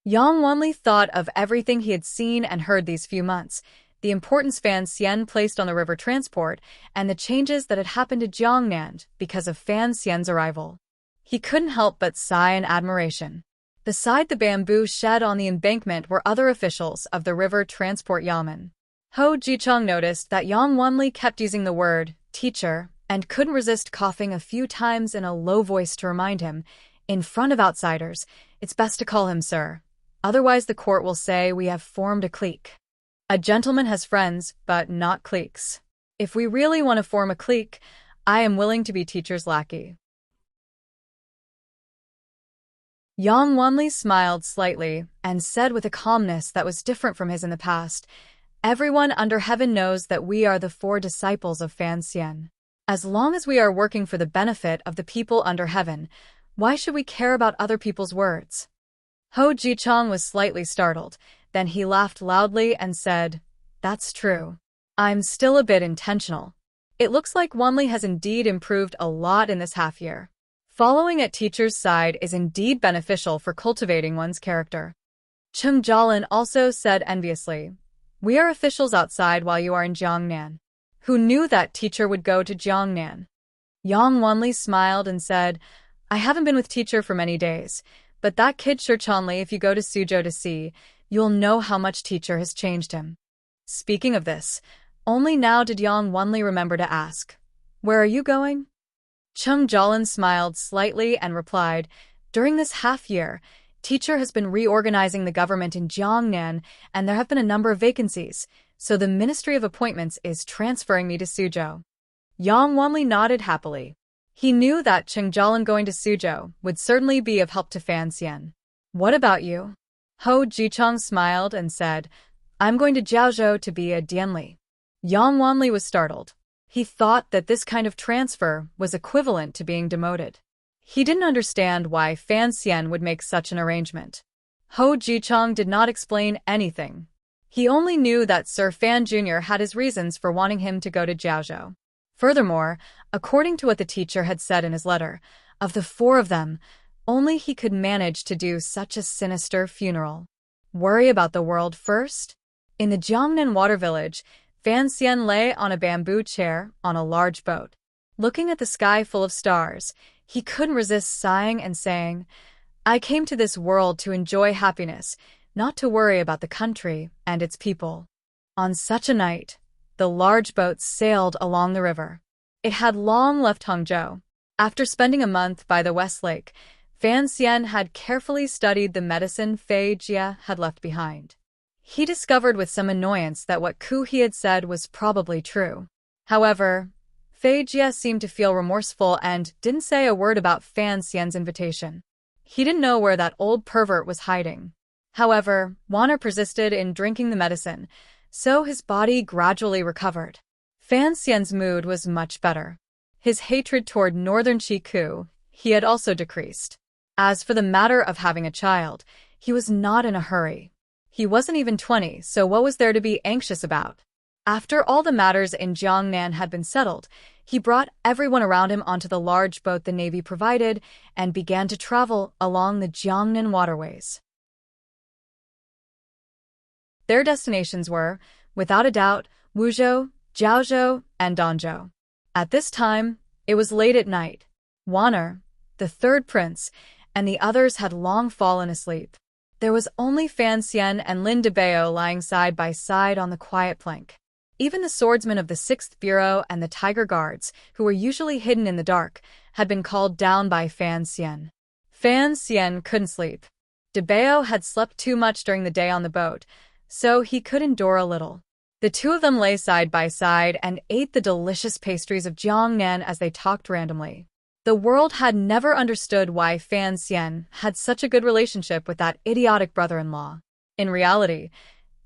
Speaker 1: Yang Wanli thought of everything he had seen and heard these few months, the importance Fan Xian placed on the river transport, and the changes that had happened to Jiangnan because of Fan Xian's arrival. He couldn't help but sigh in admiration. Beside the bamboo shed on the embankment were other officials of the river transport yamen. Ho Jicheng noticed that Yang Wanli kept using the word teacher and couldn't resist coughing a few times in a low voice to remind him, in front of outsiders, it's best to call him sir. Otherwise the court will say we have formed a clique. A gentleman has friends, but not cliques. If we really want to form a clique, I am willing to be teacher's lackey. Yang Wanli smiled slightly and said with a calmness that was different from his in the past, "Everyone under heaven knows that we are the 4 disciples of Fan Xian. As long as we are working for the benefit of the people under heaven, why should we care about other people's words?" Ho Jicheng was slightly startled, then he laughed loudly and said, That's true. I'm still a bit intentional. It looks like Wanli has indeed improved a lot in this half year. Following at teacher's side is indeed beneficial for cultivating one's character. Chung Jialin also said enviously, "We are officials outside while you are in Jiangnan." Who knew that teacher would go to Jiangnan? Yang Wanli smiled and said, "I haven't been with teacher for many days, but that kid sure Chanli, if you go to Suzhou to see, you'll know how much teacher has changed him." Speaking of this, only now did Yang Wanli remember to ask, "Where are you going?" Chung Jialin smiled slightly and replied, "During this half year, teacher has been reorganizing the government in Jiangnan, and there have been a number of vacancies, so the Ministry of Appointments is transferring me to Suzhou." Yang Wanli nodded happily. He knew that Chung Jialin going to Suzhou would certainly be of help to Fan Xian. "What about you?" Ho Jichong smiled and said, "I'm going to Jiaozhou to be a Dianli." Yang Wanli was startled. He thought that this kind of transfer was equivalent to being demoted. He didn't understand why Fan Xian would make such an arrangement. Ho Jichong did not explain anything. He only knew that Sir Fan Jr. had his reasons for wanting him to go to Jiaozhou. Furthermore, according to what the teacher had said in his letter, of the four of them, only he could manage to do such a sinister funeral. Worry about the world first? In the Jiangnan water village, Fan Xian lay on a bamboo chair on a large boat. Looking at the sky full of stars, he couldn't resist sighing and saying, "I came to this world to enjoy happiness, not to worry about the country and its people." On such a night, the large boat sailed along the river. It had long left Hangzhou. After spending a month by the West Lake, Fan Xian had carefully studied the medicine Fei Jia had left behind. He discovered with some annoyance that what Ku he had said was probably true. However, Fei Jia seemed to feel remorseful and didn't say a word about Fan Xian's invitation. He didn't know where that old pervert was hiding. However, Wanner persisted in drinking the medicine, so his body gradually recovered. Fan Xian's mood was much better. His hatred toward Northern Chiku, he had also decreased. As for the matter of having a child, he was not in a hurry. He wasn't even 20, so what was there to be anxious about? After all the matters in Jiangnan had been settled, he brought everyone around him onto the large boat the Navy provided and began to travel along the Jiangnan waterways. Their destinations were, without a doubt, Wuzhou, Jiaozhou, and Danzhou. At this time, it was late at night. Wanner, the third prince, and the others had long fallen asleep. There was only Fan Xian and Lin Debao lying side by side on the quiet plank. Even the swordsmen of the 6th Bureau and the Tiger Guards, who were usually hidden in the dark, had been called down by Fan Xian. Fan Xian couldn't sleep. Debao had slept too much during the day on the boat, so he could endure a little. The two of them lay side by side and ate the delicious pastries of Jiangnan as they talked randomly. The world had never understood why Fan Xian had such a good relationship with that idiotic brother-in-law. In reality,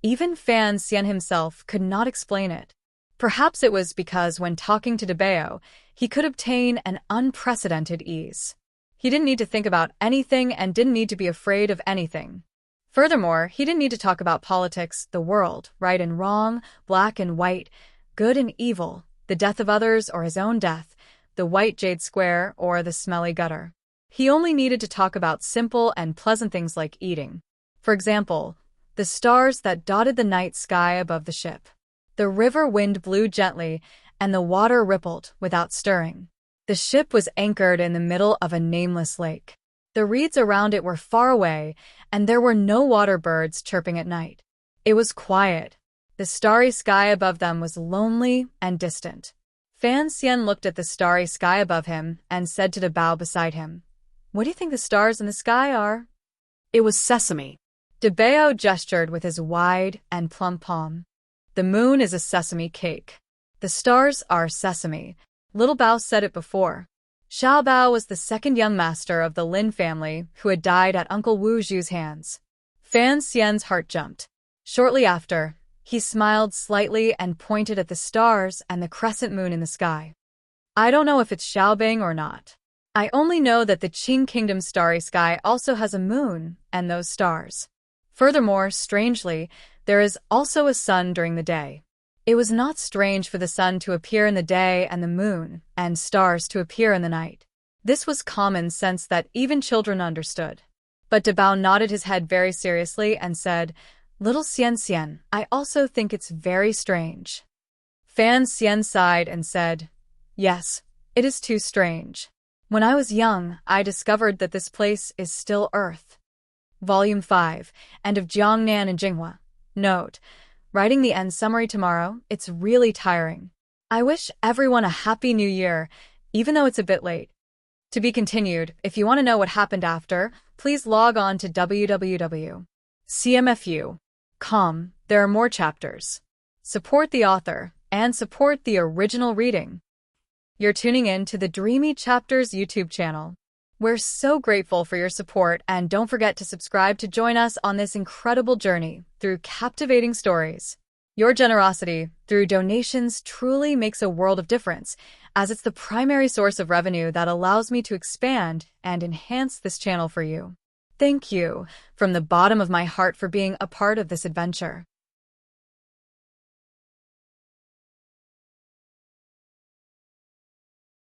Speaker 1: even Fan Xian himself could not explain it. Perhaps it was because when talking to Debao, he could obtain an unprecedented ease. He didn't need to think about anything and didn't need to be afraid of anything. Furthermore, he didn't need to talk about politics, the world, right and wrong, black and white, good and evil, the death of others or his own death, the white jade square or the smelly gutter. He only needed to talk about simple and pleasant things like eating. For example, the stars that dotted the night sky above the ship. The river wind blew gently, and the water rippled without stirring. The ship was anchored in the middle of a nameless lake. The reeds around it were far away, and there were no water birds chirping at night. It was quiet. The starry sky above them was lonely and distant. Fan Xian looked at the starry sky above him and said to Debao beside him, "What do you think the stars in the sky are?"
Speaker 2: It was sesame.
Speaker 1: Debao gestured with his wide and plump palm. "The moon is a sesame cake. The stars are sesame." Little Bao said it before. Xiao Bao was the second young master of the Lin family who had died at Uncle Wu Zhu's hands. Fan Xian's heart jumped. Shortly after, he smiled slightly and pointed at the stars and the crescent moon in the sky. "I don't know if it's Xiaobing or not. I only know that the Qing Kingdom's starry sky also has a moon and those stars." Furthermore, strangely, There is also a sun during the day. It was not strange for the sun to appear in the day and the moon and stars to appear in the night. This was common sense that even children understood. But Dabao nodded his head very seriously and said, "Little Xian Xian, I also think it's very strange." Fan Xian sighed and said, "Yes, it is too strange. When I was young, I discovered that this place is still Earth." Volume 5, End of Jiangnan and Jinghua. Note: writing the end summary tomorrow, it's really tiring. I wish everyone a happy new year, even though it's a bit late. To be continued. If you want to know what happened after, please log on to www.cmfu.com. There are more chapters. Support the author and support the original reading. You're tuning in to the Dreamy Chapters YouTube channel. We're so grateful for your support, and don't forget to subscribe to join us on this incredible journey through captivating stories. Your generosity through donations truly makes a world of difference, as it's the primary source of revenue that allows me to expand and enhance this channel for you. Thank you from the bottom of my heart for being a part of this adventure.